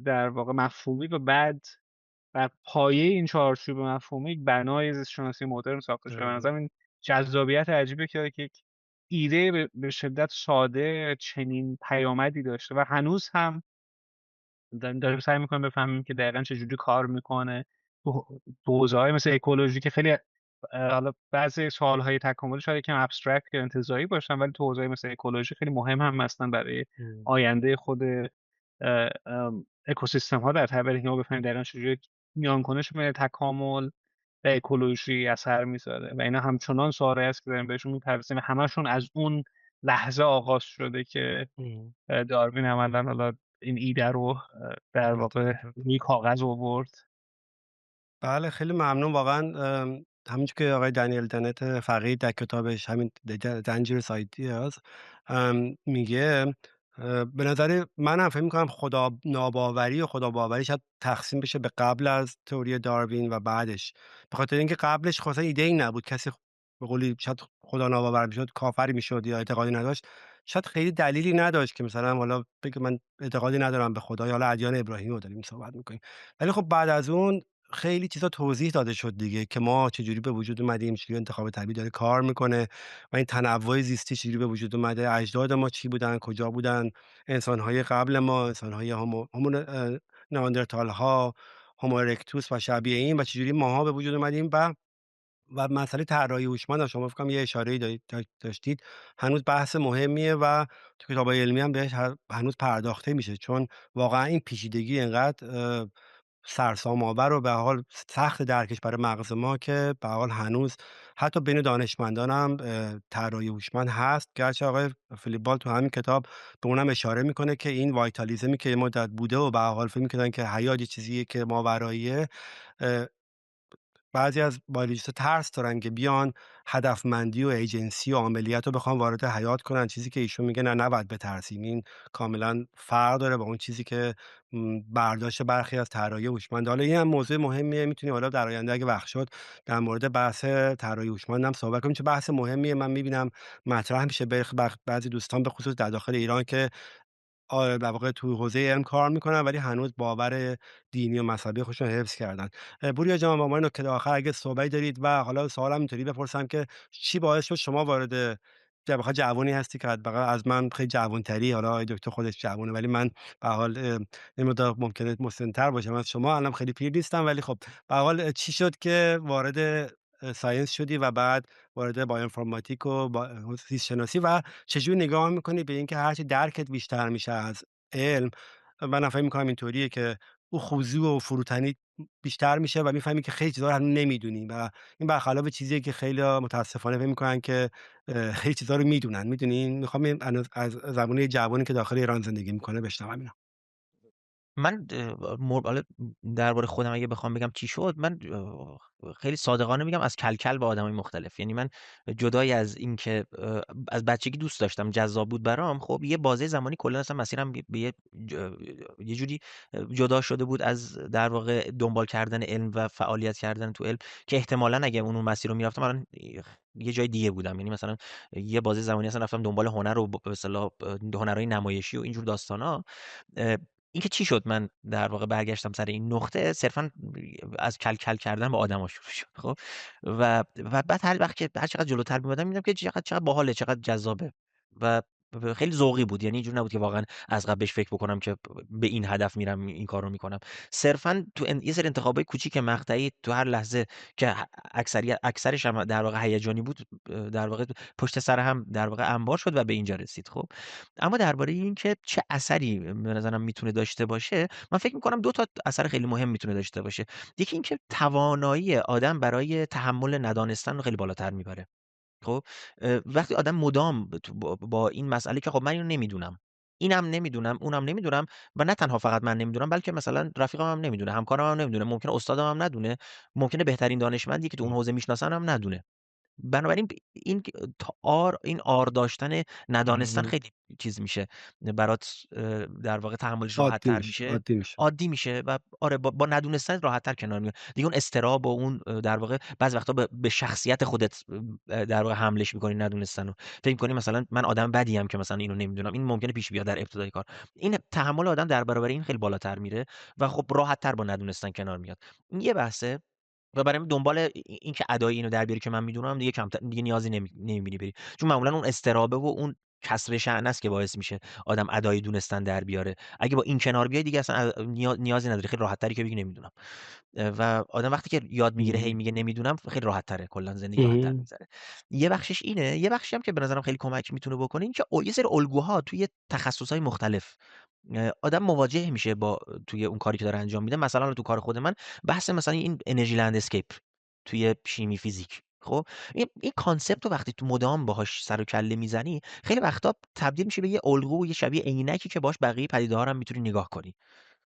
در واقع مفهومی، و بعد بر پایه این چارچوب مفهومی یک بنای زیست‌شناسی مدرن ساخته شده. به نظرم این جذابیت عجیبی که یک ایده به شدت ساده چنین پیامدی داشته و هنوز هم داریم سعی میکنیم بفهمیم که دقیقا چجوری کار میکنه. تو حوزه‌های مثل اکولوژی که خیلی حالا بعضی سوالهای تکاملی شاید یکم ابسترکت یا انتزاعی باشن، ولی تو حوزه‌های مثل اکولوژی خیلی مهم هم هستن برای آینده خود اکوسیستم ها، در طبع که ما بفهمیم دقیقا چجوری میانکنش بین تکامل و اکولوژی اثر میذاره. و اینا همچنان سوالی است که داریم بهشون میپردازیم، همشون از اون لحظه آغاز شده که داروین عملا حالا این ایده رو در واقع روی کاغذ آورد. بله، خیلی ممنون واقعا. همونجور که آقای دنیل دنت فقید در کتابش همین Dangerous Ideas میگه، به نظر من هم فکر می‌کنم خدا ناباوری و خدا باوری شاید تقسیم بشه به قبل از تئوری داروین و بعدش. به خاطر اینکه قبلش خاصا ایده‌ای نبود، کسی به قولی شاید خدا ناباور میشد، کافری میشد یا اعتقادی نداشت، شاید خیلی دلیلی نداشت که مثلا حالا بگه من اعتقادی ندارم به خدا، یا حالا ادیان ابراهیمی رو داریم صحبت می‌کنیم. ولی خب بعد از اون خیلی چیزا توضیح داده شد دیگه، که ما چجوری به وجود اومدیم، چجوری انتخاب طبیعی داره کار میکنه و این تنوع زیستی چجوری به وجود اومده، اجداد ما چی بودن، کجا بودن، انسان‌های قبل ما، انسان‌های هومو نئاندرتال‌ها، هومو ارکتوس و شبیه این و چجوری ماها به وجود اومدیم و مسئله طراحی هوشمند شما فکر کنم یه اشاره‌ای داشتید، هنوز بحث مهمیه و تو کتاب‌های علمی هم بهش هنوز پرداخته میشه، چون واقعا این پیچیدگی اینقدر سرسام‌آور و به هر حال سخت درکش برای مغز ما که به هر حال هنوز حتی بین دانشمندان هم طراحی هوشمند هست، گرچه آقای فیلیپ بال تو همین کتاب به اونم اشاره میکنه که این وایتالیسمی که یه مدت بوده و به هر حال فکر می‌کردن که حیات یه چیزیه که ماوراییه، بعضی از بیولوژیست‌ها ترس دارن که بیان هدفمندی و ایجنسی و عاملیت رو بخوان وارد حیات کنن، چیزی که ایشون میگه نه نباید بترسیم، این کاملا فرق داره با اون چیزی که برداشت برخی از طراحی هوشمند. حالا این هم موضوع مهمیه، میتونیم حالا در آینده اگه وقت شد در مورد بحث طراحی هوشمند هم صحبت کنیم، چه بحث مهمیه. من میبینم مطرح میشه بعضی دوستان به خصوص در داخل ایران که در واقع تو حوزه علم کار میکنن ولی هنوز باور دینی و مذهبی خودشون رو حفظ کردن. پوریا جان، با ما نکته آخر اگه صحبتی دارید و حالا سوالم اینطوری بپرسم که چی باعث شد شما وارد در واقع جوونی هستی که حداقل از من خیلی جوان‌تری، حالا آقای دکتر خودش جوونه ولی من به هر حال یه مقدار ممکنه مسن‌تر باشم از شما، الان خیلی پیر نیستم، ولی خب به هر حال چی شد که وارد ساینس شدی و بعد وارد بایوانفورماتیک و زیست شناسی و چجوری نگاه میکنی به اینکه هرچی درکت بیشتر میشه از علم، من فکر میکنم اینطوریه که او خضوع و فروتنی بیشتر میشه و میفهمی که خیلی چیزا رو هنوز نمیدونی و این برخلاف چیزیه که خیلی متاسفانه فکر میکنن که خیلی چیزا رو میدونن. میدونین، میخوام از زبونه جوانی که داخل ایران زندگی میکنه بشنوم اینو. من حالا درباره خودم اگه بخوام بگم چی شد، من خیلی صادقانه میگم از کلکل با آدمای مختلف. یعنی من جدای از اینکه از بچگی دوست داشتم، جذاب بود برام، خب یه بازه زمانی کلا اصلا مسیرم به یه جوری جدا شده بود از در واقع دنبال کردن علم و فعالیت کردن تو علم که احتمالاً اگه اون مسیر رو میرفتم الان یه جای دیگه بودم. یعنی مثلا یه بازه زمانی اصلا رفتم دنبال هنر و به اصطلاح هنرهای نمایشی و اینجور داستانا. اینکه چی شد من در واقع برگشتم سر این نقطه، صرفا از کل کردن با آدما شروع شد. خب و بعد هر وقت که هر چقدر جلوتر می‌مدم می‌دیدم که چقدر باحاله، چقدر جذابه و خیلی ذوقی بود. یعنی اینجوری نبود که واقعا از قبل بهش فکر بکنم که به این هدف میرم این کار رو میکنم. صرفا تو یه سری انتخابای کوچیک مقطعی تو هر لحظه که اکثرش هم در واقع هیجانی بود، در واقع پشت سر هم در واقع انبار شد و به اینجا رسید. خب اما درباره این که چه اثری به نظرم میتونه داشته باشه، من فکر میکنم دو تا اثر خیلی مهم میتونه داشته باشه. یکی اینکه توانایی آدم برای تحمل ندانستن رو خیلی بالاتر میبره. خب وقتی آدم مدام با این مسئله که خب من اینو نمیدونم، اینم نمیدونم، اونم نمیدونم و نه تنها فقط من نمیدونم بلکه مثلا رفیقم هم نمیدونه، همکارم هم نمیدونه، ممکنه استادم هم ندونه، ممکنه بهترین دانشمندی که تو اون حوزه میشناسن هم ندونه. بنابراین این این آر داشتن ندانستن مهم. خیلی چیز میشه برات، در واقع تحملش عادی راحت‌تر میشه، میشه، عادی میشه. عادی میشه و آره با ندونستن راحت‌تر کنار میای. دیگه اون اضطراب و اون در واقع بعضی وقتا به شخصیت خودت در واقع حملش می‌کنی ندونستن رو. فکر می‌کنی مثلا من آدم بدیم که مثلا اینو نمیدونم. این ممکنه پیش بیاد در ابتدای کار. این تحمل آدم در برابر این خیلی بالاتر میره و خب راحت‌تر با ندونستن کنار میاد. این یه بحثه. و برای دنبال این که ادای اینو در بیاری که من میدونم دیگه کمتر، دیگه نیازی نمیبینی بری، چون معمولا اون استرابه و اون کسر شأن است که باعث میشه آدم ادای دونستن در بیاره. اگه با این کنار بیای دیگه اصلا نیازی نداری، خیلی راحت تری که بگی نمیدونم. و آدم وقتی که یاد میگیره هی مهم. میگه نمیدونم، خیلی راحت تره، کلا زندگی راحت تر مهم. میگذره. یه بخشش اینه. یه بخشی هم که به نظرم خیلی کمک میتونه بکنه این که یه سری الگوها توی تخصصهای مختلف آدم مواجه میشه با توی اون کاری که داره انجام میده. مثلا تو کار خود من بحث مثلا این انرژی لندسکیپ توی شیمی فیزیک. خب این کانسپت رو وقتی تو مدام باهاش سر و کله میزنی، خیلی وقتا تبدیل میشه به یه الگو و یه شبیه عینکی که باهاش بقیه پدیده‌ها رو هم میتونی نگاه کنی.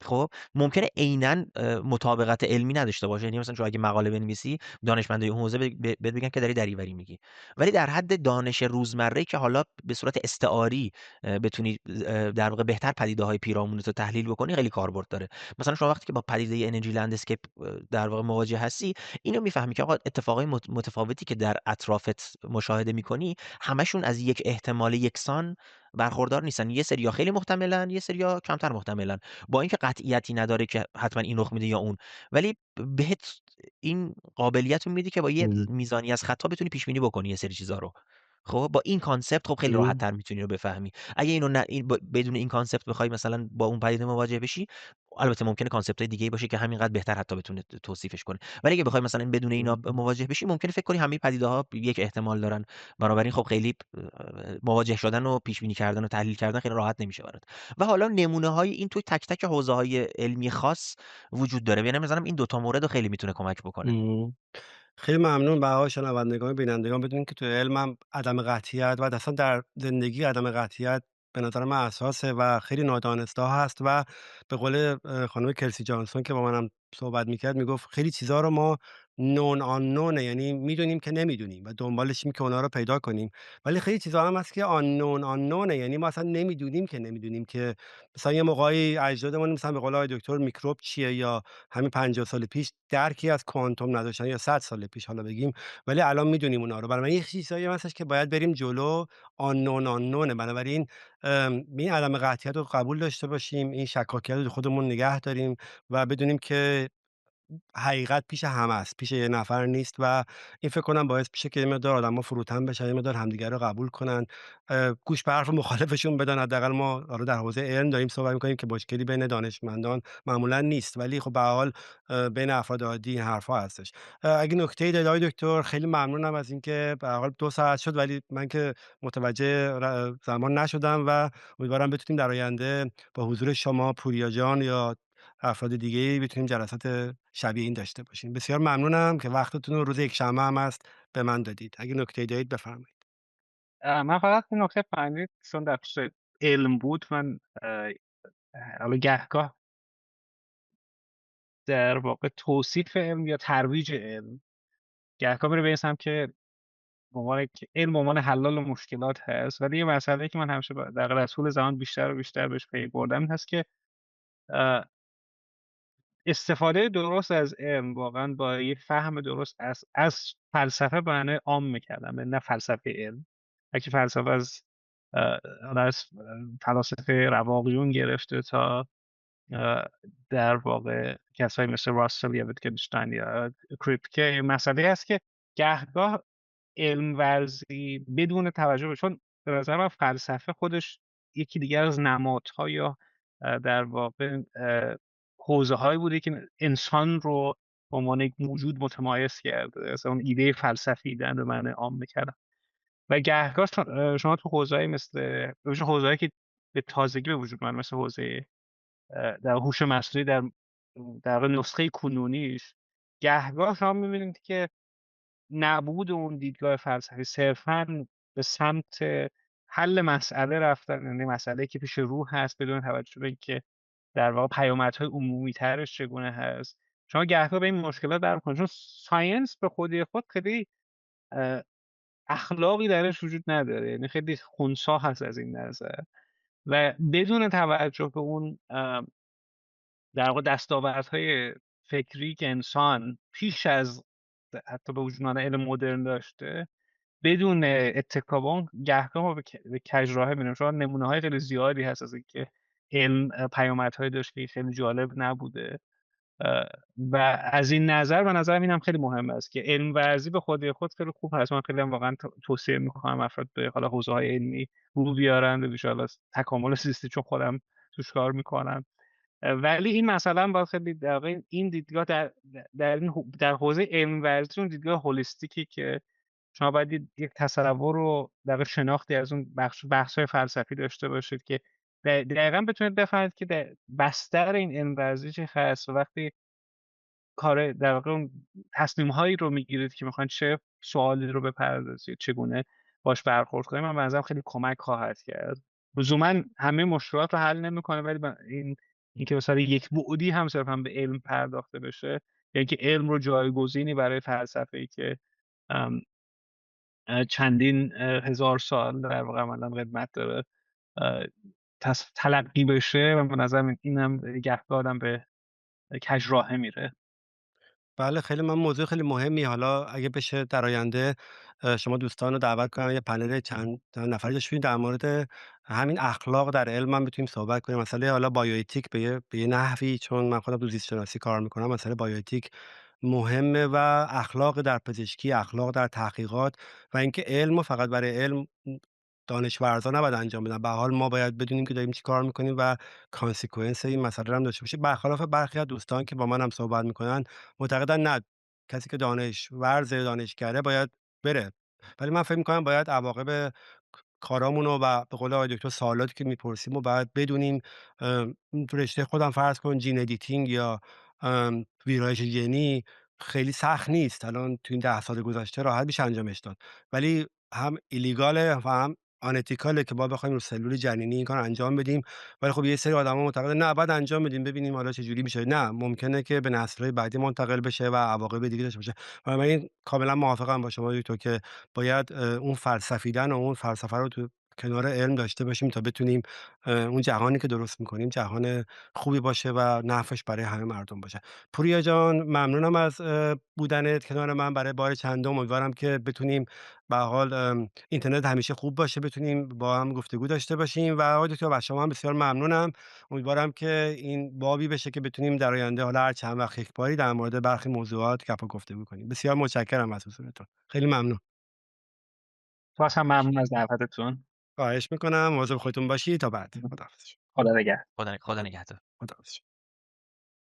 خب ممکنه عیناً مطابقت علمی نداشته باشه. یعنی مثلا شما اگه مقاله بنویسی، دانشمندای اون حوزه بهت بگن که داری دریوری میگی، ولی در حد دانش روزمره که حالا به صورت استعاری بتونی در واقع بهتر پدیده‌های پیرامونت رو تحلیل بکنی، خیلی کاربرد داره. مثلا شما وقتی که با پدیده انرژی لندسکیپ در واقع مواجه هستی، اینو میفهمی که آقا اتفاقای متفاوتی که در اطرافت مشاهده میکنی همشون از یک احتمال یکسان برخوردار نیستن. یه سری‌ها خیلی محتملن، یه سری‌ها کمتر محتملن، با اینکه قطعیتی نداره که حتما این رخ میده یا اون، ولی بهت این قابلیت رو میده که با یه مهم. میزانی از خطا بتونی پیش بینی بکنی یه سری چیزا رو. خب با این کانسپت خب خیلی راحت مهم. تر میتونی رو بفهمی. اگه اینو بدون این کانسپت بخوای مثلا با اون پدیده مواجه بشی، البته ممکنه کانسپت‌های دیگه‌ای باشه که همینقدر بهتر حتی بتونه توصیفش کنه. ولی اگه بخوای مثلا بدون اینا مواجه بشی، ممکنه فکر کنی همه پدیده‌ها یک احتمال دارن. بنابراین خب خیلی مواجه شدن و پیش بینی کردن و تحلیل کردن خیلی راحت نمیشه برات. و حالا نمونه‌های این توی تک تک حوزه‌های علمی خاص وجود داره. یعنی مثلا این 2 تا مورد رو خیلی میتونه کمک بکنه. اهم. خیلی ممنون بهای شنوندگان و بینندگان. بدونید که تو علمم عدم قطعیت و اصلا در زندگی عدم قطعیت به نظر من اساسه و خیلی نادانسته ها هست و به قول خانم کلسی جانسون که با منم صحبت میکرد میگفت خیلی چیزها رو ما نون آن نونه، یعنی میدونیم که نمیدونیم و دنبالشیم که اونا رو پیدا کنیم، ولی خیلی چیزها هم هست که آن نونه، یعنی ما اصلا نمیدونیم که نمیدونیم که مثلا یه موقعی اجدادمون مثلا به قول آقای دکتر میکروب چیه، یا همین 50 سال پیش درکی از کوانتوم نداشتن، یا 100 سال پیش حالا بگیم، ولی الان میدونیم اونا رو. برای من یه چیزایی هستش که باید بریم جلو، آن نونه. بنابراین این عدم قطعیت رو قبول داشته باشیم، این شکاکیت رو خودمون نگه داریم و بدونیم که حقیقت پیش همه است، پیش یه نفر نیست و این فکر کنم باعث میشه که یه مقدار آدم‌ها فروتن بشن، یه مقدار همدیگه رو قبول کنن، گوش به حرف مخالفشون بدن. حداقل ما حالا در حوزه علم داریم صحبت می‌کنیم که مشکلی بین دانشمندان معمولا نیست، ولی خب به هر حال بین افراد عادی این حرف‌ها هستش. اگه نکته‌ای دارید آقای دکتر خیلی ممنونم از اینکه به هر حال 2 ساعت شد، ولی من که متوجه زمان نشدم و امیدوارم بتونیم در آینده با حضور شما، پوریا جان یا افراد دیگه‌ای بتونیم جلسات شبیه این داشته باشیم. بسیار ممنونم که وقتتون رو روز یکشنبه هم هست به من دادید. اگه نکته‌ای دارید بفرمایید. من فقط این نکته فنی چون در خصوص علم بود، من حالا گهگاه در واقع توصیف علم یا ترویج علم، گهگاه میره به این سمت که به عنوان که علم به عنوان حلال مشکلات هست، ولی یه مسئله که من همیشه در طول زمان بیشتر و بیشتر بهش پی بردم این هست که اه، استفاده درست از علم واقعا با یه فهم درست از فلسفه به معنای عام میکردم، نه فلسفه علم. اگه فلسفه از حالا از فلاسفه رواقیون گرفته تا اه، در واقع کسایی مثل راسل یا ویتگنشتاین یا کریپکه، مسئله هست که گهگاه علم ورزی بدون توجه به، چون به نظر من فلسفه خودش یکی دیگر از نمادها یا در واقع حوزه‌هایی بوده که انسان رو به عنوان یک موجود متمایز کرده، اصلا اون ایده فلسفیدن به معنی عام می‌کردن. و گهگاه شما تو حوزه‌هایی مثل حوزه‌هایی که به تازگی به وجود اومد، مثل حوزه در هوش مصنوعی، در واقع نسخه کنونیش، گهگاه شما می‌بینید که نبود اون دیدگاه فلسفی، صرفاً به سمت حل مسئله رفتن، یعنی مسئله‌ای که پیش رو هست بدون توجه به اینکه در واقع پیامدهای عمومی‌ترش چگونه هست. شما گهگاه به این مشکلات برمی‌خورید، چون ساینس به خودی خود خیلی اه، اخلاقی درش وجود نداره، یعنی خیلی خنثی هست از این نظر و بدون توجه به اون در واقع دستاوردهای فکری که انسان پیش از حتی به وجود اومدن علم مدرن داشته، بدون اتکا به اون گهگاه ما به کژراه می‌بینیم. شما نمونه‌های خیلی زیادی هست از اینکه علم پیامدهایی داشت که خیلی جالب نبوده. و از این نظر به نظرم اینم خیلی مهم است که علم ورزی به خودی خود خیلی خوب هست. من خیلی هم واقعا توصیه می‌کنم افراد به حالا حوزه‌های علمی رو بیارن، به‌ویژه حالا تکامل زیستی، چون خودم توش کار می‌کنم. ولی این مثلا باید خیلی در واقع این دیدگاه در این در حوزه علم ورزی، اون دیدگاه هولیستیکی که شما باید یک تصور رو در واقع شناختی از اون بحث‌های فلسفی داشته باشید که دقیقاً بتونید بفهمید که بستر این علم ورزی چه هست و وقتی کار در واقع اون تصمیم‌هایی رو میگیرید که میخواین چه سوالی رو بپردازید، چگونه باش برخورد کنید، من به نظرم خیلی کمک خواهد کرد. لزوما همه مشکلات رو حل نمیکنه، ولی اینکه مثلا یک بعدی هم صرفا به علم پرداخته بشه، یعنی که علم رو جایگزینی برای فلسفه‌ای که ام، چندین هزار سال در واقع عملا قدمت داره تلقی بشه، و به نظرم اینم گهگاه آدم به کژراهه میره. بله، خیلی من موضوع خیلی مهمی، حالا اگه بشه در آینده شما دوستان رو دعوت کنم یه پنل چند نفری داشته باشیم در مورد همین اخلاق در علم هم بتونیم صحبت کنیم. مسئله حالا بایوئتیک به یه نحوی، چون من خودم تو زیست شناسی کار میکنم، مسئله بایوئتیک مهمه و اخلاق در پزشکی، اخلاق در تحقیقات و اینکه علم رو فقط برای علم دانشورزا نباید انجام بدن. به هر حال ما باید بدونیم که داریم چیکار میکنیم و کانسیکوئنس این مسئله رو هم داشته باشیم. برخلاف برخی از دوستان که با من هم صحبت میکنن معتقدن نه، کسی که دانشگره باید بره. ولی من فکر میکنم باید عواقب کارامون رو و به قول آقای دکتر سوالاتی که میپرسیم و باید بدونیم. تو رشته خودم فرض کن جین ادیتینگ یا ویرایش ژنی خیلی سخت نیست، الان تو این 10 سال گذشته راحت میشه انجامش داد. ولی هم ایلیگاله و هم آنتیکاله که ما بخوایم رو سلول جنینی این کار انجام بدیم. ولی خب یه سری آدما معتقدن نه بعد انجام بدیم ببینیم حالا چه جوری میشه. نه، ممکنه که به نسل‌های بعدی منتقل بشه و عواقب دیگه داشته باشه. و من این کاملا موافقم با شما دکتر که باید اون فلسفیدن و اون فلسفه رو تو کنار علم داشته باشیم تا بتونیم اون جهانی که درست می‌کنیم جهان خوبی باشه و نفعش برای همه مردم باشه. پوریا جان ممنونم از بودنت کنار من برای بار چندم. امیدوارم که بتونیم به هر حال اینترنت همیشه خوب باشه، بتونیم با هم گفتگو داشته باشیم و آقای دکتر از شما هم بسیار ممنونم. امیدوارم که این بابی بشه که بتونیم در آینده حالا هر چند وقت یک باری در مورد برخی موضوعات گپ و گفتگو کنیم. بسیار متشکرم از حضورتون. خیلی ممنون. باز هم ممنون از دعوتتون. خواهش میکنم. مواظب خودتون باشید. تا بعد. خداحافظ. خدا نگهدار. خدا نگهدار. خداحافظ.